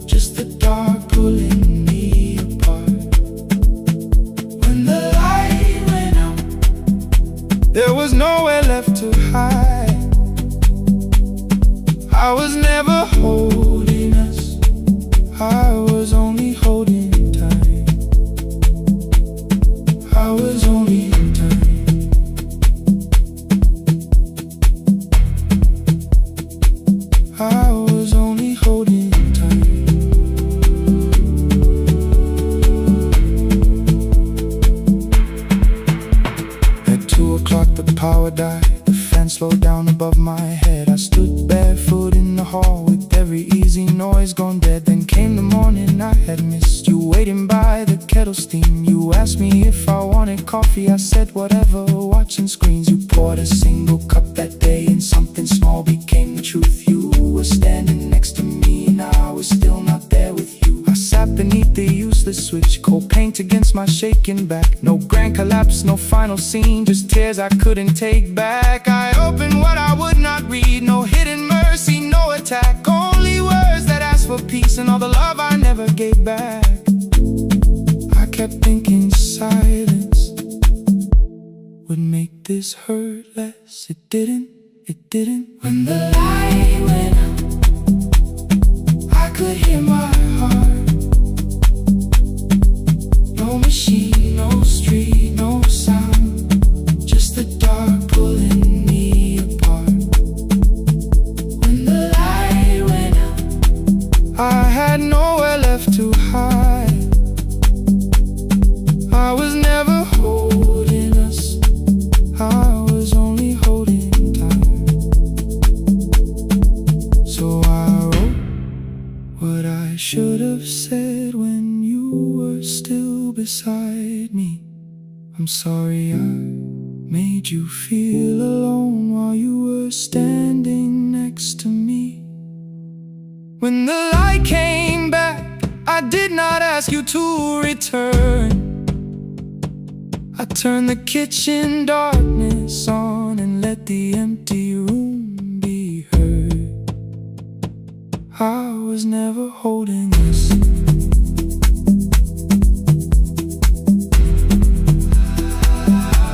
just the dark pulling me apart. When the light went was only in time. I was only holding time. At 2 o'clock the power died. The fan slowed down above my head. I stood barefoot in the hall with every easy noise gone dead. Then came the morning I had missed. You waiting by the kettle steam. You asked me if I wanted coffee. I said whatever, watching screens. You poured a single cup that day, and something small became the truth. You were standing next to me, and I was still not there with you. I sat beneath the useless switch, cold paint against my shaking back. No grand collapse, no final scene, just tears I couldn't take back. I opened what I would not read, no hidden mercy, no attack. Only words that asked for peace and all the love I never gave back. I kept thinking silence would make this hurt less. It didn't. When the light went out, I could hear my heart. No machine, no street, no sound, just the dark pulling me apart. When the light went out, I had nowhere left to hide. I was never holding us, I was only holding time. So I wrote what I should have said when you were still beside me. I'm sorry I made you feel alone while you were standing next to me. When the light came back, I did not ask you to return. I turned the kitchen darkness on and let the empty room be heard. I was never holding us.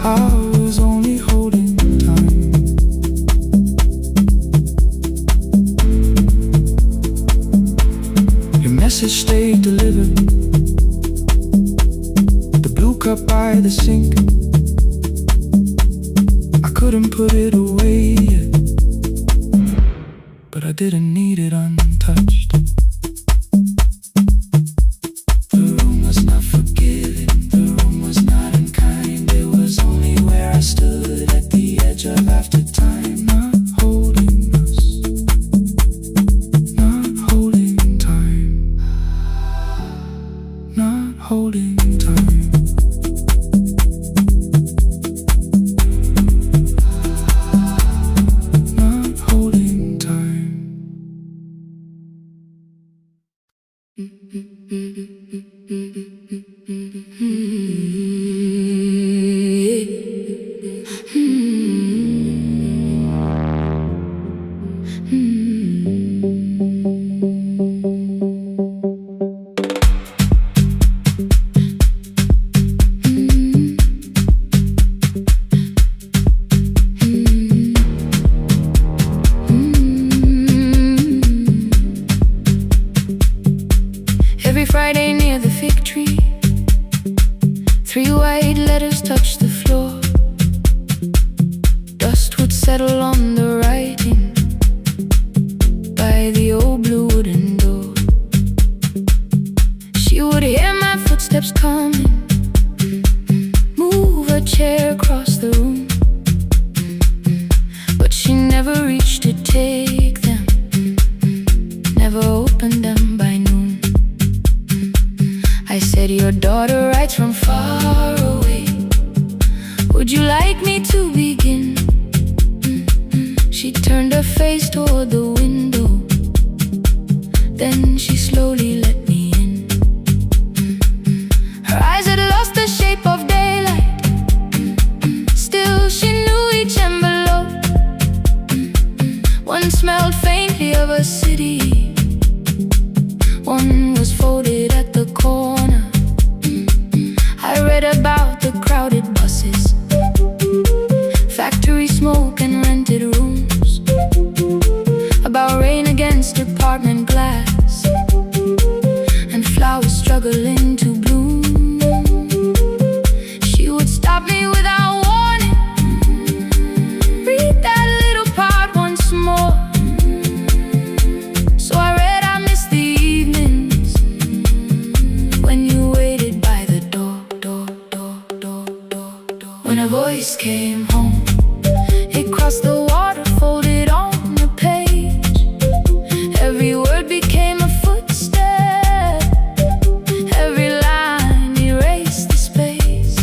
I was only holding time. Your message stayed delivered. The blue cup by the sink, I couldn't put it away yet, but I didn't need it untouched. The room was not forgiving, the room was not unkind. It was only where I stood at the edge of after time. Not holding us, not holding time, not holding time. Not holding time. Every Friday near the fig tree, 3 white letters touched the floor. Dust would settle on the writing by the old blue wooden door. She would hear my footsteps coming, move a chair across the room, but she never reached to take them, never opened them by noon. I said, your daughter writes from far away, would you like me to begin? She turned her face toward the window, then she slowly let me in. Her eyes had lost the shape of daylight, still she knew each envelope. One smelled faintly of a city, one was folded at the corner. I read about the crowded buses, factory smoke and rented rooms, about rain against apartment glass, and flowers struggling to bloom. She would her voice came home. It crossed the water, folded on the page. Every word became a footstep. Every line erased the space.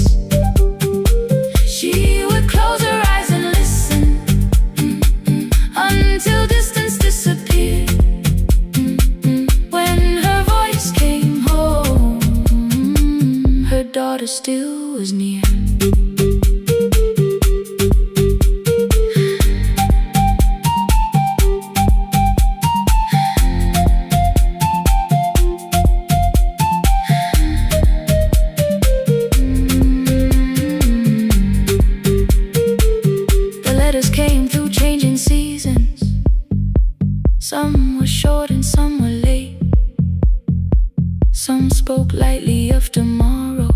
She would close her eyes and listen, until distance disappeared. When her voice came home, her daughter still was near. Came through changing seasons. Some were short and some were late. Some spoke lightly of tomorrow.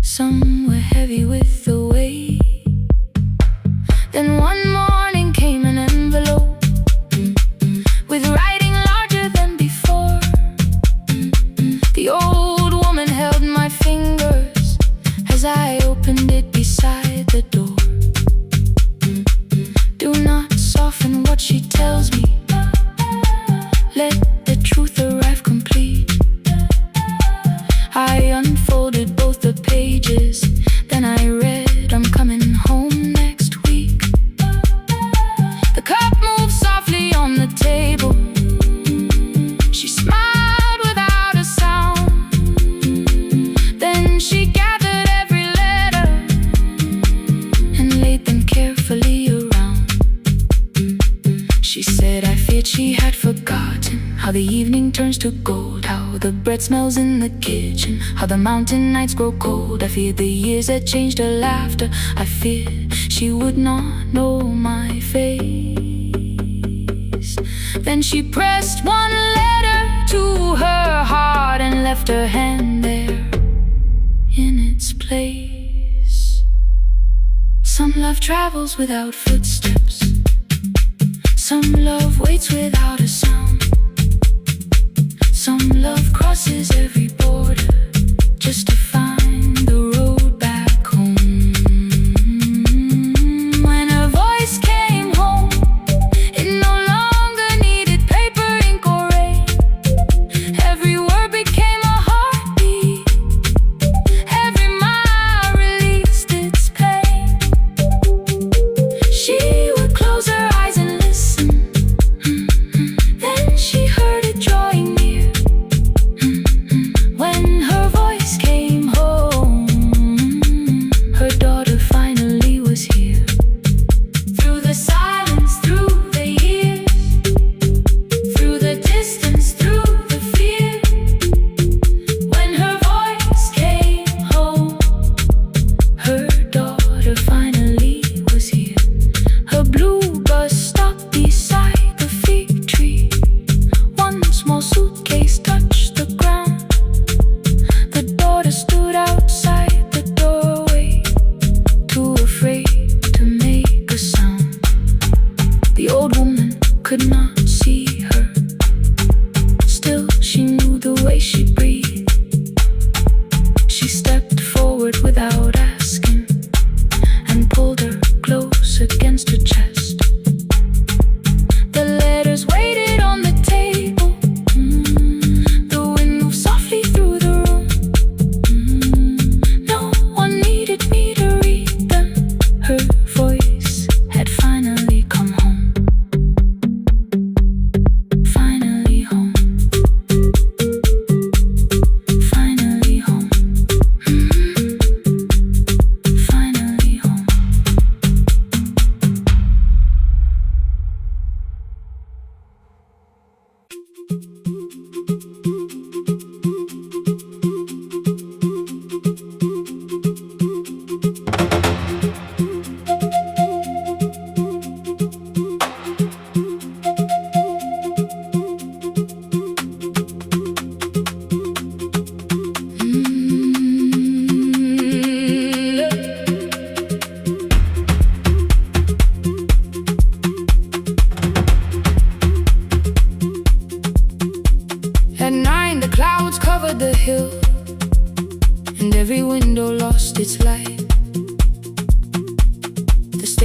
Some were heavy with the weight. Then one morning came an envelope with writing larger than before. The old woman held my fingers as I opened it beside the door. Do not soften what she tells me. Let the truth arrive complete. I unfolded both the pages. Then I read, I'm coming home next week. The cup moved softly on the table. She smiled without a sound. Then she gathered every letter and laid them carefully around. She said, I feared she had forgotten how the evening turns to gold, how the bread smells in the kitchen, how the mountain nights grow cold. I feared the years had changed her laughter. I feared she would not know my face. Then she pressed one letter to her heart and left her hand there in its place. Some love travels without footsteps. Some love waits without a sound. Some love crosses every border just to find the road back home. When her voice came home, it no longer needed paper, ink, or rain. Every word became a heartbeat. Every mile released its pain. She would close her eyes and listen. Then she heard it drawing near. When her voice came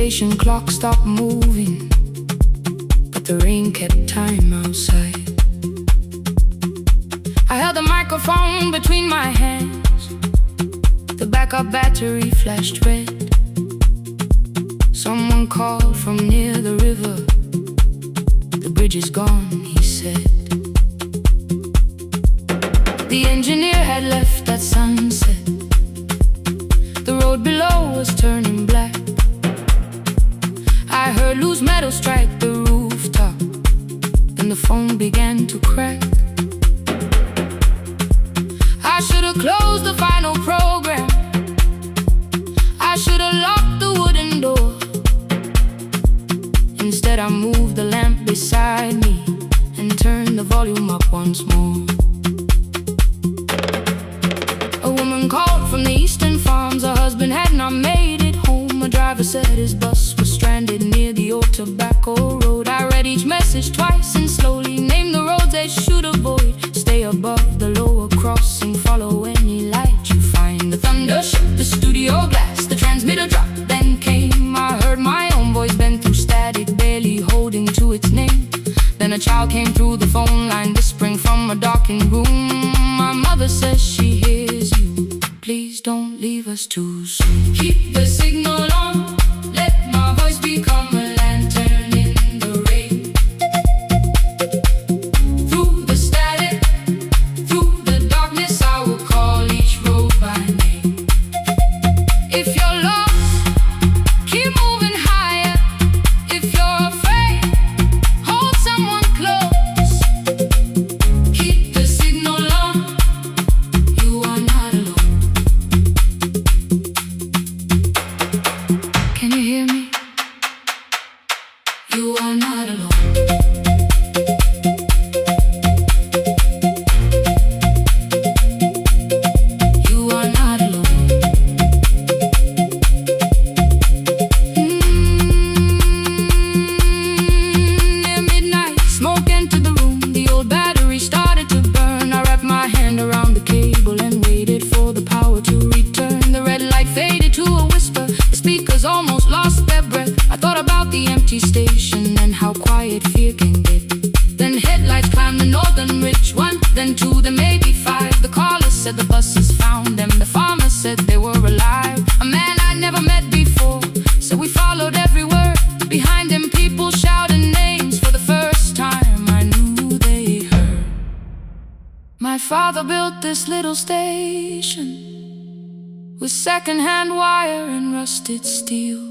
station clock stopped moving, but the rain kept time outside. I held the microphone between my hands. The backup battery flashed red. Someone called from near the river. The bridge is gone, he said. The engineer had left at sunset. The road below was turning black. I heard loose metal strike the rooftop, and the phone began to crack. I should have closed the final program. I should have locked the wooden door. Instead I moved the lamp beside me and turned the volume up once more. A woman called from the eastern farms. Her husband had not made it home. A driver said his bus was stranded near the old tobacco road. I read each message twice and slowly named the roads they should avoid. Stay above the lower crossing, follow any light you find. The thunder shook the studio glass, the transmitter dropped, then came. I heard my own voice bend through static, barely holding to its name. Then a child came through the phone line, whispering from a darkened room. My mother says she hears you. Please don't leave us too soon. Keep the signal on, let my voice become a lantern in the rain. Through the static, through the darkness, I will call each road by name. If you're lost, keep moving higher. If you're afraid, hold someone close. Keep the signal on, you are not alone. Can you hear me? You are not alone. You are not alone. Near midnight, smoke entered the room. The old battery started to burn. I wrapped my hand around the cable and waited for the power to return. The red light faded to a whisper. The speakers almost lost their breath. I thought about the empty station and how quiet fear can get. Then headlights climbed the northern ridge. One, then two, then maybe five. The caller said the buses found them. The farmer said they were alive. A man I'd never met before, so we followed every word. Behind him people shouted names. For the first time I knew they heard. My father built this little station with second-hand wire and rusted steel.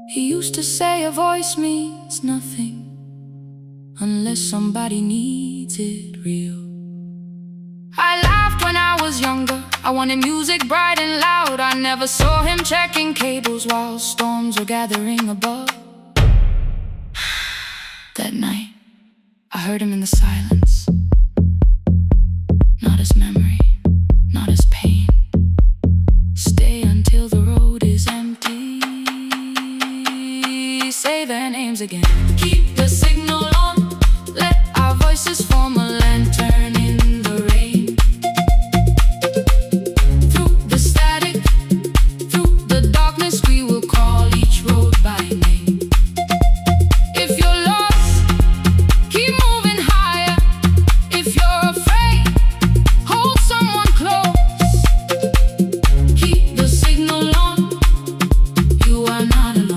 He used to say a voice means nothing unless somebody needs it real. I laughed when I was younger. I wanted music bright and loud. I never saw him checking cables while storms were gathering above. That night, I heard him in the silence. Not as memory, not as pain. Stay until the road is empty. Say their names again. Keep the signal on, let our voices form a lantern in the rain. Through the static, through the darkness, we will call each road by name. If you're lost, keep moving higher. If you're afraid, hold someone close. Keep the signal on, you are not alone.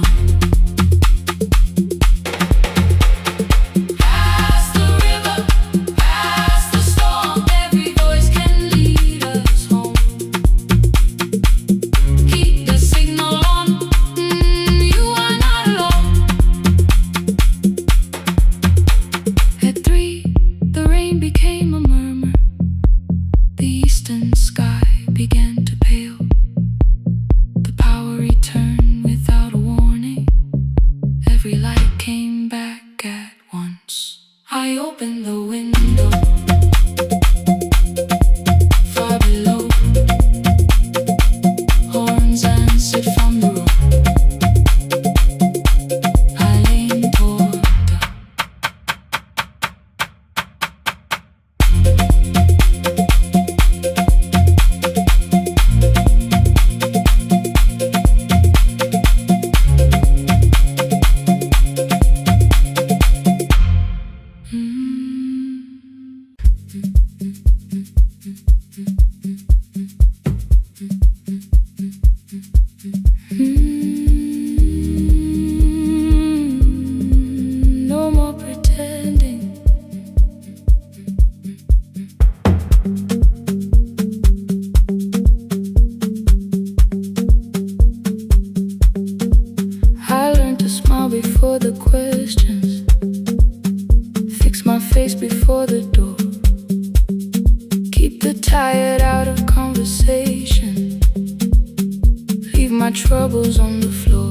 leave my troubles on the floor.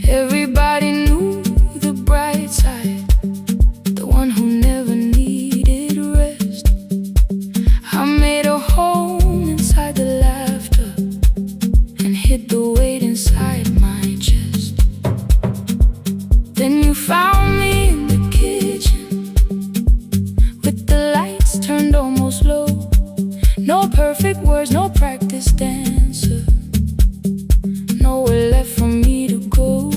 Everybody knew the bright side, the one who never needed rest. I made a home inside the laughter and hid the weight inside my chest. Then you found me in the kitchen with the lights turned almost low. No perfect words, no practice dancer, nowhere left for me to go.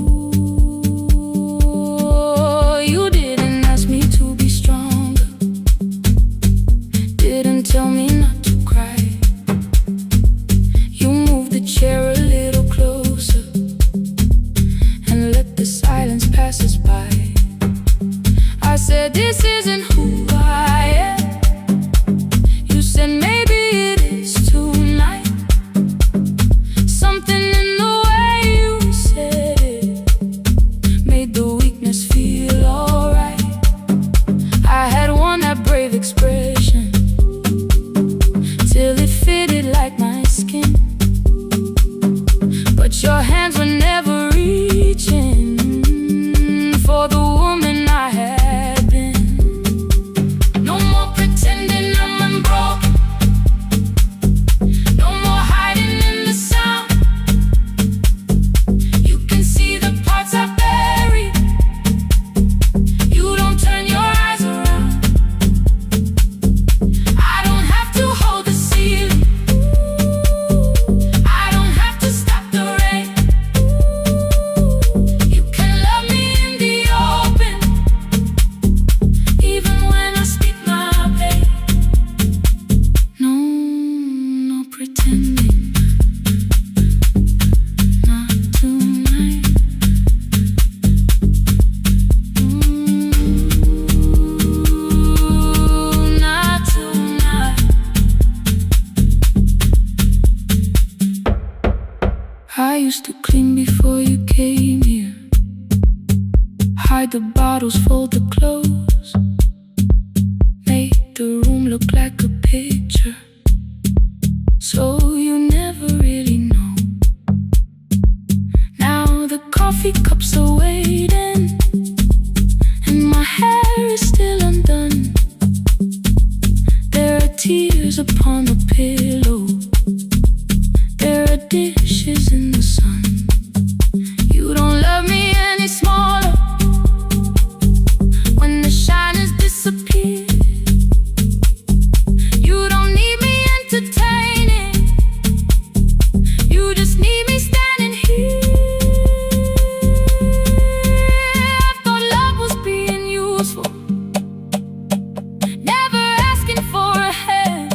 You didn't ask me to be stronger, didn't tell me not to cry. You moved the chair a little closer and let the silence pass us by. I said, this isn't who I am. You said, maybe it is tonight. Something in the way you said it made the weakness feel alright. I had worn that brave expression till it fitted like my skin, but your hands were never reaching for the woman I had been. No more pretending I'm unbroken, no more hiding in the sound. You can see the parts I buried, you don't turn your eyes around. I don't have to hold the ceiling, I don't have to stop the rain. You can love me in the open, even when I speak my pain. No, no pretending, not tonight. Not tonight. I used to clean before you came here, hide the bottles, fold the clothes, make the room look like a picture, so you never really know. Now the coffee cups are waiting and my hair is still undone. There are tears upon the pillow, there are dishes in the sun. You don't love me any smaller when the shine has disappeared. You don't need me entertaining, you just need me standing here. I thought love was being useful, never asking for a hand,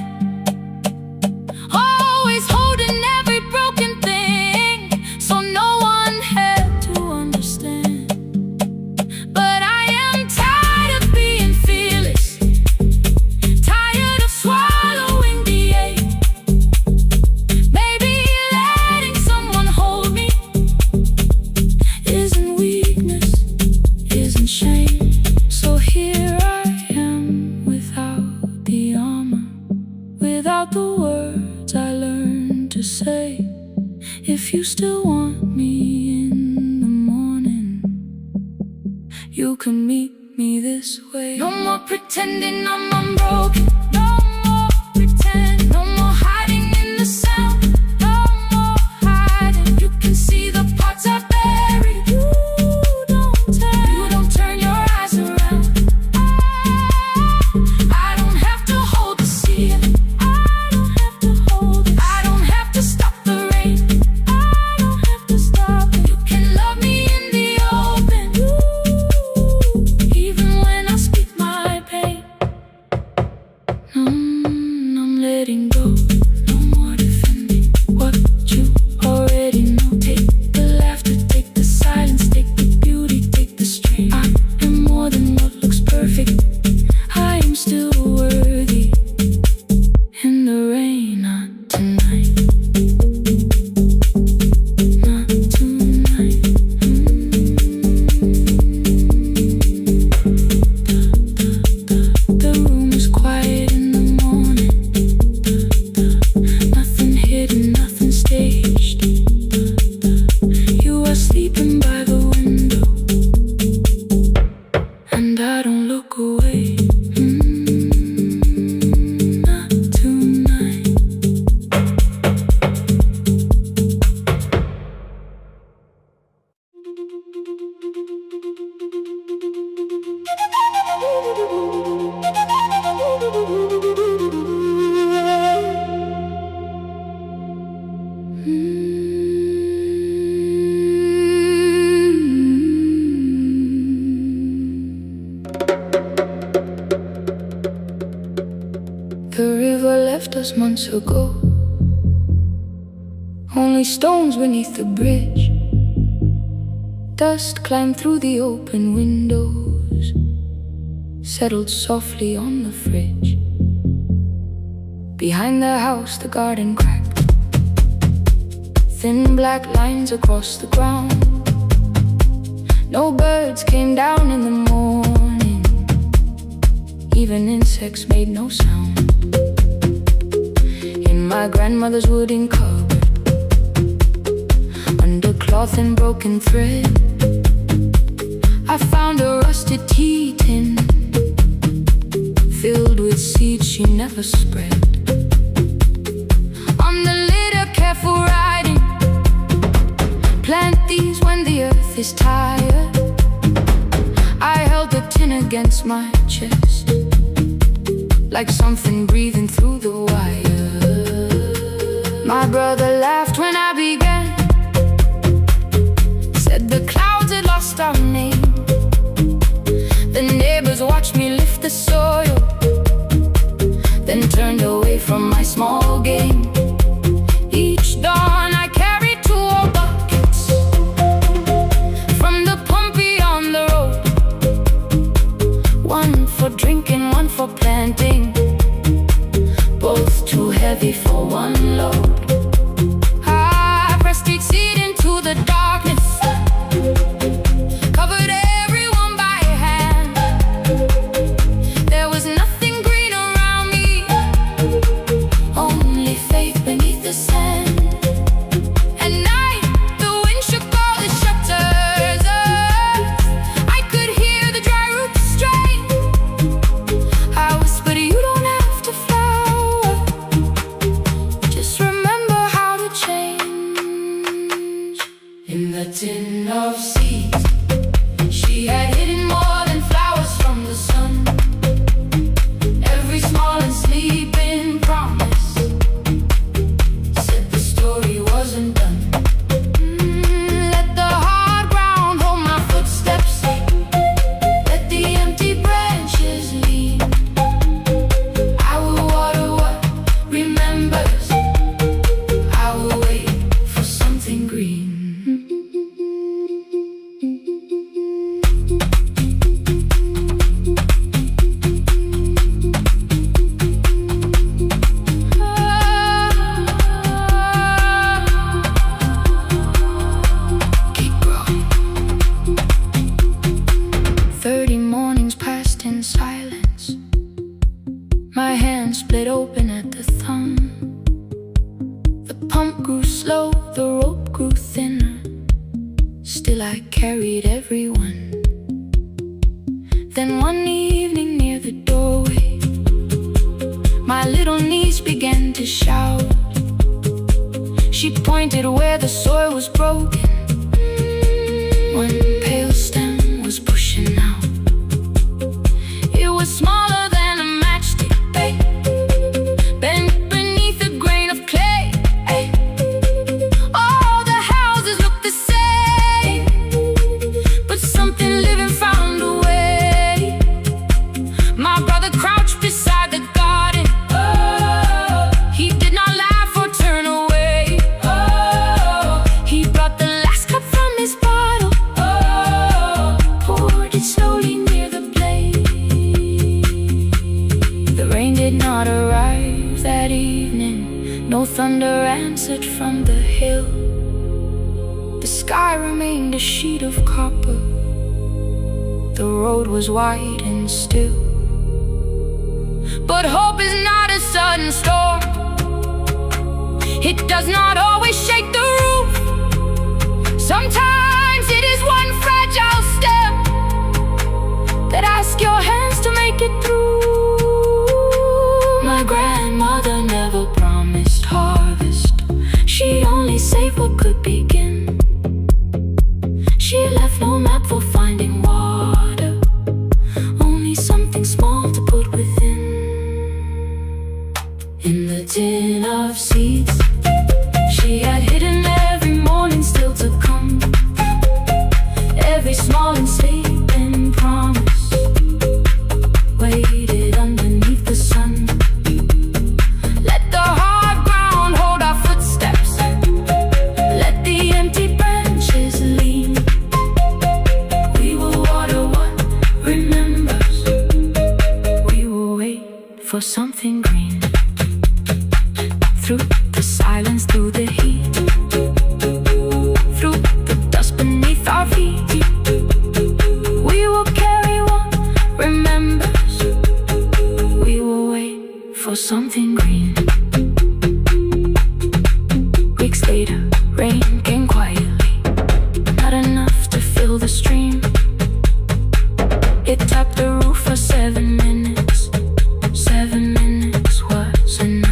always holding every broken thing, so no one had to understand. But I am tired of being fearless, tired of swallowing the ache. Maybe letting someone hold me isn't weakness, isn't shame. So here I am without the armor, without the words I learned to say. If you still want me in the morning, you can meet me this way. No more pretending I'm unbroken, no more pretend, no more hiding in the sound, no more hiding. You can see the parts I buried, you don't turn your eyes around. I don't have to hold the ceiling, I don't have to hold it, I don't have to stop the rain, I don't have to stop it. You can love me in the open, even when I speak my pain. I'm letting go, no more defending what you already know. Take the laughter, take the silence, take the beauty, take the strain. I am more than what looks perfect, I am still worthy. In the rain, not tonight. The river left us months ago. Only stones beneath the bridge. Dust climbed through the open windows, settled softly on the fridge. Behind the house the garden cracked, thin black lines across the ground. No birds came down in the morning, even insects made no sound. In my grandmother's wooden cupboard, under cloth and broken thread, I found a rusted tea tin filled with seeds she never spread. On the lid a careful writing: plant these when the earth is tired. I held the tin against my chest, like something breathing through the wire. My brother laughed when I began, said the clouds had lost our name. The neighbors watched me lift the soil, then turned away from my small game. Each dawn I carried 2 old buckets from the pump beyond the road, one for drinking, one for planting, both too heavy for one load. I pressed each seed into the darkness, covered everyone by hand. There was nothing green around me, only faith beneath the sand. At night the wind shook all the shutters. I could hear the dry roots strain. I whispered, you don't have to flower, just remember how to change. In the tin of seeds she had hidden more than flowers from the sun. Every small and sleeping promise said the story wasn't done. Let the hard ground hold my footsteps, let the empty branches lean. I will water what remembers, I will wait for something green. Keep growing. 30 mornings passed in silence. My hand split open at the thumb. The pump grew slow, the rope grew thinner. Still I carried everyone. Then one evening near the doorway, my little niece began to shout. She pointed where the soil was broken. One pale stem was pushing out. It was smaller than a matchstick, babe, bent beneath a grain of clay. All the houses looked the same, but something living found a way. My brother crouched beside the garden. He did not laugh or turn away. He brought the last cup from his bottle, poured it slowly near the blaze. The rain did not arrive that evening, no thunder answered from the hill. The sky remained a sheet of copper, the road was wide and still. But hope is not a sudden storm, it does not always shake the roof. Sometimes it is one fragile step that asks your hands to make it through. My grandmother never promised harvest, she only saved what could begin. She left no map for finding water, only something small to put within. In the tin of seeds she had hidden for something green. Weeks later, rain came quietly, not enough to fill the stream. It tapped the roof for 7 minutes. 7 minutes was enough.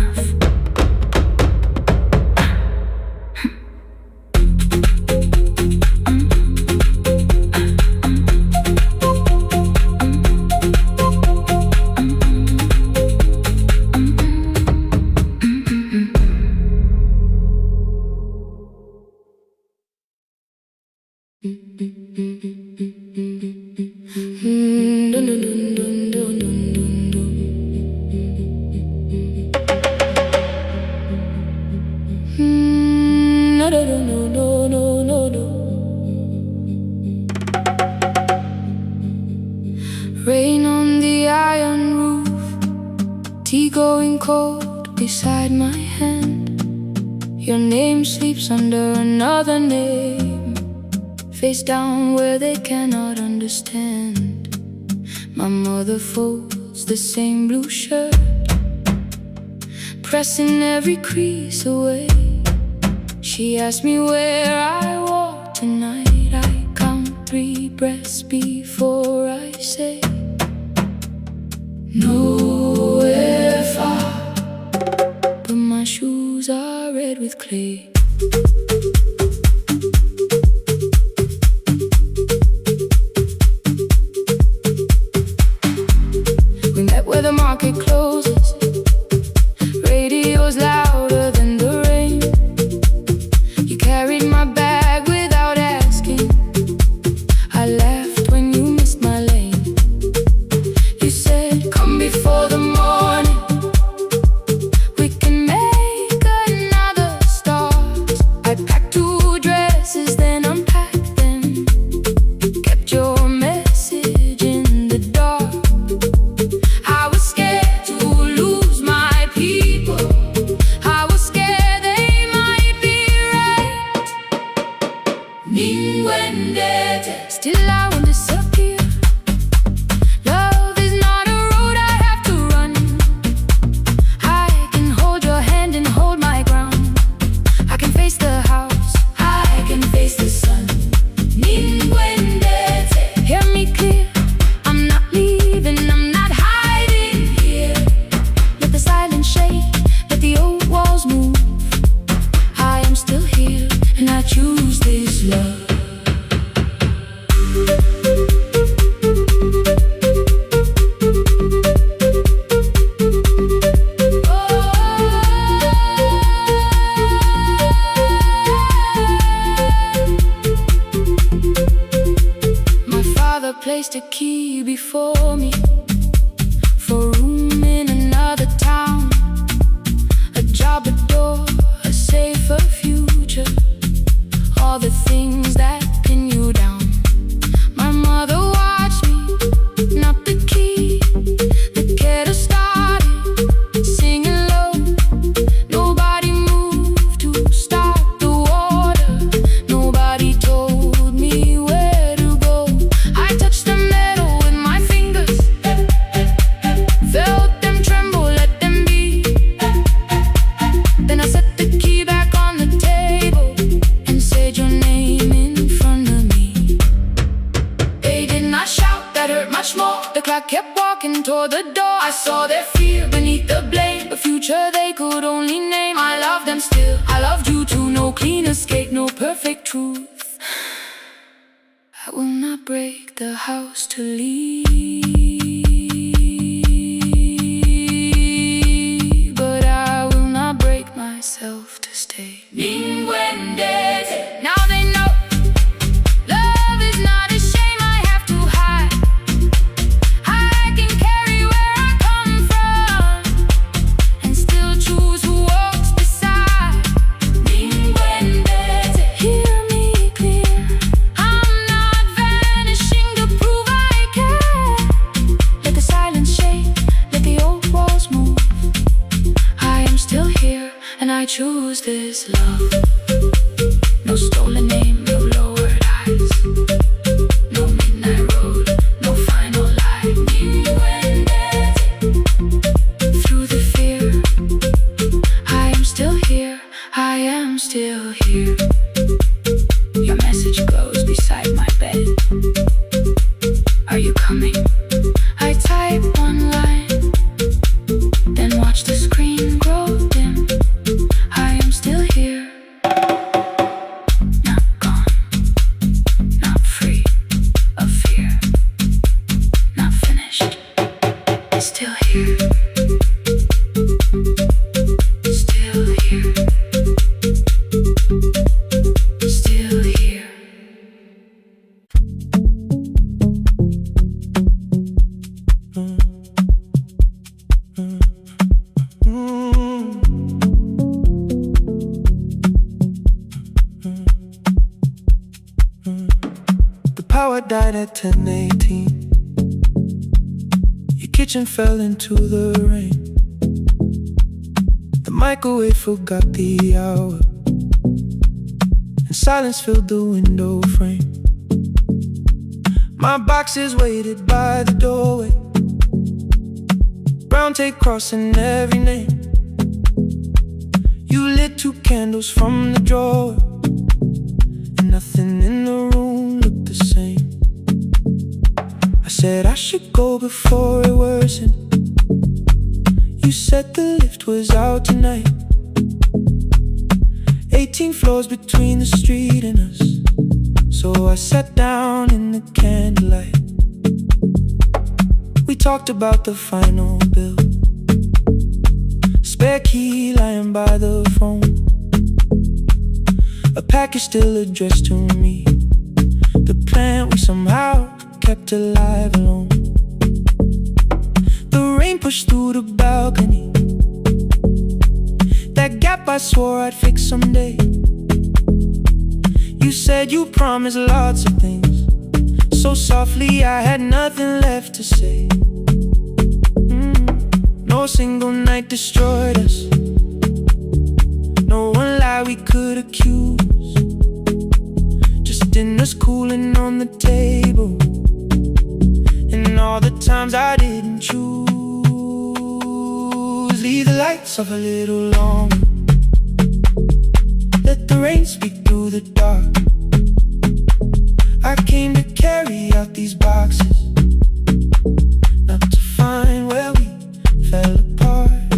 Rain on the iron roof, tea going cold beside my hand. Your name sleeps under another name, face down where they cannot understand. My mother folds the same blue shirt, pressing every crease away. She asked me where I walk tonight. I count 3 breaths before I say nowhere far, but my shoes are red with clay. We met where the market closes, radio's louder than the rain. You carried my bag without asking. I laughed when you missed my lane. You said, come before the morning, we can make another start. I packed 2 dresses, then unpacked them, kept your message in the dark. I was scared to lose my people, I was scared they might be right. Ninguendete, still I won't disappear. Love is not a road I have to run. I can hold your hand and hold my ground. I can face the house, I can face the sun. Ninguendete, hear me clear, I'm not leaving, I'm not hiding here. Let the silence shake, let the old walls move. I am still here, and I choose this love. My father placed a key before me for room in another town, a job, a door, a safer future, all the things that pin you down. My mother watched me, not the key, the kettle started singing low. Nobody moved to stop the water, nobody told me where to go. I touched the metal with my fingers, felt them tremble, let them be. Then I set the key back on the table and said your name in front of me. They did not shout, that hurt much more. The clock kept walking toward the door. I saw their fear beneath the blame, a future they could only name. I loved them still, I loved you too. No clean escape, no perfect truth. I will not break the house to leave, but I will not break myself to stay. Ninguendete, now they know love is not a shame I have to hide. I can carry where I come from and still choose who walks beside. Ninguendete, hear me clear, I'm not vanishing to prove I care. Let the silence shake, let the old walls move. I am still here, and I choose this love. power died at 10:18. Your kitchen fell into the rain. The microwave forgot the hour, and silence filled the window frame. My boxes waited by the doorway, brown tape crossing every name. You lit 2 candles from the drawer, and nothing in the room looked the same. I said I should go before it worsened. You said the lift was out tonight. 18 floors between the street and us, so I sat down in the candlelight. We talked about the final bill, spare key lying by the phone, a package still addressed to me, the plant we somehow kept alive alone. The rain pushed through the balcony, that gap I swore I'd fix someday. You said you promised lots of things, so softly I had nothing left to say. No single night destroyed us, no one lie we could accuse, just dinners cooling on the table, and all the times I didn't choose. Leave the lights off a little longer, let the rain speak through the dark. I came to carry out these boxes, not to find where we fell apart.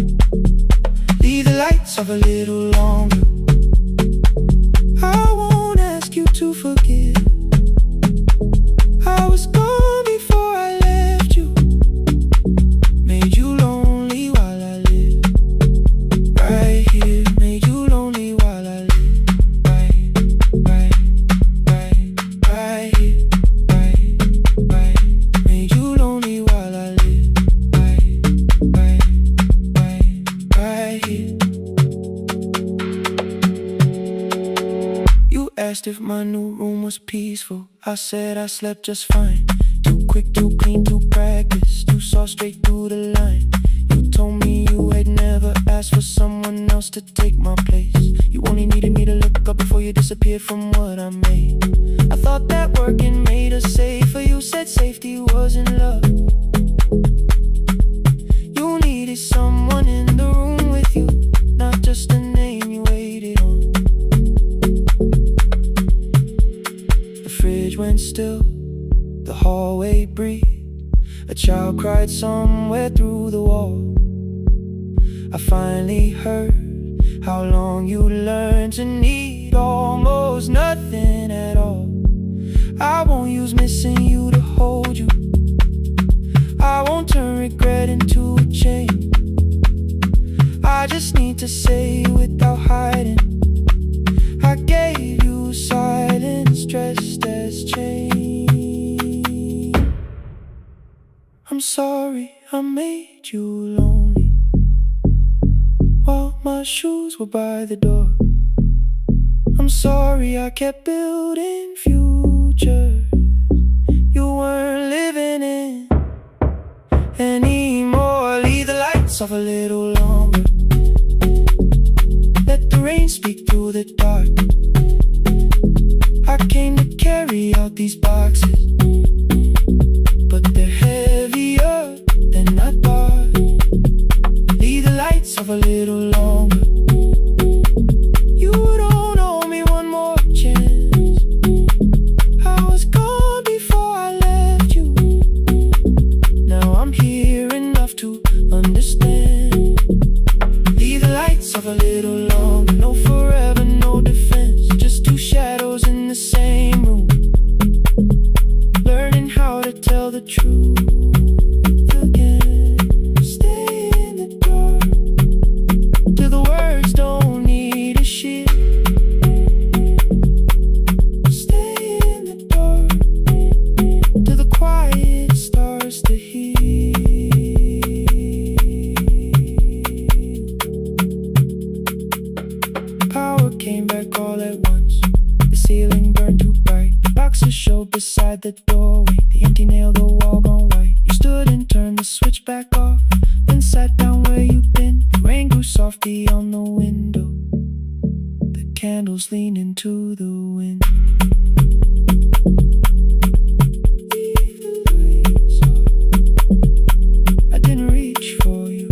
Leave the lights off a little longer, I won't ask you to forgive. I was gone before I left you, made you lonely while I lived right here, made you lonely while I lived right here, made you lonely while I lived right here. You asked if my new room was peaceful, I said I slept just fine. Too quick, too clean, too practiced, too saw straight through the line. You told me you had never asked for someone else to take my place. You only needed me to look up before you disappeared from what I made. I thought that working made us safer. You said safety was in love. You needed someone in the room with you, not just a name you waited on. The fridge went still, the hallway breathed, a child cried somewhere through the wall. I finally heard how long you learned to need almost nothing at all. I won't use missing you to hold you, I won't turn regret into a chain. I just need to say without hiding, I gave you silence dressed as change. I'm sorry I made you lonely while my shoes were by the door. I'm sorry I kept building futures you weren't living in anymore. Leave the lights off a little longer, let the rain speak through the dark. I came to carry out these boxes, but they're heavier than I thought. Leave the lights off a little longer, you don't owe me one more chance. I was gone before I left you, now I'm here enough to understand. Leave the lights off a little longer, no forever, no defense, just 2 shadows in the same room, learning how to tell the truth again. Stay in the dark till the words don't need a shield. Stay in the dark till the quiet starts to heal. Power came back all at once, the ceiling burned too bright, the box boxes showed beside the doorway, the empty nail, the wall gone white. You stood and turned the switch back off, then sat down where you'd been. The rain grew softly on the window, the candles leaned into the wind. I didn't reach for you,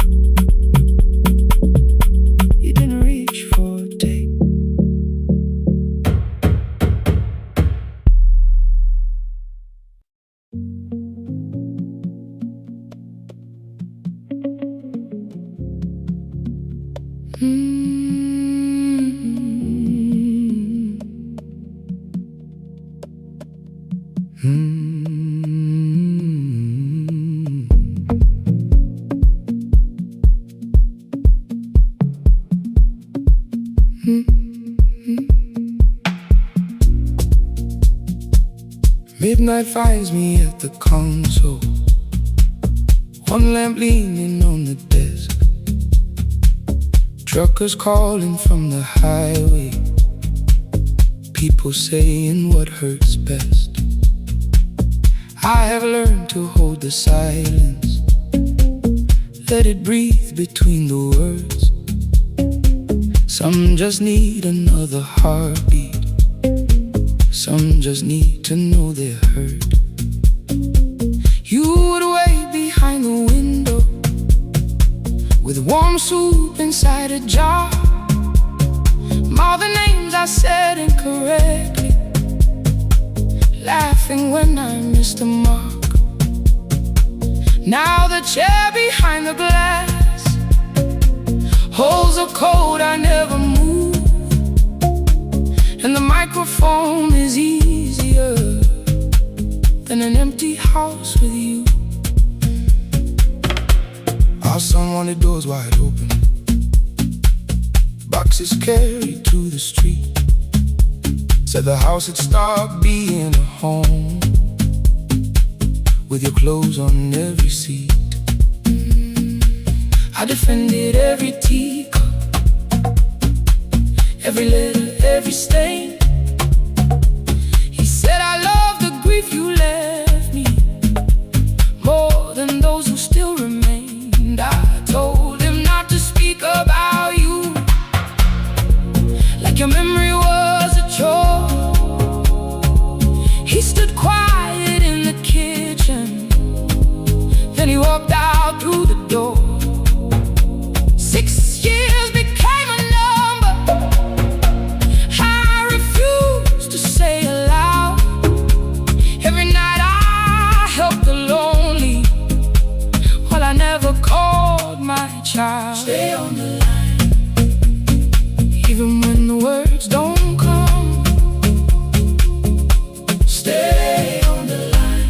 you didn't reach for a take. Midnight finds me at the console, one lamp leaning on the desk. Truckers calling from the highway, people saying what hurts best. I have learned to hold the silence, let it breathe between the words. Some just need another heartbeat, some just need to know they're heard. You would wait behind the window with warm soup inside a jar. All the names I said incorrectly, laughing when I missed the mark. Now the chair behind the glass holds a code I never moved, and the microphone is easier than an empty house with you. Our son wanted doors wide open, boxes carried to the street. Said the house had stopped being a home, with your clothes on every seat. I defended every teacup, every letter, every stain. He said I love the grief you left me more than those who still remained. I told him not to speak about you like your memory was a chore. He stood quiet in the kitchen, then he walked out through the door. 6 years became a number I refused to say aloud. Every night I helped the lonely, while I never called my child. Stay on the line, even when the words don't come. Stay on the line,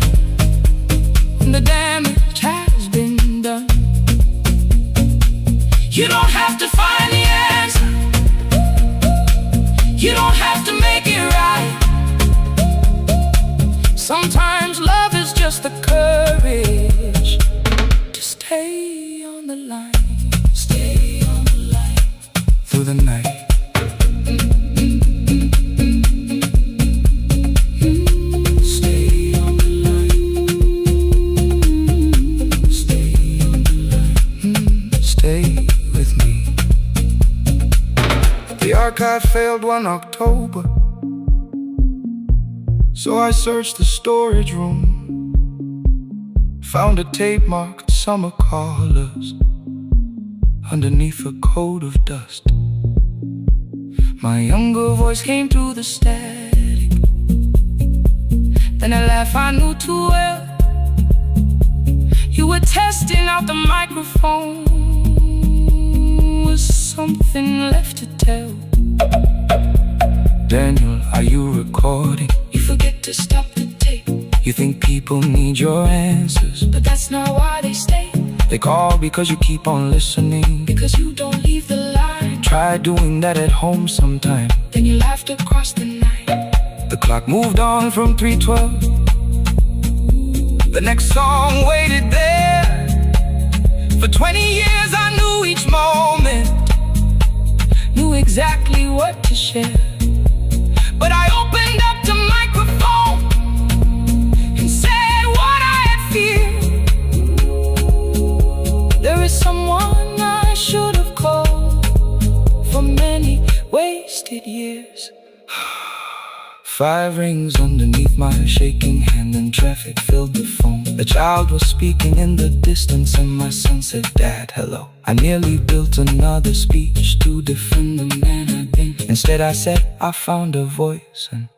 when the damage has been done. You don't have to find the answer, you don't have to make it right. Sometimes love is just the courage to stay on the line. Stay on the line through the night. Stay on the line. Stay on the line. Stay with me. The archive failed one October, so I searched the storage room, found a tape marked summer callers underneath a coat of dust. My younger voice came through the static, then a laugh I knew too well. You were testing out the microphone, was something left to tell? Daniel, are you recording? You forget to stop the tape. You think people need your answers, but that's not why they stay. They call because you keep on listening, because you don't leave the line. Try doing that at home sometime, then you laughed across the night. The clock moved on from 3:12. The next song waited there. For 20 years I knew each moment, knew exactly what to share. But I opened up the microphone 5 rings underneath my shaking hand, and traffic filled the phone. A child was speaking in the distance, and my son said, "Dad, hello." I nearly built another speech to defend the man I'd been. Instead I said, "I found a voice," and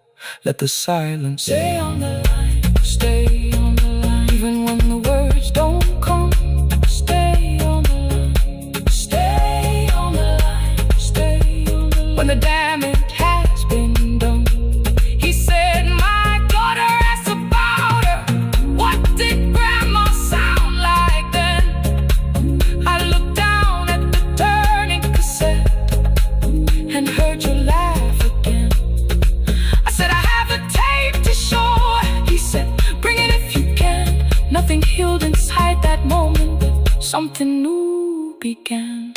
let the silence stay on the line. Stay on the line, even when the words don't come. Stay on the line. Stay on the line. Stay on the line. When the damage has been done, he said, "My daughter asked about her. What did grandma sound like then?" I looked down at the turning cassette and heard you laugh again. I said, "I have a tape to show." He said, "Bring it if you can." Nothing healed inside that moment, but something new began.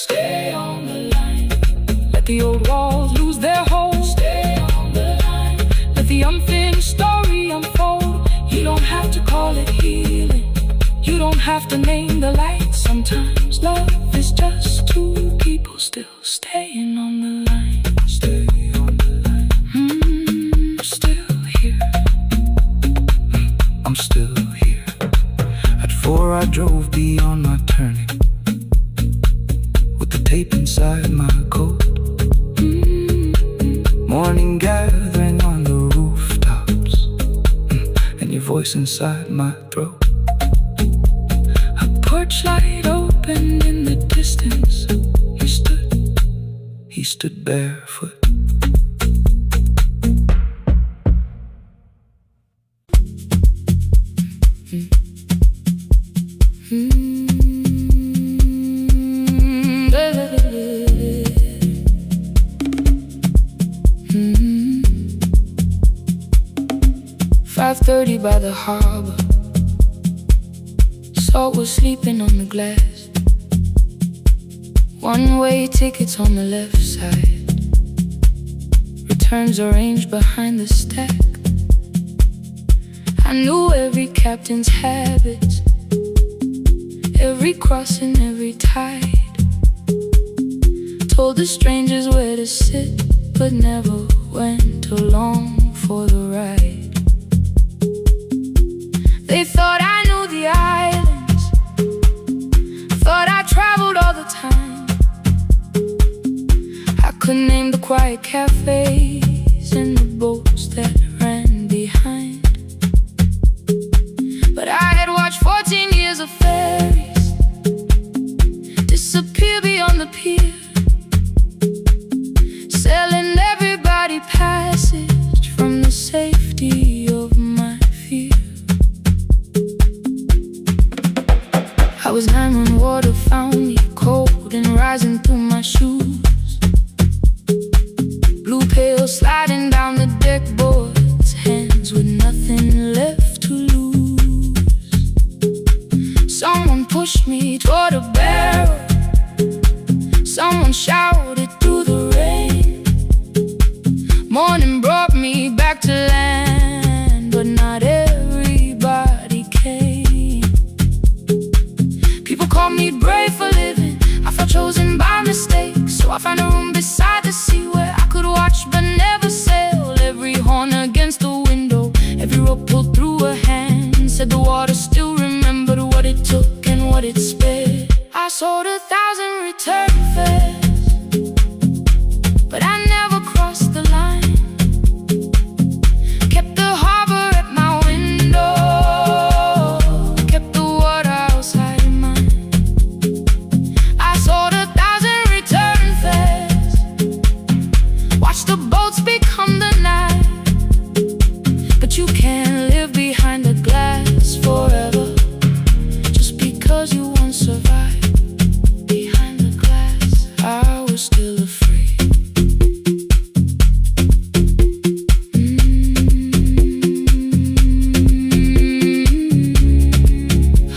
Stay on the line. Let the old walls lose their hold. Stay on the line. Let the unfinished story unfold. You don't have to call it healing. You don't have to name the light. Sometimes love is just two people still staying on the line. Stay on the line. Still here. I'm still here. At 4 I drove beyond my turning, with the tape inside my coat. Morning gathering on the rooftops, and your voice inside my throat. A porch light opened in the distance. He stood barefoot. By the harbor, salt was sleeping on the glass. One-way tickets on the left side, returns arranged behind the stack. I knew every captain's habits, every crossing, every tide. Told the strangers where to sit, but never went along for the ride. They thought I knew the islands, thought I traveled all the time. I could name the quiet cafes and the boats that ran behind. But I had watched 14 years of ferries disappear beyond the pier, selling everybody passage from the safety of my fear. I was 9 when water found me, cold and rising through my shoes. Blue pail sliding down the deck boards, hands with nothing left to lose. Someone pushed me toward a barrel, someone shouted through the rain. Morning brought me back to land, but not everybody came. People call me brave for living. I felt chosen by mistake, so I found a room beside the sea where I could watch but never sail. Every horn against the window, every rope pulled through a hand, said the water still remembered what it took and what it spared. I sold 1,000 return fares, but I never crossed the line. Kept the harbor at my window, kept the water outside of mine. I sold 1,000 return fares, watched the boats become the night. But you can't live behind the glass forever, just because you once survived. Behind the glass, I was still afraid.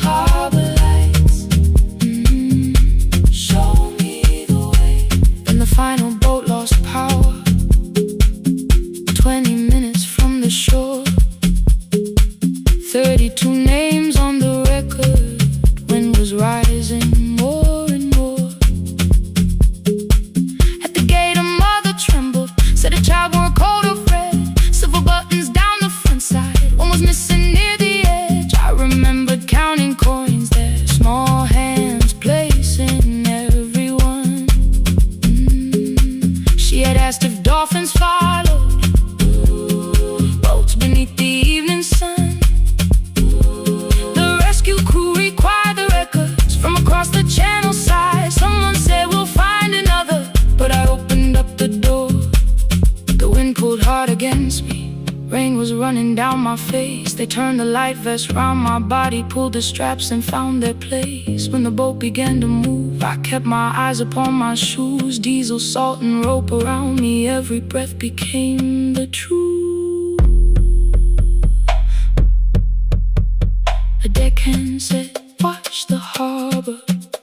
Harbor lights, show me the way. Then the final boat lost power, hard against me. Rain was running down my face. They turned the light vest round my body, pulled the straps and found their place. When the boat began to move, I kept my eyes upon my shoes. Diesel, salt and rope around me, every breath became the truth. A deckhand said, watch the harbor,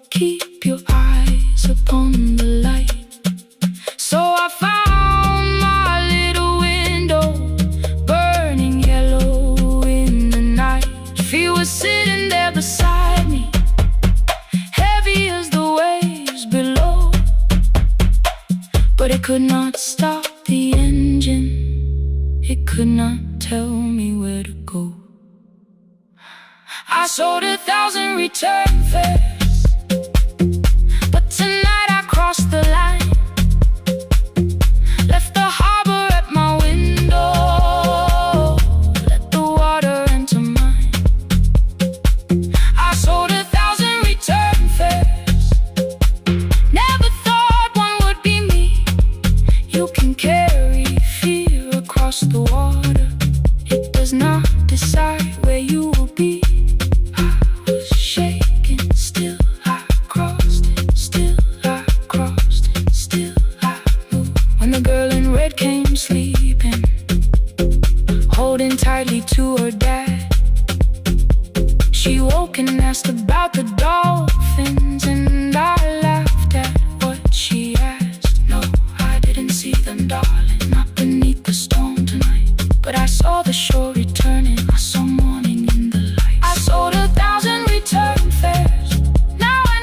keep your eyes upon the light. So I found my little window, burning yellow in the night. She was sitting there beside me, heavy as the waves below, but it could not stop the engine. It could not tell me where to go. I sold 1,000 return fares, but tonight I crossed the line. Left the harbor at my window, let the water enter mine. I sold 1,000 return fares, never thought one would be me. You can carry fear across the water, it does not decide where you will be. Still I crossed it, still I crossed it, still I moved. When the girl in red came sleeping, holding tightly to her dad, she woke and asked about the dolphins, and I laughed at what she asked. No, I didn't see them, darling, not beneath the storm tonight, but I saw the shore returning